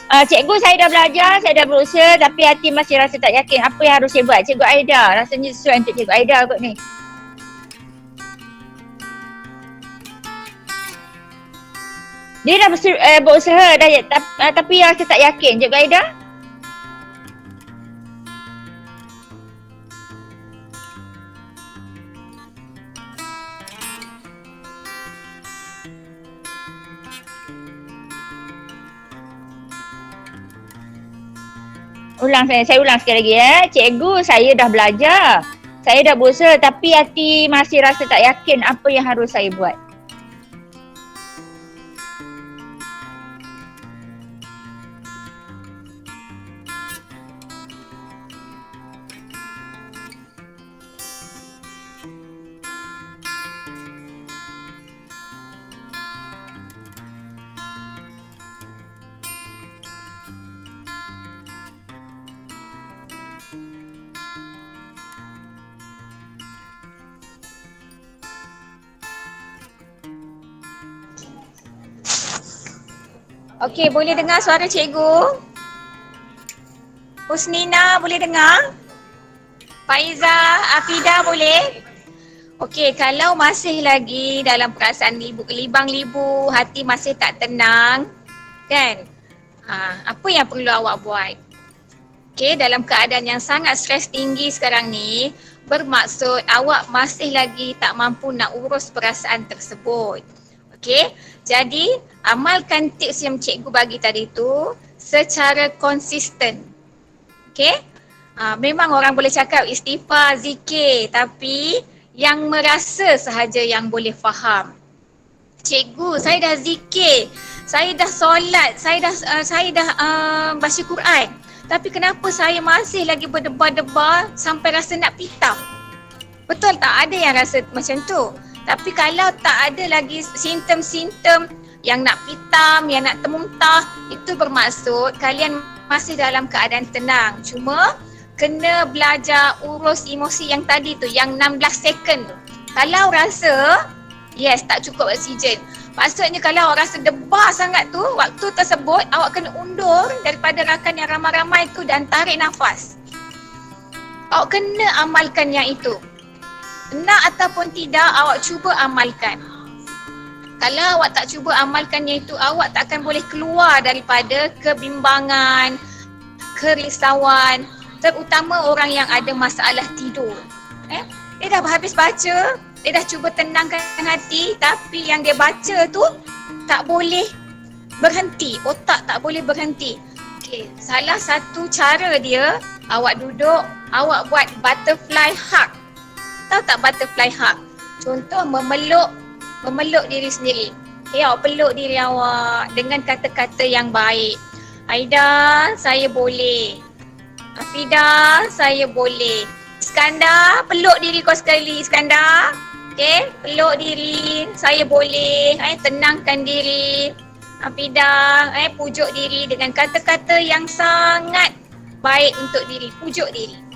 cikgu saya dah belajar, saya dah berusaha tapi hati masih rasa tak yakin apa yang harus saya buat. Cikgu Aida, rasanya sesuai untuk Cikgu Aida kot ni. Dia dah berusaha dah, tapi rasa tak yakin. Cikgu Aida? Saya ulang sekali lagi ya. Cikgu, saya dah belajar. Saya dah berusaha tapi hati masih rasa tak yakin apa yang harus saya buat. Okey, boleh dengar suara cikgu? Husnina boleh dengar? Faiza, Afida boleh? Okey, kalau masih lagi dalam perasaan libang-libu, hati masih tak tenang, kan? Apa yang perlu awak buat? Okey, dalam keadaan yang sangat stres tinggi sekarang ni, bermaksud awak masih lagi tak mampu nak urus perasaan tersebut. Okey, jadi amalkan tips yang cikgu bagi tadi tu secara konsisten. Okey, memang orang boleh cakap istighfar, zikir, tapi yang merasa sahaja yang boleh faham. Cikgu, saya dah zikir, saya dah solat, saya dah baca Quran, tapi kenapa saya masih lagi berdebar-debar sampai rasa nak pitam? Betul tak? Ada yang rasa macam tu. Tapi kalau tak ada lagi simptom-simptom yang nak pitam, yang nak termuntah, itu bermaksud kalian masih dalam keadaan tenang. Cuma kena belajar urus emosi yang tadi tu, yang 16 second tu. Kalau rasa, yes, tak cukup oksigen. Maksudnya kalau awak rasa debar sangat tu, waktu tersebut awak kena undur daripada rakan yang ramai-ramai tu dan tarik nafas. Awak kena amalkan yang itu. Nak ataupun tidak, awak cuba amalkan. Kalau awak tak cuba amalkannya itu, awak tak akan boleh keluar daripada kebimbangan, kerisauan, terutama orang yang ada masalah tidur. Dia dah habis baca, dia dah cuba tenangkan hati, tapi yang dia baca tu tak boleh berhenti, otak tak boleh berhenti. Okay, salah satu cara dia, awak duduk, awak buat butterfly hug. Tahu tak butterfly hug? Contoh memeluk diri sendiri. Okay, awak peluk diri awak dengan kata-kata yang baik. Aida, saya boleh. Afida, saya boleh. Iskandar, peluk diri kau sekali Iskandar. Okay, peluk diri, saya boleh. Tenangkan diri. Afida, pujuk diri dengan kata-kata yang sangat baik untuk diri. Pujuk diri.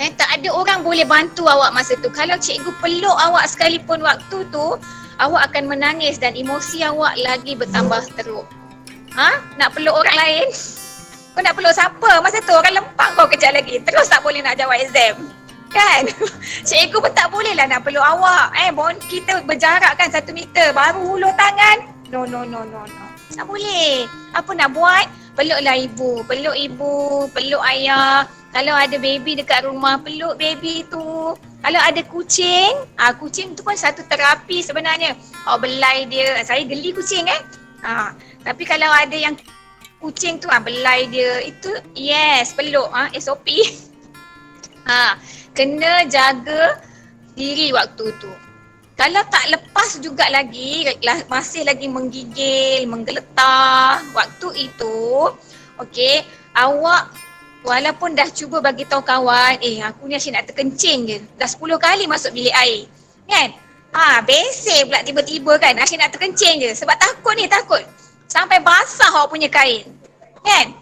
Tak ada orang boleh bantu awak masa tu. Kalau cikgu peluk awak sekalipun waktu tu, awak akan menangis dan emosi awak lagi bertambah teruk. Nak peluk orang lain? Kau nak peluk siapa? Masa tu orang lempang kau kejap lagi. Terus tak boleh nak jawab exam. Kan? Cikgu pun tak boleh lah nak peluk awak. Kita berjarak kan 1 meter. Baru hulur tangan. No. Tak boleh. Apa nak buat? Peluklah ibu. Peluk ibu. Peluk ayah. Kalau ada baby dekat rumah, peluk baby tu. Kalau ada kucing, kucing tu pun satu terapi sebenarnya. Belai dia. Saya geli kucing tapi kalau ada yang kucing tu belai dia, itu yes, peluk SOP. Kena jaga diri waktu tu. Kalau tak lepas juga lagi, masih lagi menggigil, menggeletar waktu itu, okey, awak walaupun dah cuba bagi tahu kawan, aku ni asyik nak terkencing je. Dah 10 kali masuk bilik air. Kan? Besar pula tiba-tiba kan, asyik nak terkencing je. Sebab takut. Sampai basah awak punya kain. Kan?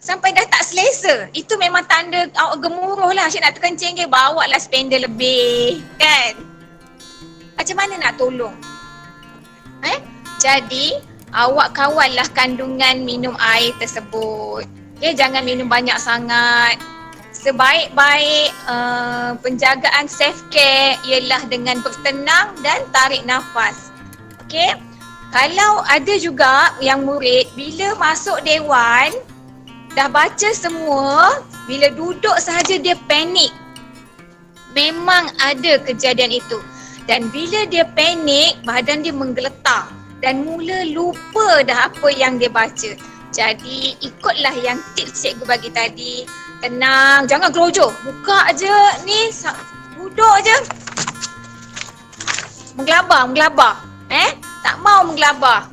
Sampai dah tak selesa. Itu memang tanda awak gemuruh lah, asyik nak terkencing je. Bawa lah spender lebih. Kan? Macam mana nak tolong? Jadi, awak kawallah kandungan minum air tersebut. Okay, jangan minum banyak sangat. Sebaik-baik penjagaan self care ialah dengan bertenang dan tarik nafas. Okay? Kalau ada juga yang murid, bila masuk dewan, dah baca semua, bila duduk sahaja dia panik. Memang ada kejadian itu. Dan bila dia panik, badan dia menggeletar dan mula lupa dah apa yang dia baca. Jadi ikutlah yang tips cikgu bagi tadi. Tenang, jangan gelojoh. Buka je ni, duduk je. Menggelabah. Tak mau menggelabah.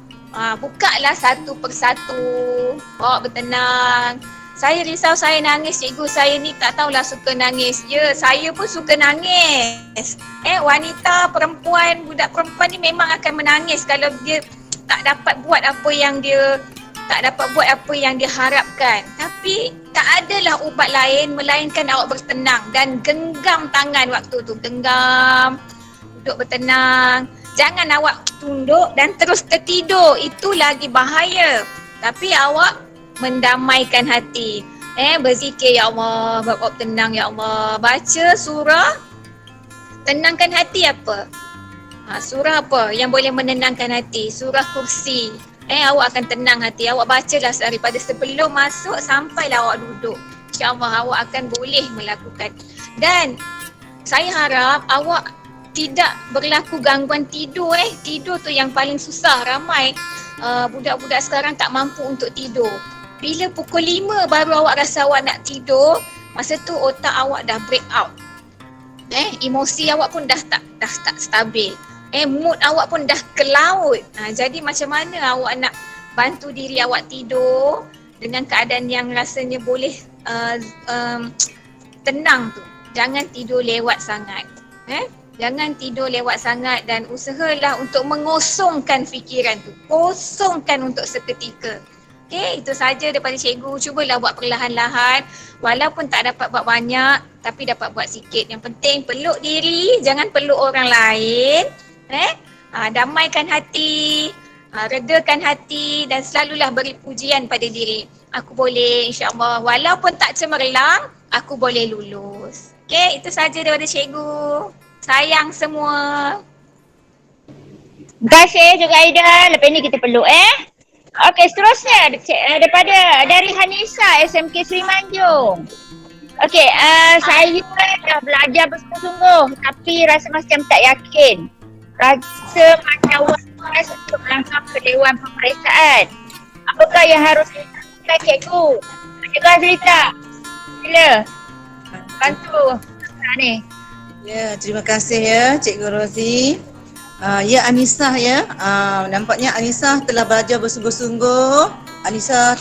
Bukalah satu persatu. Bawa bertenang. Saya risau saya nangis, cikgu saya ni tak tahulah suka nangis. Ya, saya pun suka nangis. Wanita, perempuan, budak perempuan ni memang akan menangis kalau dia tak dapat buat apa yang dia harapkan. Tapi tak adalah ubat lain melainkan awak bertenang dan genggam tangan waktu tu. Genggam, duduk bertenang. Jangan awak tunduk dan terus tertidur. Itu lagi bahaya. Tapi awak mendamaikan hati. Berzikir, ya Allah, berdoa tenang, ya Allah. Baca surah, tenangkan hati apa? Surah apa yang boleh menenangkan hati? Surah Kursi. Awak akan tenang hati. Awak bacalah daripada sebelum masuk sampailah awak duduk. InsyaAllah awak akan boleh melakukan. Dan saya harap awak tidak berlaku gangguan tidur. Tidur tu yang paling susah. Ramai budak-budak sekarang tak mampu untuk tidur. Bila pukul 5 baru awak rasa awak nak tidur, masa tu otak awak dah break out. Emosi awak pun dah tak stabil. Mood awak pun dah ke laut. Jadi macam mana awak nak bantu diri awak tidur dengan keadaan yang rasanya boleh tenang tu. Jangan tidur lewat sangat. Jangan tidur lewat sangat dan usahalah untuk mengosongkan fikiran tu. Kosongkan untuk seketika. Okay, itu saja daripada cikgu. Cubalah buat perlahan-lahan. Walaupun tak dapat buat banyak, tapi dapat buat sikit. Yang penting peluk diri, jangan peluk orang lain. Damaikan hati, redakan hati dan selalulah beri pujian pada diri. Aku boleh, insyaAllah. Walaupun tak cemerlang, aku boleh lulus. Okay, itu saja daripada cikgu. Sayang semua. Terima kasih Cikgu Aida. Lepas ni kita peluk Okey, seterusnya dari Hanisa SMK Seri Manjung. Okey, saya dah belajar bersungguh-sungguh tapi rasa macam tak yakin. Rasa macam waras untuk melangkah ke Dewan Pemeriksaan. Apakah yang harus dilakukan cikgu? Cikgu Azrita, sila bantu ni. Ya, terima kasih ya Cikgu Rozi. Ya Anisah ya, nampaknya Anisah telah belajar bersungguh-sungguh. Anisah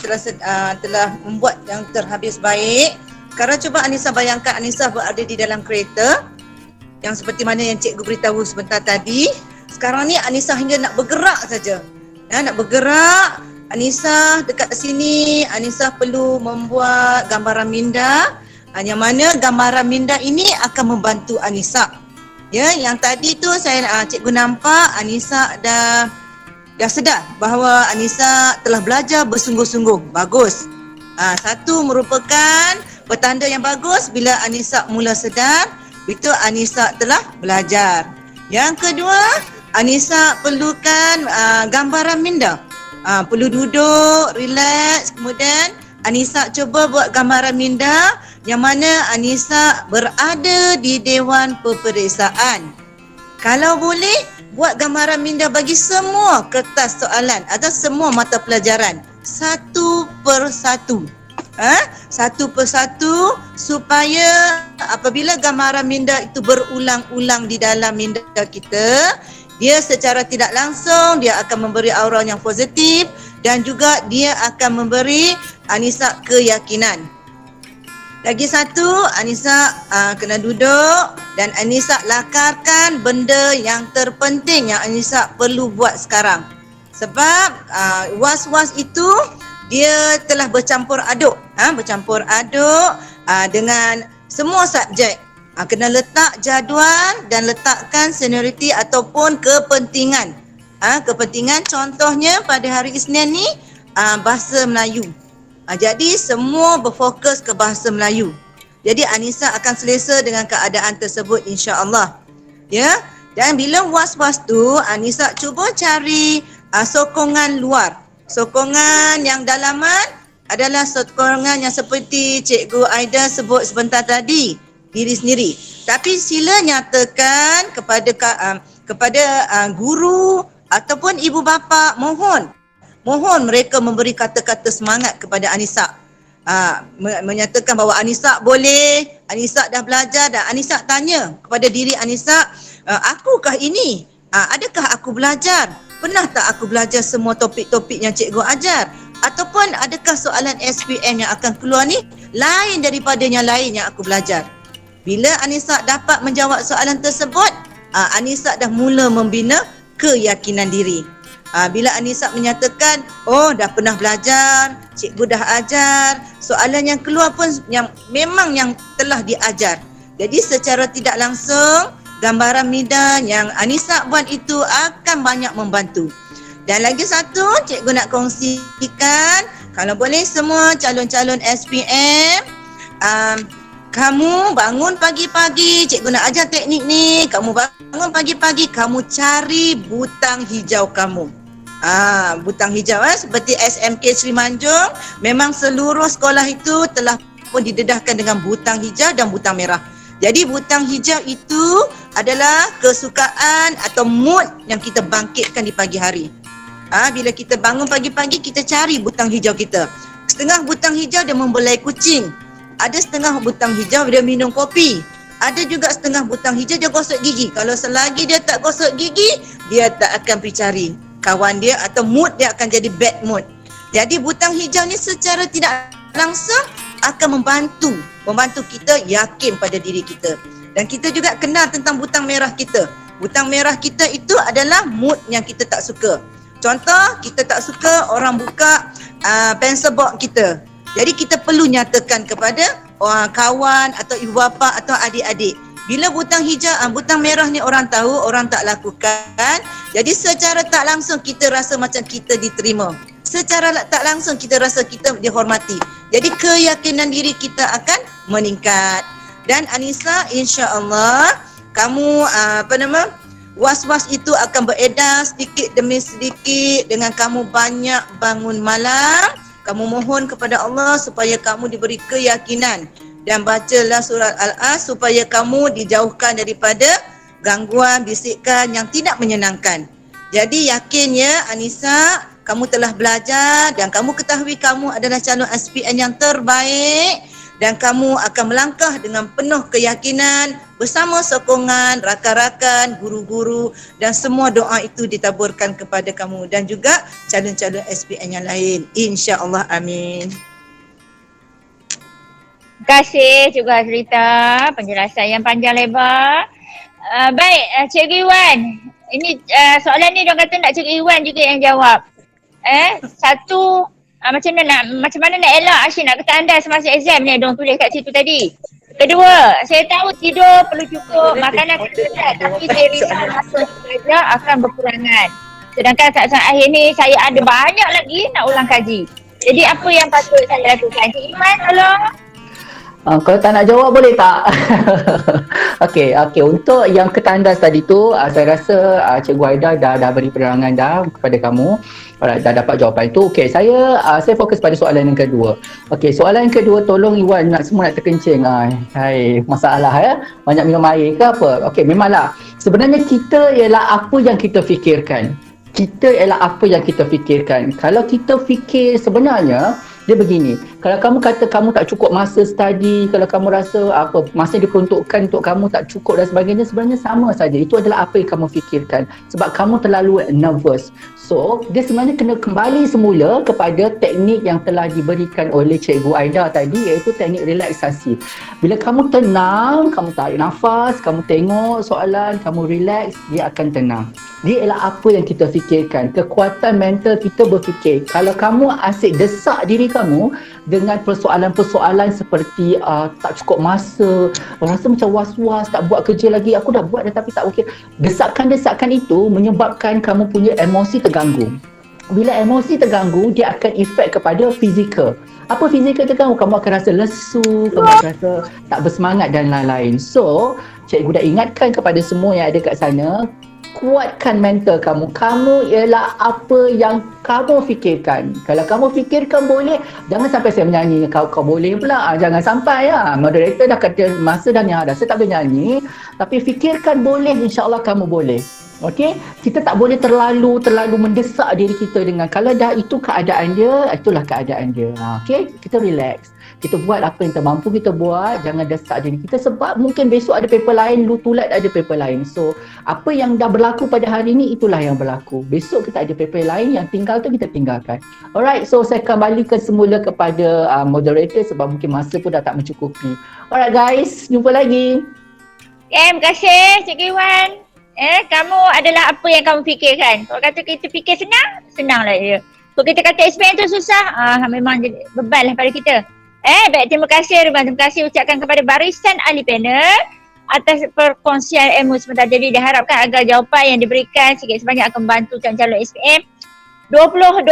telah membuat yang terhabis baik. Sekarang cuba Anisah bayangkan Anisah berada di dalam kereta yang seperti mana yang cikgu beritahu sebentar tadi. Sekarang ni Anisah hingga nak bergerak saja. Nak bergerak, Anisah dekat sini, Anisah perlu membuat gambaran minda. Yang mana gambaran minda ini akan membantu Anisah. Ya, yang tadi tu cikgu nampak Anisah dah sedar bahawa Anisah telah belajar bersungguh-sungguh. Bagus. Satu merupakan petanda yang bagus bila Anissa mula sedar, itu Anissa telah belajar. Yang kedua, Anissa perlukan gambaran minda. Perlu duduk, relax, kemudian Anissa cuba buat gambaran minda yang mana Anissa berada di Dewan Peperiksaan. Kalau boleh, buat gambaran minda bagi semua kertas soalan atau semua mata pelajaran. Satu persatu. Satu persatu supaya apabila gambaran minda itu berulang-ulang di dalam minda kita, dia secara tidak langsung dia akan memberi aura yang positif dan juga dia akan memberi Anissa keyakinan. Lagi satu, Anissa kena duduk dan Anissa lakarkan benda yang terpenting yang Anissa perlu buat sekarang. Sebab was-was itu dia telah bercampur aduk, dengan semua subjek. Kena letak jadual dan letakkan senioriti ataupun kepentingan. Kepentingan contohnya pada hari Isnin ni bahasa Melayu. Jadi semua berfokus ke bahasa Melayu. Jadi Anissa akan selesa dengan keadaan tersebut insya-Allah. Ya. Dan bila was-was tu Anissa cuba cari sokongan luar. Sokongan yang dalaman adalah sokongan yang seperti Cikgu Aida sebut sebentar tadi, diri sendiri. Tapi sila nyatakan kepada guru ataupun ibu bapa, mohon mereka memberi kata-kata semangat kepada Anissa. Menyatakan bahawa Anissa boleh, Anissa dah belajar dan Anissa tanya kepada diri Anissa, akukah ini? Adakah aku belajar? Pernah tak aku belajar semua topik-topik yang cikgu ajar? Ataupun adakah soalan SPM yang akan keluar ni lain daripada yang lain yang aku belajar? Bila Anissa dapat menjawab soalan tersebut, Anissa dah mula membina keyakinan diri. Bila Anissa menyatakan, dah pernah belajar, cikgu dah ajar, soalan yang keluar pun yang memang yang telah diajar. Jadi secara tidak langsung, gambaran minda yang Anissa buat itu akan banyak membantu. Dan lagi satu, cikgu nak kongsikan, kalau boleh semua calon-calon SPM, kamu bangun pagi-pagi, cikgu nak ajar teknik ni, kamu bangun pagi-pagi, kamu cari butang hijau kamu. Butang hijau seperti SMK Sri Manjung, memang seluruh sekolah itu telah pun didedahkan dengan butang hijau dan butang merah. Jadi butang hijau itu adalah kesukaan atau mood yang kita bangkitkan di pagi hari. Bila kita bangun pagi-pagi, kita cari butang hijau kita. Setengah butang hijau dia membelai kucing. Ada setengah butang hijau dia minum kopi. Ada juga setengah butang hijau dia gosok gigi. Kalau selagi dia tak gosok gigi, dia tak akan pergi cari kawan dia atau mood dia akan jadi bad mood. Jadi butang hijau ni secara tidak langsung akan membantu kita yakin pada diri kita. Dan kita juga kenal tentang butang merah kita. Butang merah kita itu adalah mood yang kita tak suka. Contoh, kita tak suka orang buka pencil box kita. Jadi kita perlu nyatakan kepada kawan atau ibu bapa atau adik-adik. Bila butang hijau, butang merah ni orang tahu, orang tak lakukan. Jadi secara tak langsung kita rasa macam kita diterima. Secara tak langsung kita rasa kita dihormati. Jadi keyakinan diri kita akan meningkat. Dan Anissa, insya-Allah kamu was-was itu akan beredar sedikit demi sedikit dengan kamu banyak bangun malam. Kamu mohon kepada Allah supaya kamu diberi keyakinan dan bacalah surat Al-As supaya kamu dijauhkan daripada gangguan bisikan yang tidak menyenangkan. Jadi yakin ya Anissa, kamu telah belajar dan kamu ketahui kamu adalah calon SPM yang terbaik dan kamu akan melangkah dengan penuh keyakinan bersama sokongan rakan-rakan, guru-guru dan semua doa itu ditaburkan kepada kamu dan juga calon-calon SPM yang lain. InsyaAllah, amin. Terima kasih Cikgu Azrita, penjelasan yang panjang lebar. Baik, Cikgu Iwan. Ini soalan ni dia kata nak Cikgu Iwan juga yang jawab. Satu, macam mana nak elak Asyik nak kata anda semasa exam ni diorang tulis kat situ tadi. Kedua, saya tahu tidur perlu cukup, makanan kena tapi serius masa belajar akan berkurangan. Sedangkan saat-saat akhir ni saya ada banyak lagi nak ulang kaji. Jadi apa yang patut saya lakukan? Cik Iman, tolong. Kalau tak nak jawab boleh tak? Okey, untuk yang ketandas tadi tu, saya rasa Cikgu Aida dah beri penerangan dah kepada kamu. Alright, dah dapat jawapan tu. Okey, saya fokus pada soalan yang kedua. Okey, soalan yang kedua, tolong Iwan semua nak terkencing. Hai, masalah ya. Banyak minum air ke apa? Okey, memanglah. Sebenarnya kita ialah apa yang kita fikirkan. Kalau kita fikir sebenarnya dia begini, kalau kamu kata kamu tak cukup masa study, kalau kamu rasa masa diperuntukkan untuk kamu tak cukup dan sebagainya, sebenarnya sama saja. Itu adalah apa yang kamu fikirkan sebab kamu terlalu nervous. So, dia sebenarnya kena kembali semula kepada teknik yang telah diberikan oleh Cikgu Aida tadi, iaitu teknik relaksasi. Bila kamu tenang, kamu tarik nafas, kamu tengok soalan, kamu relax, dia akan tenang. Dia ialah apa yang kita fikirkan. Kekuatan mental kita berfikir. Kalau kamu asyik desak diri kamu dengan persoalan-persoalan seperti tak cukup masa, rasa macam was-was, tak buat kerja lagi, aku dah buat dah tapi tak okey. Desakan-desakan itu menyebabkan kamu punya emosi terganggu. Bila emosi terganggu, dia akan efek kepada fizikal. Apa fizikal terganggu? Kamu akan rasa lesu, kamu akan rasa tak bersemangat dan lain-lain. So, cikgu dah ingatkan kepada semua yang ada kat sana, kuatkan mental kamu. Kamu ialah apa yang kamu fikirkan. Kalau kamu fikirkan boleh, jangan sampai saya menyanyi. Kau boleh pula. Jangan sampai ya. Moderator dah kata masa dah ni dah. Saya tak boleh nyanyi. Tapi fikirkan boleh, insya-Allah kamu boleh. Okey? Kita tak boleh terlalu mendesak diri kita dengan kalau dah itu keadaan dia, itulah keadaan dia. Okey? Kita relax. Kita buat apa yang termampu kita buat, jangan desak diri kita sebab mungkin besok ada paper lain, tulat ada paper lain. So, apa yang dah berlaku pada hari ini, itulah yang berlaku. Besok kita ada paper lain, yang tinggal tu kita tinggalkan. Alright, so saya kembalikan semula kepada moderator sebab mungkin masa pun dah tak mencukupi. Alright guys, jumpa lagi. Terima kasih Cikgu Iwan. Kamu adalah apa yang kamu fikirkan. Kalau kata kita fikir senanglah dia. Kalau kita kata SPM tu susah, memang jadi beban lah pada kita. Baik, terima kasih ucapkan kepada barisan ahli panel atas perkongsian ilmu sebentar. Jadi diharapkan agar jawapan yang diberikan sikit sebanyak akan membantu calon SPM 2020.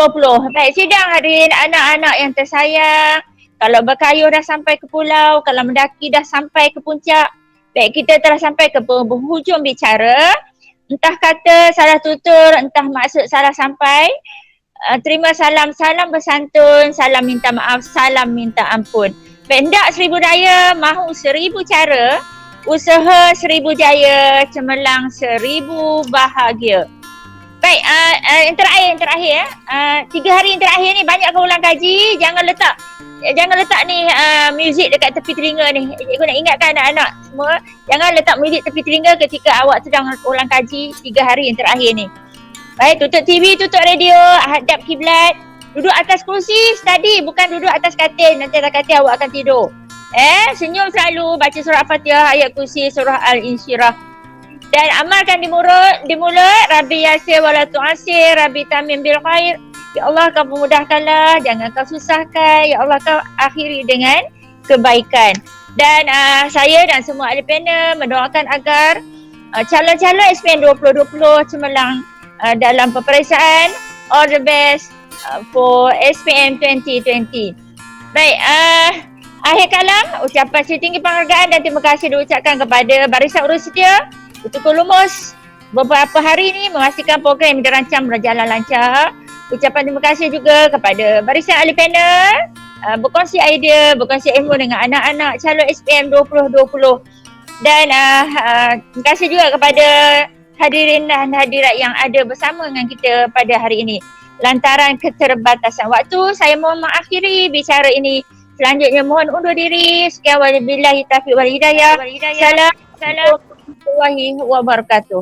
Baik, sidang hadirin anak-anak yang tersayang. Kalau berkayuh dah sampai ke pulau, kalau mendaki dah sampai ke puncak. Baik, kita telah sampai ke penghujung bicara. Entah kata salah tutur, entah maksud salah sampai. Terima salam bersantun, salam minta maaf, salam minta ampun. Pendak 1000 daya, mahu 1000 cara, usaha 1000 jaya, cemerlang 1000 bahagia. Baik, yang terakhir 3 hari yang terakhir ni banyak ulang kaji, jangan letak ni muzik dekat tepi telinga ni. Cikgu nak ingatkan anak-anak semua, jangan letak muzik tepi telinga ketika awak sedang ulang kaji 3 hari yang terakhir ni. Baik, tutup TV, tutup radio, hadap kiblat. Duduk atas kursi, study, bukan duduk atas katil. Nanti atas katil awak akan tidur. Senyum selalu, baca surah Al-Fatihah, ayat kursi, surah Al-Insyirah. Dan amalkan di mulut, Rabbi yasir wala tu'asir, Rabbi tamim bil khair. Ya Allah, kau memudahkanlah, jangan kau susahkan. Ya Allah, kau akhiri dengan kebaikan. Dan saya dan semua ahli panel mendoakan agar calon-calon SPM 2020 cemerlang dalam peperiksaan. All the best for SPM 2020. Baik, akhir kalam, ucapan setinggi penghargaan dan terima kasih diucapkan kepada Barisan Urus Setia untuk lumus beberapa hari ini memastikan program yang dirancang berjalan lancar. Ucapan terima kasih juga kepada Barisan Ahli Panel berkongsi idea, berkongsi ilmu dengan anak-anak calon SPM 2020. Dan terima kasih juga kepada hadirin dan hadirat yang ada bersama dengan kita pada hari ini. Lantaran keterbatasan waktu, saya mohon mengakhiri bicara ini. Selanjutnya mohon undur diri. Sekian, wabillahi taufiq wal hidayah. Salam warahmatullahi wabarakatuh.